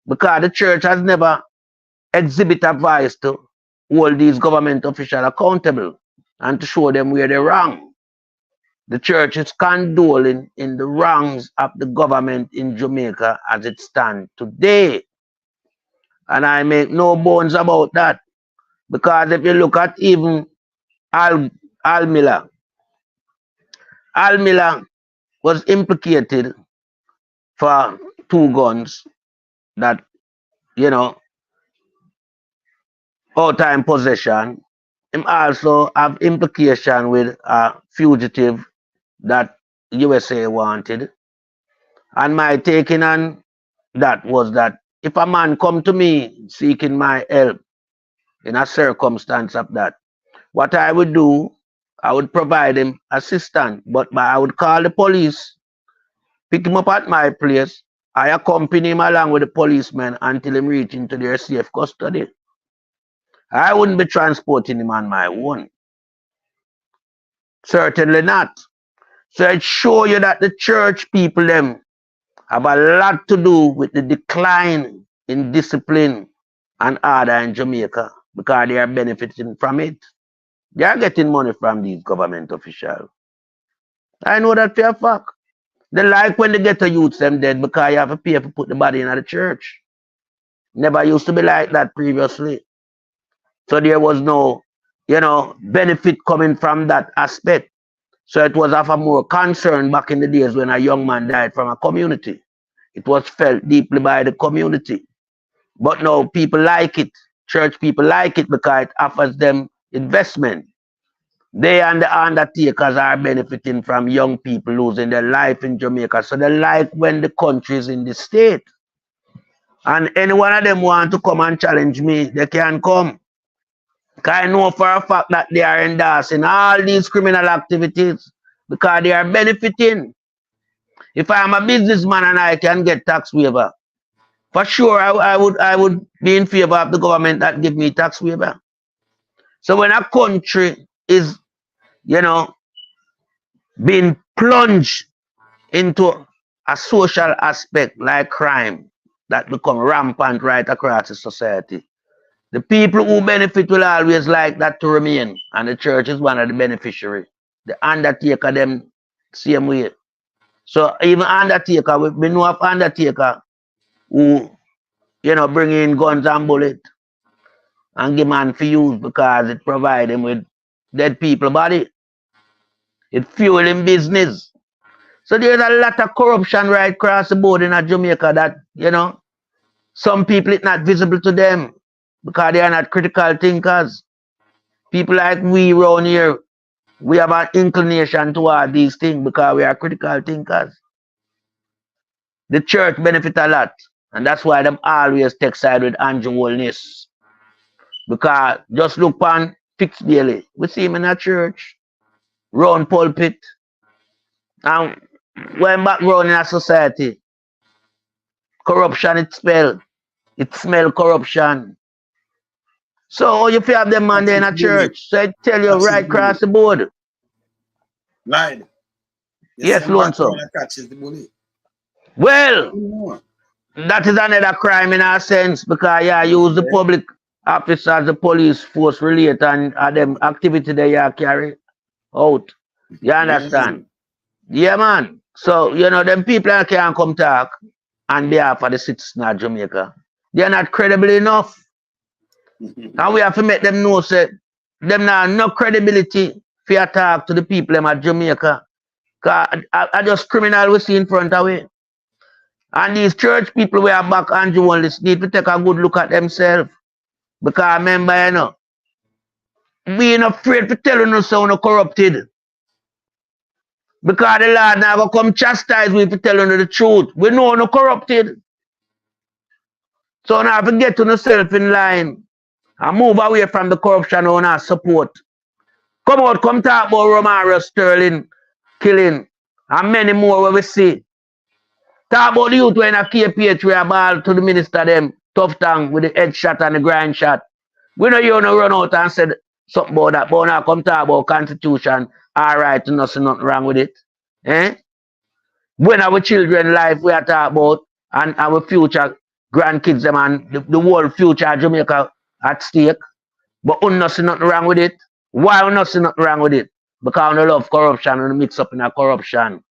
Speaker 3: Because the church has never exhibited a voice to hold these government officials accountable and to show them where they're wrong. The church is condoling in the wrongs of the government in Jamaica as it stands today. And I make no bones about that. Because if you look at even Al Miller was implicated for 2 guns that, you know, all-time possession. Him also have implication with a fugitive that USA wanted. And my taking on that was that if a man come to me seeking my help in a circumstance of that, what I would do, I would provide him assistance, but I would call the police, pick him up at my place, I accompany him along with the policemen until him reach into their safe custody. I wouldn't be transporting him on my own. Certainly not. So it show you that the church people them have a lot to do with the decline in discipline and order in Jamaica because they are benefiting from it. They are getting money from these government officials. I know that for a fact. They like when they get a youth them dead because you have to pay to put the body in the church. Never used to be like that previously. So there was no, you know, benefit coming from that aspect. So it was of a more concern back in the days when a young man died from a community. It was felt deeply by the community. But now people like it. Church people like it because it offers them investment. They and the undertakers are benefiting from young people losing their life in Jamaica. So they like when the country is in the state. And any one of them want to come and challenge me, they can come. Because I know for a fact that they are endorsing all these criminal activities because they are benefiting. If I am a businessman and I can get tax waiver, for sure I would be in favor of the government that give me tax waiver. So when a country is, you know, being plunged into a social aspect like crime that become rampant right across the society, the people who benefit will always like that to remain, and the church is one of the beneficiaries. The undertaker them same way. So even undertaker, we know of undertaker who, you know, bring in guns and bullets and give man for use because it provide him with dead people body. It fuel him business. So there's a lot of corruption right across the board in Jamaica that, you know, some people it's not visible to them because they are not critical thinkers. People like we around here, we have an inclination toward these things because we are critical thinkers. The church benefit a lot. And that's why them always take side with Andrew Holness. Because just look on Fix Daily. We see him in a church, round pulpit. And when background in a society, corruption it spell. It smell corruption. So you feel have them man there in a church. So I tell you right across the board.
Speaker 2: Right.
Speaker 3: Yes, Lonzo. Well, that is another crime in a sense because yeah, use the public officers, the police force relate and them activity they carry out. You understand? Yeah, man. So, you know, them people can't come talk on behalf of the citizens of Jamaica. They're not credible enough. And we have to make them know that them now no credibility for talk to the people of Jamaica. Because I just criminal we see in front of it. And these church people we are back and you need to take a good look at themselves. Because remember, you know, we ain't afraid to tell you so no corrupted. Because the Lord now will come chastise we to tell you the truth. We know no corrupted. So now if you get to yourself in line and move away from the corruption on our support. Come out, come talk about Romero, Sterling, killing, and many more where we see. Talk about the youth when a KPH we are ball to the minister them, tough tongue with the head shot and the grind shot. We know you no run out and said something about that, but now come talk about constitution, all right, nothing wrong with it. Eh? When our children life we are talking about and our future grandkids them and the whole future of Jamaica at stake. But we not see nothing wrong with it. Why we not see nothing wrong with it? Because we love corruption and mix up in a corruption.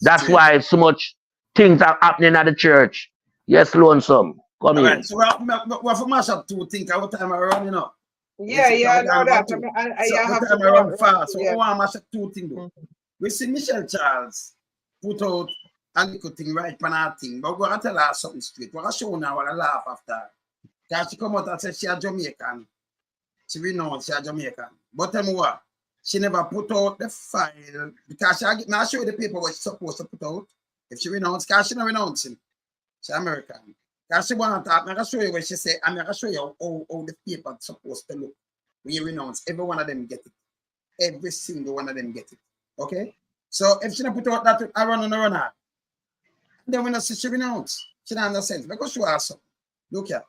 Speaker 3: That's
Speaker 2: Straight.
Speaker 3: why so much things are happening at the church. Yes, Lonesome. Come
Speaker 2: All
Speaker 3: in.
Speaker 2: right, so we have to mash up two things at what time around, you know.
Speaker 1: Yeah, I know that.
Speaker 2: I have to run fast. So I want to mash up two things though. We see Michelle Charles put out a little thing right on her thing, but we're going to tell her something straight. We're going to show her what I laugh after. Because she come out and say she a Jamaican. She renounced she a Jamaican. But tell me what, she never put out the file because she now show you the paper what she's supposed to put out. If she renounced, because she not renouncing. She's American. Because she want to talk, I'm going to show you what she say, I'm going to show you how the paper is supposed to look. When you renounce, every one of them get it. Every single one of them get it. Okay? So if she not put out that I run on the runner, then when I see she renounce, she don't understand. Because show her something. Look here.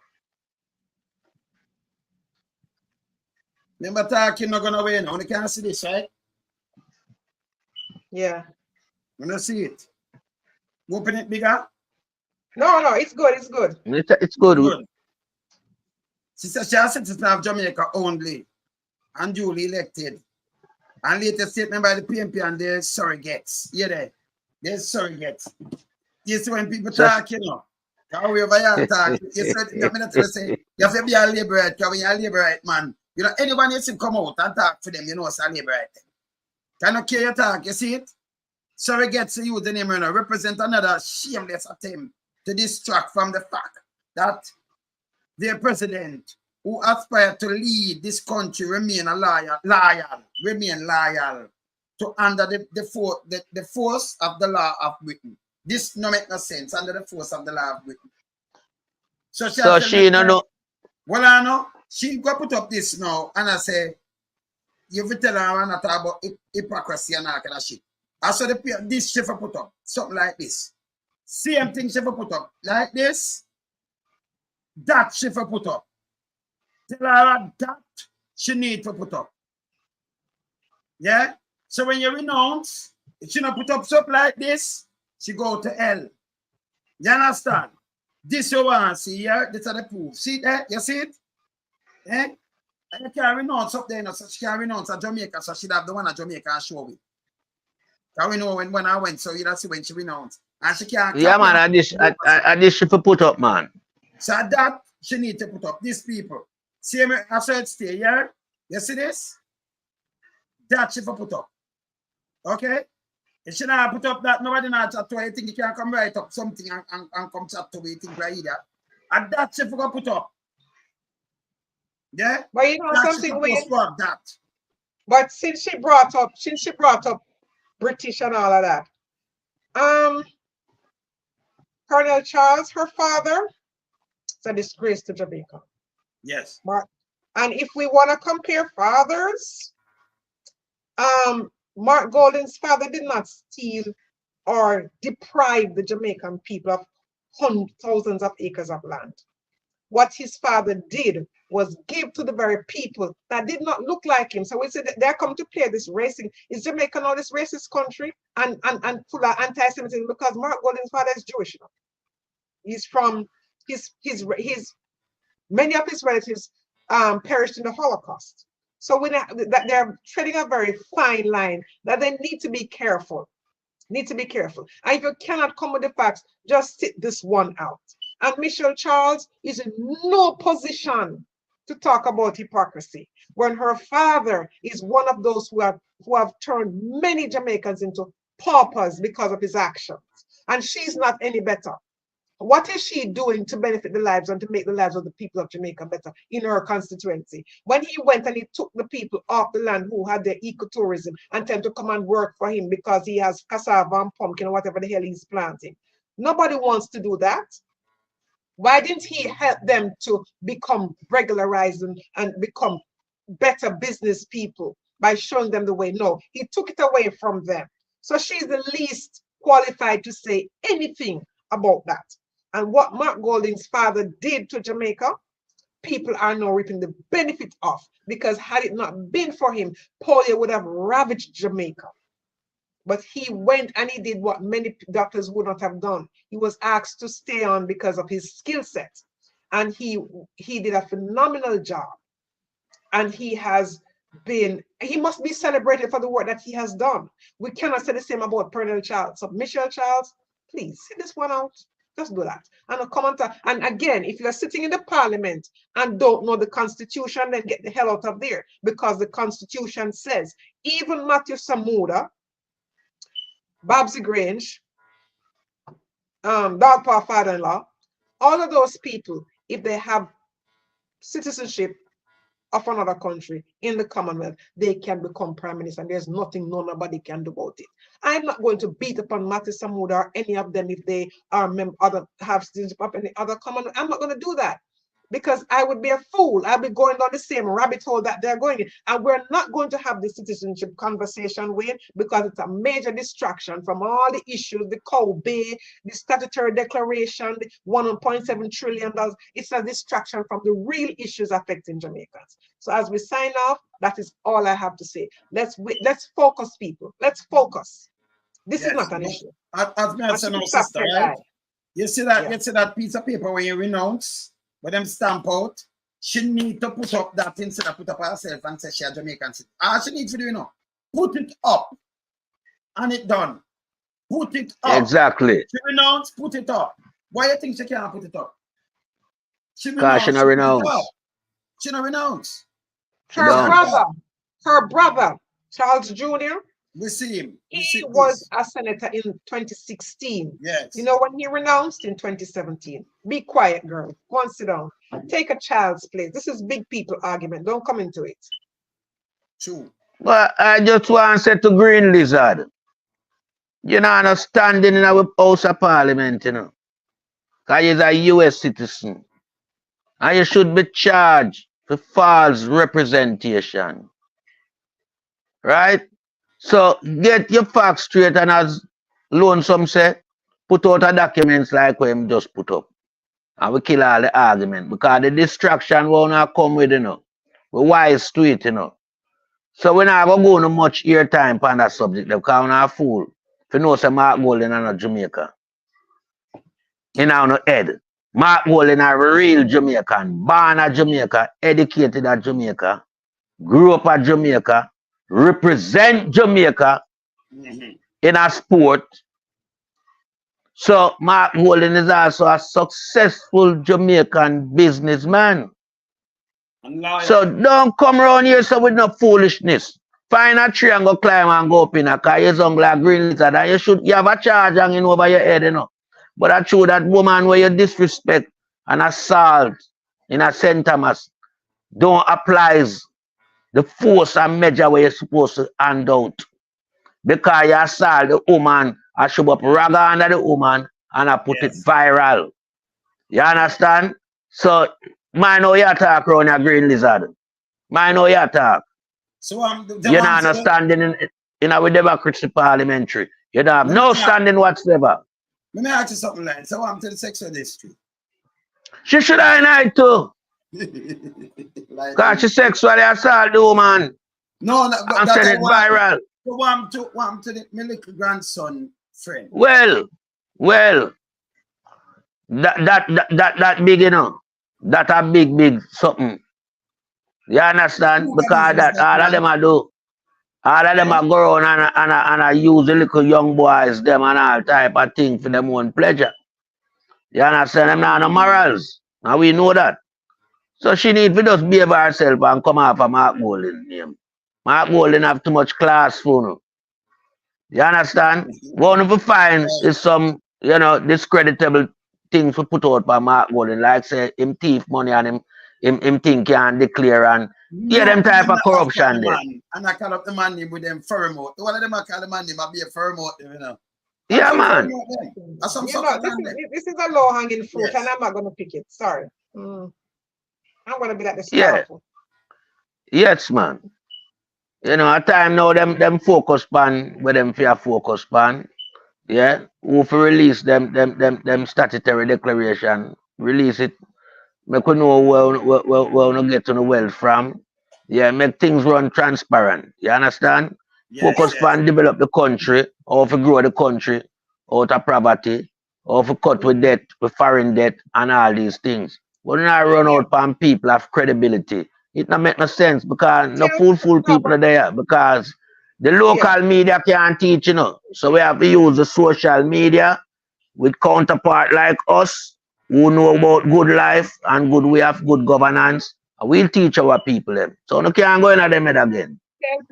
Speaker 2: Remember talking not gonna away now. You can't see this, right?
Speaker 1: Yeah.
Speaker 2: When you see it. Open it bigger.
Speaker 1: No, it's good, it's good.
Speaker 3: It's good.
Speaker 2: She said she has citizen of Jamaica only and duly elected. And latest statement by the PMP and their surrogates. Yeah, there's surrogates. You see when people talk, you know. How we over here talk. You said that say you have to be a labor right, because when you're a labor right, man. You know, anyone you see come out and talk for them, you know it's a labor right. Cannot care your talk, you see it? Surrogates use the name, you know, represent another shameless attempt to distract from the fact that their president, who aspired to lead this country, remain loyal to under the force of the law of Britain. This no make no sense under the force of the law of Britain. So she
Speaker 3: know.
Speaker 2: Well, I know she go put up this now, and I say, you will tell her not about hypocrisy and all kind of shit. I saw this she put up something like this. Same thing she put up like this. That she put up. Tell her that she need to put up. Yeah? So when you renounce, if she not put up something like this, she go to hell. You understand? This you want to see here, this are the proof. See that? You see it? Eh? And you can't renounce up there, so she can't renounce at Jamaica, so she'd have the one at Jamaica and show it. Because we know when I went, so you don't see when she renounced. And she can't.
Speaker 3: Yeah, man, I this she put up, man.
Speaker 2: So that she need to put up. These people. See me, I said stay here. You see this? That she put up. Okay? If she not put up that, nobody not chat to her. You think you can come write up something and come chat to me, you think right either. And that she forgot put up. Yeah?
Speaker 1: But you know
Speaker 2: that
Speaker 1: something
Speaker 2: weird. That.
Speaker 1: But since she brought up British and all of that, Colonel Charles, her father, is a disgrace to Jamaica.
Speaker 2: Yes.
Speaker 1: And if we want to compare fathers, Mark Golden's father did not steal or deprive the Jamaican people of thousands of acres of land. What his father did was give to the very people that did not look like him. So we said they're come to play this racing. Is Jamaica now this racist country and full of anti-Semitism? Because Mark Golden's father is Jewish. You know? He's from many of his relatives perished in the Holocaust. So that they're treading a very fine line that they need to be careful. And if you cannot come with the facts, just sit this one out. And Michelle Charles is in no position to talk about hypocrisy when her father is one of those who have turned many Jamaicans into paupers because of his actions. And she's not any better. What is she doing to benefit the lives and to make the lives of the people of Jamaica better in her constituency? When he went and he took the people off the land who had their ecotourism and tend to come and work for him because he has cassava and pumpkin or whatever the hell he's planting. Nobody wants to do that. Why didn't he help them to become regularized and become better business people by showing them the way? No, he took it away from them. So she's the least qualified to say anything about that. And what Mark Golding's father did to Jamaica, people are now reaping the benefit of, because had it not been for him, polio would have ravaged Jamaica. But he went and he did what many doctors would not have done. He was asked to stay on because of his skill set. And he did a phenomenal job. And he must be celebrated for the work that he has done. We cannot say the same about Pernell Charles. So Michelle Charles, please sit this one out. Just do that. And again, if you're sitting in the parliament and don't know the Constitution, then get the hell out of there. Because the Constitution says, even Matthew Samuda, Babsy Grange, Dog Paw father-in-law, all of those people, if they have citizenship of another country in the Commonwealth, they can become prime minister, and there's nothing nobody can do about it. I'm not going to beat upon Matthew Samuda or any of them if they are have citizenship of any other Commonwealth. I'm not going to do that, because I would be a fool. I'll be going down the same rabbit hole that they're going in. And we're not going to have the citizenship conversation, Wayne, because it's a major distraction from all the issues, the Cow Bay, the statutory declaration, the $1.7 trillion. It's a distraction from the real issues affecting Jamaicans. So as we sign off, that is all I have to say. Let's focus, people. Let's focus. This is not an issue.
Speaker 2: As me say, no, sister, right? You see that piece of paper where you renounce? But them stamp out, she need to put up that instead of put up herself and say she a Jamaican citizen. All she needs to do, put it up. And it done. Put it up.
Speaker 3: Exactly.
Speaker 2: She renounce, put it up. Why you think she can't put it up? She
Speaker 3: renounce. She not renounce.
Speaker 2: She not renounce.
Speaker 1: Her brother, Charles Jr.,
Speaker 2: we see him.
Speaker 1: He was a senator in 2016.
Speaker 2: Yes.
Speaker 1: You know when he renounced in 2017? Be quiet, girl. Go and sit down. Take a child's place. This is big people argument. Don't come into it.
Speaker 2: True.
Speaker 3: Well, I just want to say to Green Lizard, you know, not standing in our House of Parliament, because he's a US citizen. And you should be charged for false representation. Right? So get your facts straight, and as Lonesome said, put out a documents like what him just put up. And we kill all the argument, because the distraction won't come with, we're wise to it, So we're not going to go no much airtime on that subject, because we're not a fool. If you know say Mark Golden and Jamaica. In our head. Mark Golden a real Jamaican, born at Jamaica, educated at Jamaica, grew up at Jamaica, represent Jamaica in a sport. So Mark Golden is also a successful Jamaican businessman. So don't come around here so with no foolishness. Find a tree and go climb and go up in a car. You're hungry like Green Lizard, and you have a charge hanging over your head, But I true that woman where you disrespect and assault in a St. Thomas don't applies the force and measure where you're supposed to hand out. Because you assault the woman, I show up rag under the woman and I put it viral. You understand? So, mind how you talk around your Green Lizard. Mind how you talk.
Speaker 2: So,
Speaker 3: you're not understanding in our democracy parliamentary. You don't have no standing whatsoever.
Speaker 2: Let me ask you something like, so I'm to the sexual history.
Speaker 3: She should have denied too. Because she sexually assaulted the woman.
Speaker 2: No,
Speaker 3: and send it viral.
Speaker 2: So I'm to my little grandson friend.
Speaker 3: Well, that big, that a big something. You understand? Because that all of them are do. All of them are go around and use the little young boys, them and all type of thing for them own pleasure. You understand? Them not no morals. And we know that. So she need to just behave herself and come off a Mark Golden name. Mark Golden have too much class for her. You understand? One of the fine is some, discreditable things to put out by Mark Golden, like say him thief money and him think can declare and them type of corruption there.
Speaker 2: And I call up the man name with them firm out. One of them I call the man name I be a firm out,
Speaker 3: Yeah, man.
Speaker 1: This is a low hanging fruit, and I'm not gonna pick it. Sorry. I'm gonna be like this.
Speaker 3: Yeah. Yes, man. At time now them focus pan where them fear focus pan. Yeah. Who for release them statutory declaration. Release it. Make we know where we get to the wealth from. Yeah, make things run transparent. You understand? Focus on develop the country, or to grow the country out of poverty, or to cut with debt, with foreign debt, and all these things. But not run out on people of credibility. It not make no sense because no fool people are there because the local media can't teach, you know. So we have to use the social media with counterpart like us who know about good life and good way of good governance. We'll teach our people them. So no can't go in at them head again.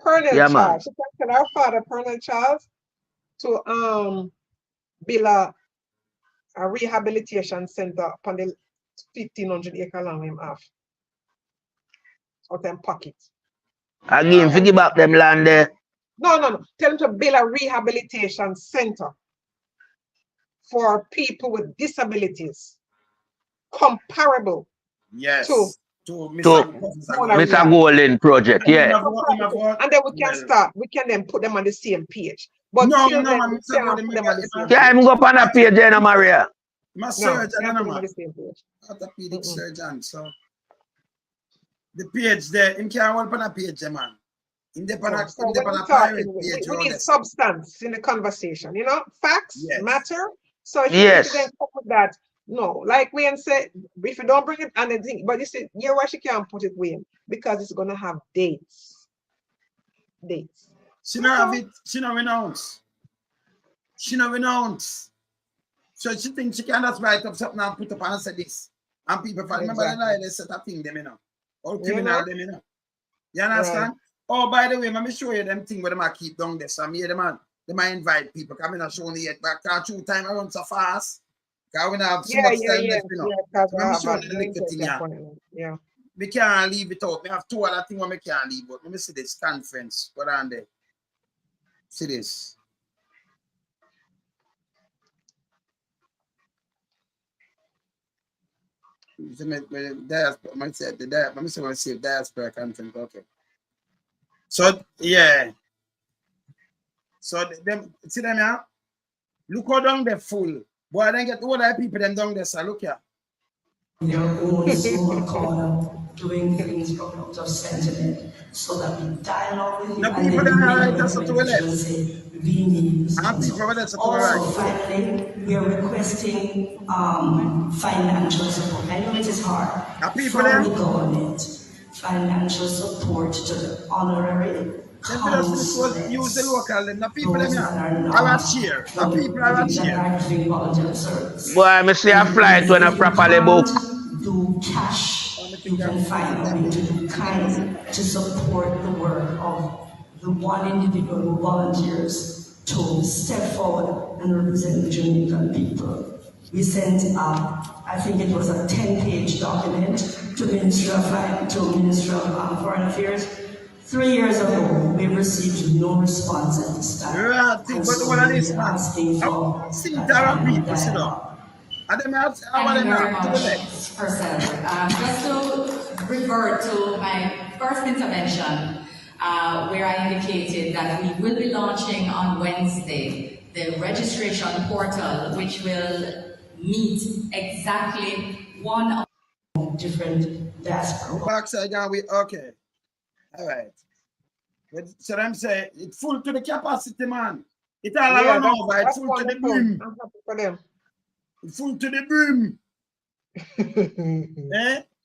Speaker 1: Colonel Charles, tell our father, Colonel Charles, to build a rehabilitation center upon the 1,500 acre land him have. Out them pocket.
Speaker 3: Again, forgive up them land there.
Speaker 1: No. Tell him to build a rehabilitation center for people with disabilities comparable to
Speaker 3: Mr. Golden project,
Speaker 1: and then we can start. We can then put them on the same page. But
Speaker 2: no,
Speaker 1: then
Speaker 2: man,
Speaker 1: we can't put them on the same page.
Speaker 3: Can't even go up on a page, Anna Maria.
Speaker 2: My surgeon, orthopedic surgeon. So the page there, him can't hold on a page, man. We
Speaker 1: need substance in the conversation, you know, facts matter. So if you then come with that, no, like Wayne said, if you don't bring it and the thing, but you say, yeah, why she can't put it, Wayne? Because it's gonna have dates.
Speaker 2: She don't have it, she don't renounce. So she thinks she can just write up something and put up and say this. And people remember the lie, they set a thing them, you know. Or criminal them, you know. You understand? Oh, by the way, let me show you them thing where they keep down there. So I'm here, they might invite people. Come in and show me yet, but through time I run so fast. Because we have so much time left, you know. So let me show you the little thing here. We can't leave it out. We have two other things we can't leave out. Let me see this conference. Go down there. See this. Let me see Diaspora conference. Okay. So so them see them here. Look how down they full. Boy, then get all the people them down there. So look here.
Speaker 8: Their own small corner, doing things from out of sentiment, so that we dialogue with you and then we make recommendations. We need also, finally, we are requesting financial support. I know it is hard from the government. Financial support to the honorary councillors.
Speaker 2: Use the local, the people
Speaker 8: those
Speaker 2: them
Speaker 8: that
Speaker 2: here.
Speaker 8: are
Speaker 2: Are cheer. The people are cheer.
Speaker 8: Volunteer service.
Speaker 3: Boy, I see a flight when I properly book.
Speaker 8: Do cash, you can find a way to do kind to support the work of the one individual who volunteers to step forward and represent the Jamaican people. We sent I think it was a 10-page document to Ministry of Foreign Affairs. 3 years ago, we received no response at this time. And so we are asking for dialogue.
Speaker 9: Thank you very much for celebrating. Just to revert to my first intervention, where I indicated that we will be launching on Wednesday the registration portal, which will meet exactly one of
Speaker 8: different diaspora.
Speaker 2: Okay. All right. So I'm saying it's full to the capacity, man. It's all around over. It's full to the brim.
Speaker 1: I'm happy for them.
Speaker 2: It's full to the brim.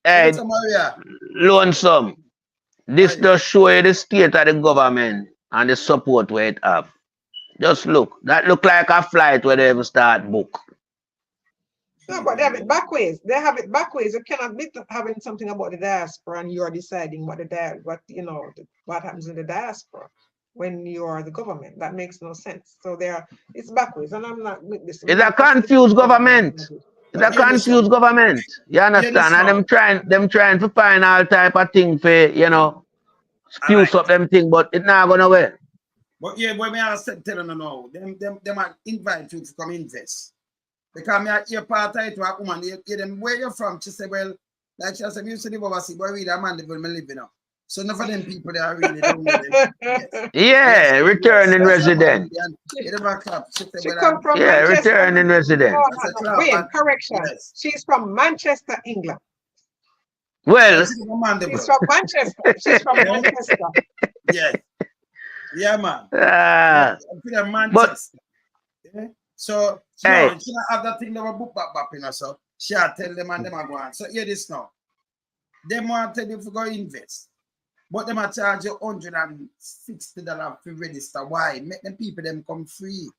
Speaker 3: Hey, Lonesome. This does show you the state of the government and the support where it have. Just look. That look like a flight where they ever start book.
Speaker 1: No, but they have it backwards. They have it backwards. You cannot be having something about the diaspora and you are deciding what what happens in the diaspora when you are the government. That makes no sense. So it's backwards, and I'm not with this.
Speaker 3: It's a confused government. It's a confused government. You understand? And them trying to find all type of thing for excuse up them thing, but it's not gonna work.
Speaker 2: But yeah, when I said telling them now, them might invite you to come invest. Because I hear part of it to a woman, hear them, where you from? She said, well, like she said, you see the overseas, but really a man live now. So none of them people they are really don't know them. Yes.
Speaker 3: Yeah, returning resident. Returning resident.
Speaker 1: Wait, correction. Yes. She's from Manchester, England.
Speaker 3: Well,
Speaker 1: she's from Manchester. She's from Manchester.
Speaker 2: Yes. Yeah, man.
Speaker 3: But
Speaker 2: Manchester. Yeah? So,
Speaker 3: hey,
Speaker 2: no, she not have that thing that will book back, you know, so she'll tell them and them are going. So, hear this now. Them want to tell you to go invest. But them are charge you $160 to register. Why? Make them people them come free.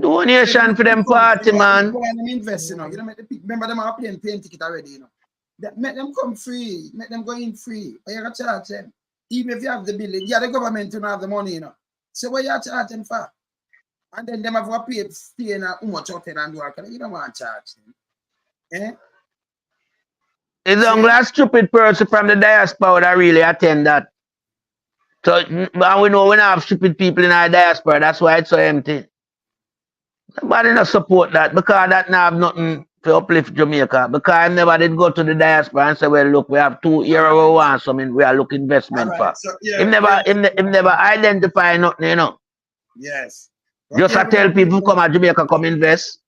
Speaker 3: donation for them party, man.
Speaker 2: Go and invest, you know. You know, make the people, remember them are playing plane ticket already, you know. Make them come free. Make them go in free. But you got to charge them. Even if you have the building, yeah, the government don't have the money, you know. So what you charge them for? And then them have to pay stay in how much hotel and work. You don't want to charge them. Eh?
Speaker 3: It's only a stupid person from the diaspora that really attend that. So, and we know we don't have stupid people in our diaspora. That's why it's so empty. Nobody not support that because that now have nothing to uplift Jamaica. Because I never did go to the diaspora and say, well, look, we have 2 years we want something we are looking investment for.
Speaker 2: So, yeah,
Speaker 3: him never identify nothing, you know.
Speaker 2: Yes.
Speaker 3: Just I tell people come at Jamaica, come invest.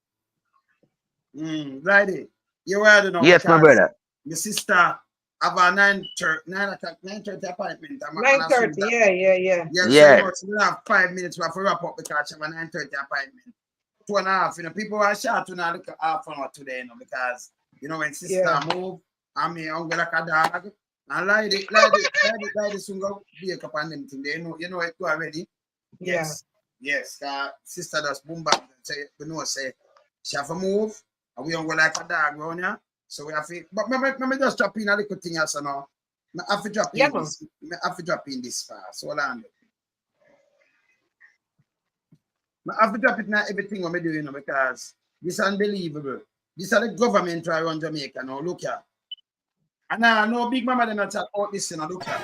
Speaker 2: Righty. You heard know.
Speaker 3: Yes, my brother.
Speaker 2: Your sister have a 9:30 appointment.
Speaker 1: 9:30, yeah.
Speaker 2: Yeah. So we have 5 minutes to wrap up because she have a 9:30 appointment. 2.5, you know, people are short to now look at half an hour today, you know, because, you know, when sister move, I'm hungry like a dog, and like this soon go be a couple of them thing. You know it go already. Yes. Sister does boom back and say, we know, say, she have to move, and we don't go like a dog around here. So we have to, but me just drop in a little thing else now. I have to drop in this. I have to drop in this far. So hold on. I have to drop it now everything what I do, you know, because this is unbelievable. This is the government try run Jamaica now. Look here. And I know Big Mama did not talk about this, you know, look here.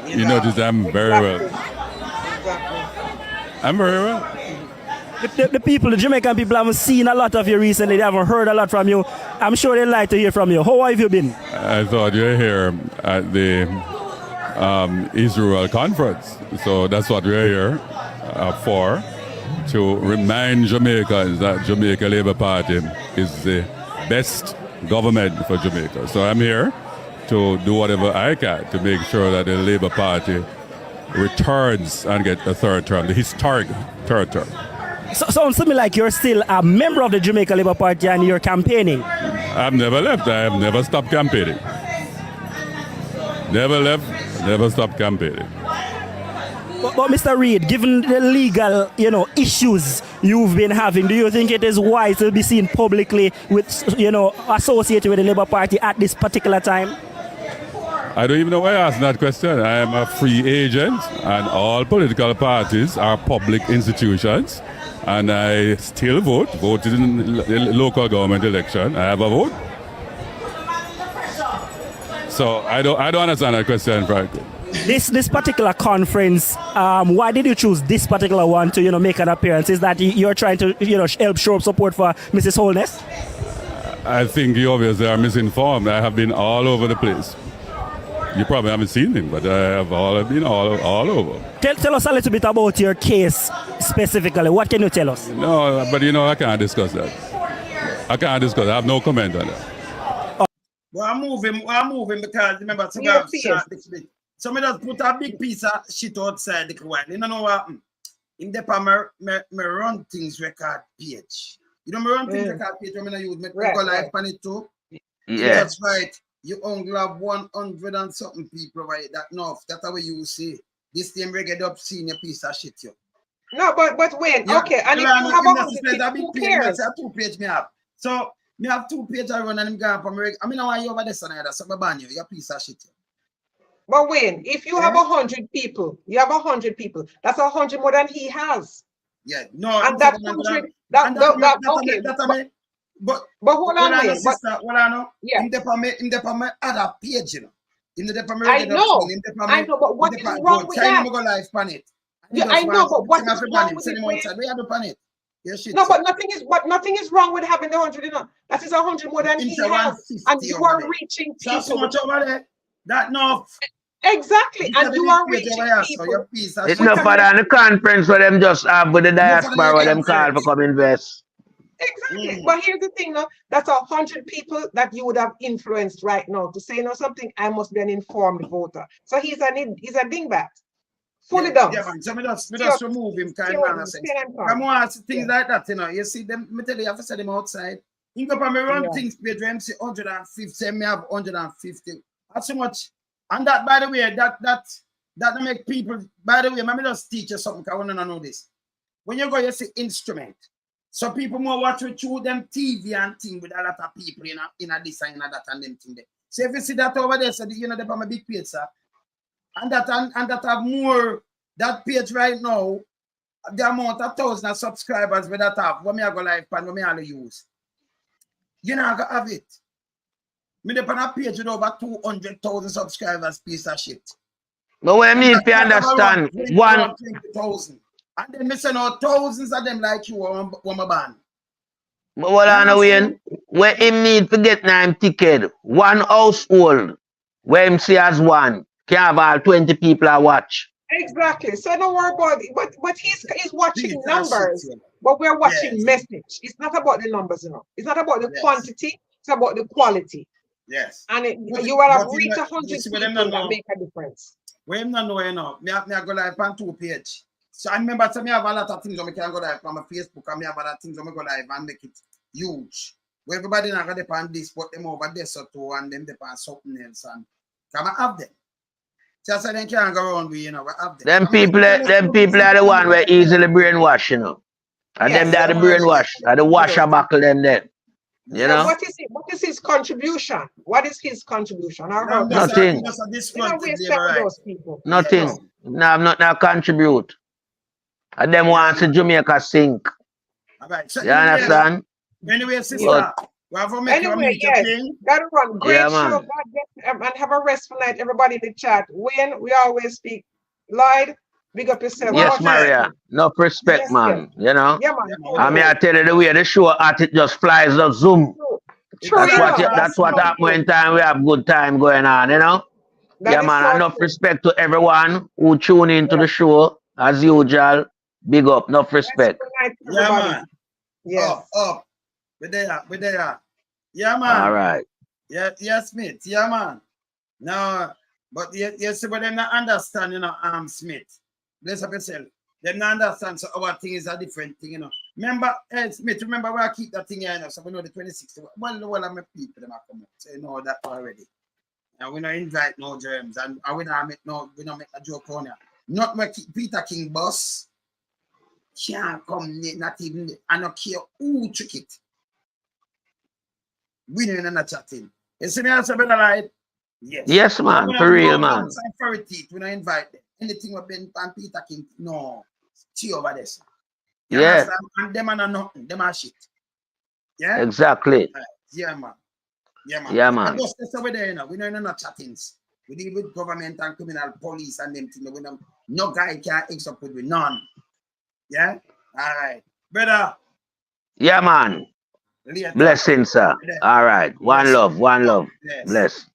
Speaker 10: You notice I'm very well. I'm very well.
Speaker 11: The people, the Jamaican people haven't seen a lot of you recently. They haven't heard a lot from you. I'm sure they'd like to hear from you. How have you been?
Speaker 10: I thought you were here at the Israel conference. So that's what we're here for, to remind Jamaicans that Jamaica Labour Party is the best government for Jamaica. So I'm here to do whatever I can to make sure that the Labour Party returns and get a third term, the historic third term.
Speaker 11: So sounds to me like you're still a member of the Jamaica Labour Party and you're campaigning.
Speaker 10: I've never left. I have never stopped campaigning. Never left, never stopped campaigning.
Speaker 11: But Mr. Reid, given the legal, issues you've been having, do you think it is wise to be seen publicly with, associated with the Labour Party at this particular time?
Speaker 10: I don't even know why I asked that question. I am a free agent, and all political parties are public institutions, and I still voted in the local government election. I have a vote. So I don't understand that question, frankly.
Speaker 11: This particular conference, why did you choose this particular one to make an appearance? Is that you're trying to help show up support for Mrs. Holness?
Speaker 10: I think you obviously are misinformed. I have been all over the place. You probably haven't seen him, but I have been all over.
Speaker 11: Tell us a little bit about your case specifically. What can you tell us?
Speaker 10: No, but I can't discuss that. I can't discuss. I have no comment on that.
Speaker 2: Well, I'm moving because remember, so I just put a big piece of shit outside the while. You know what? In the me run things record page. You know me run things record page when I use me go live on it too.
Speaker 3: Yeah.
Speaker 2: That's right. You only have 100 and something people right that enough. That's how you say this thing reggae up seeing a piece of shit, yo.
Speaker 1: No, but when okay, and if you have a who cares?
Speaker 2: I have 2 page me have. So me have 2 page I run and him gone from I mean I want you over there son so I ban you a piece of shit, yo.
Speaker 1: But when if you have 100 people, that's 100 more than he has.
Speaker 2: Yeah, no,
Speaker 1: and that 100 okay. But hold on, wait.
Speaker 2: Sister, what I know?
Speaker 1: Yeah.
Speaker 2: In the other page, you know. In the
Speaker 1: I know, but what is wrong with that?
Speaker 2: Go live on it.
Speaker 1: Yeah, I know, but what is wrong with it? No, but nothing is wrong with having the 100. That is 100 more than he has, and you are reaching people.
Speaker 2: That's so much over there. That no.
Speaker 1: Exactly, and you are reaching people.
Speaker 3: It's not for the conference where them just have with the diaspora where them call for come invest.
Speaker 1: Exactly. But here's the thing, no, that's 100 people that you would have influenced right now to say, something, I must be an informed voter. So he's a dingbat. Fully done.
Speaker 2: Yeah, man. So me just remove him kind of nonsense. Come on, things like that, you see them, me tell you, I have to set him outside. You go up and me run things, page where say 150, me have 150. That's so much. And that, by the way, that make people, by the way, let me just teach you something, because I want to know this. When you go, you see instrument. So people more watch with through them TV and thing with a lot of people in a this and that and them thing there. So if you see that over there, so they're on my big page, sir. And that have more, that page right now, the amount of 1,000 subscribers with that have, what me I go live and what me I use. You know I go have it. Me dey on a page with over 200,000 subscribers, piece of shit.
Speaker 3: But what I mean, if you understand,
Speaker 2: 20,000. And then me say no thousands of them like you on my band.
Speaker 3: But what I know where him need to get now him ticket, one household where him see as one can have all 20 people I watch.
Speaker 1: Exactly. So don't worry about it. But he's watching numbers, but we're watching message. It's not about the numbers, It's not about the quantity, it's about the quality.
Speaker 2: Yes.
Speaker 1: And you will have reached 100 people that make a difference.
Speaker 2: Well, I'm not knowing, me I go live on 2 page. So I remember me have a lot of things on me can go live on my Facebook, and me have other things on me go live and make it huge. Where everybody not gonna depend this, but them over there so too, and them depend something else, and come and have them. Just so they can't go around with, we have them.
Speaker 3: Them people are the one where easily brainwash, And them that the brainwash, are the washer buckle them then. You know?
Speaker 1: What is his contribution? What is his contribution?
Speaker 3: Nothing. Nothing. No, I'm not now contribute. And them wants to Jamaica sink.
Speaker 2: So
Speaker 3: you understand?
Speaker 2: Anyway, sister,
Speaker 1: yes. Gotta run. Great show. And have a restful night, everybody in the chat. When we always speak. Lloyd, big up yourself.
Speaker 3: Yes, Maria. Enough respect, man. You know?
Speaker 1: Yeah, man.
Speaker 3: I mean, I tell you the way the show at it just flies the zoom. That's what happens when time we have good time going on, Yeah, man. Enough respect to everyone who tune into the show. As usual, big up. Enough respect.
Speaker 2: Yeah, man. Yeah. Up. We're there. Yeah, man.
Speaker 3: All right.
Speaker 2: Yeah, Smith. Yeah, man. No, but yes, but them not understand, Smith. Bless up yourself. Them not understand, so our thing is a different thing, Remember, Smith, remember where I keep that thing here, so we know the 26th. Well, I'm a people, them are coming. So you know that already. And we don't invite no germs, and we don't make a joke on here. Not my Peter King boss. Can't come, not even, I don't care who took it. We don't know chatting. You see me also better like? Yes.
Speaker 3: Yes, man, for real, man.
Speaker 2: We don't invite them. Anything with Ben and Peter King, no. See over there.
Speaker 3: Yeah.
Speaker 2: And them are nothing. Them are shit. Yeah?
Speaker 3: Exactly.
Speaker 2: Yeah, man.
Speaker 3: Yeah, man.
Speaker 2: Just over there, we don't know chattings. We deal with government and criminal police and them things. No guy can X up with none. Yeah? All right. Brother.
Speaker 3: Yeah, man. Blessings, sir. All right. One love. Bless.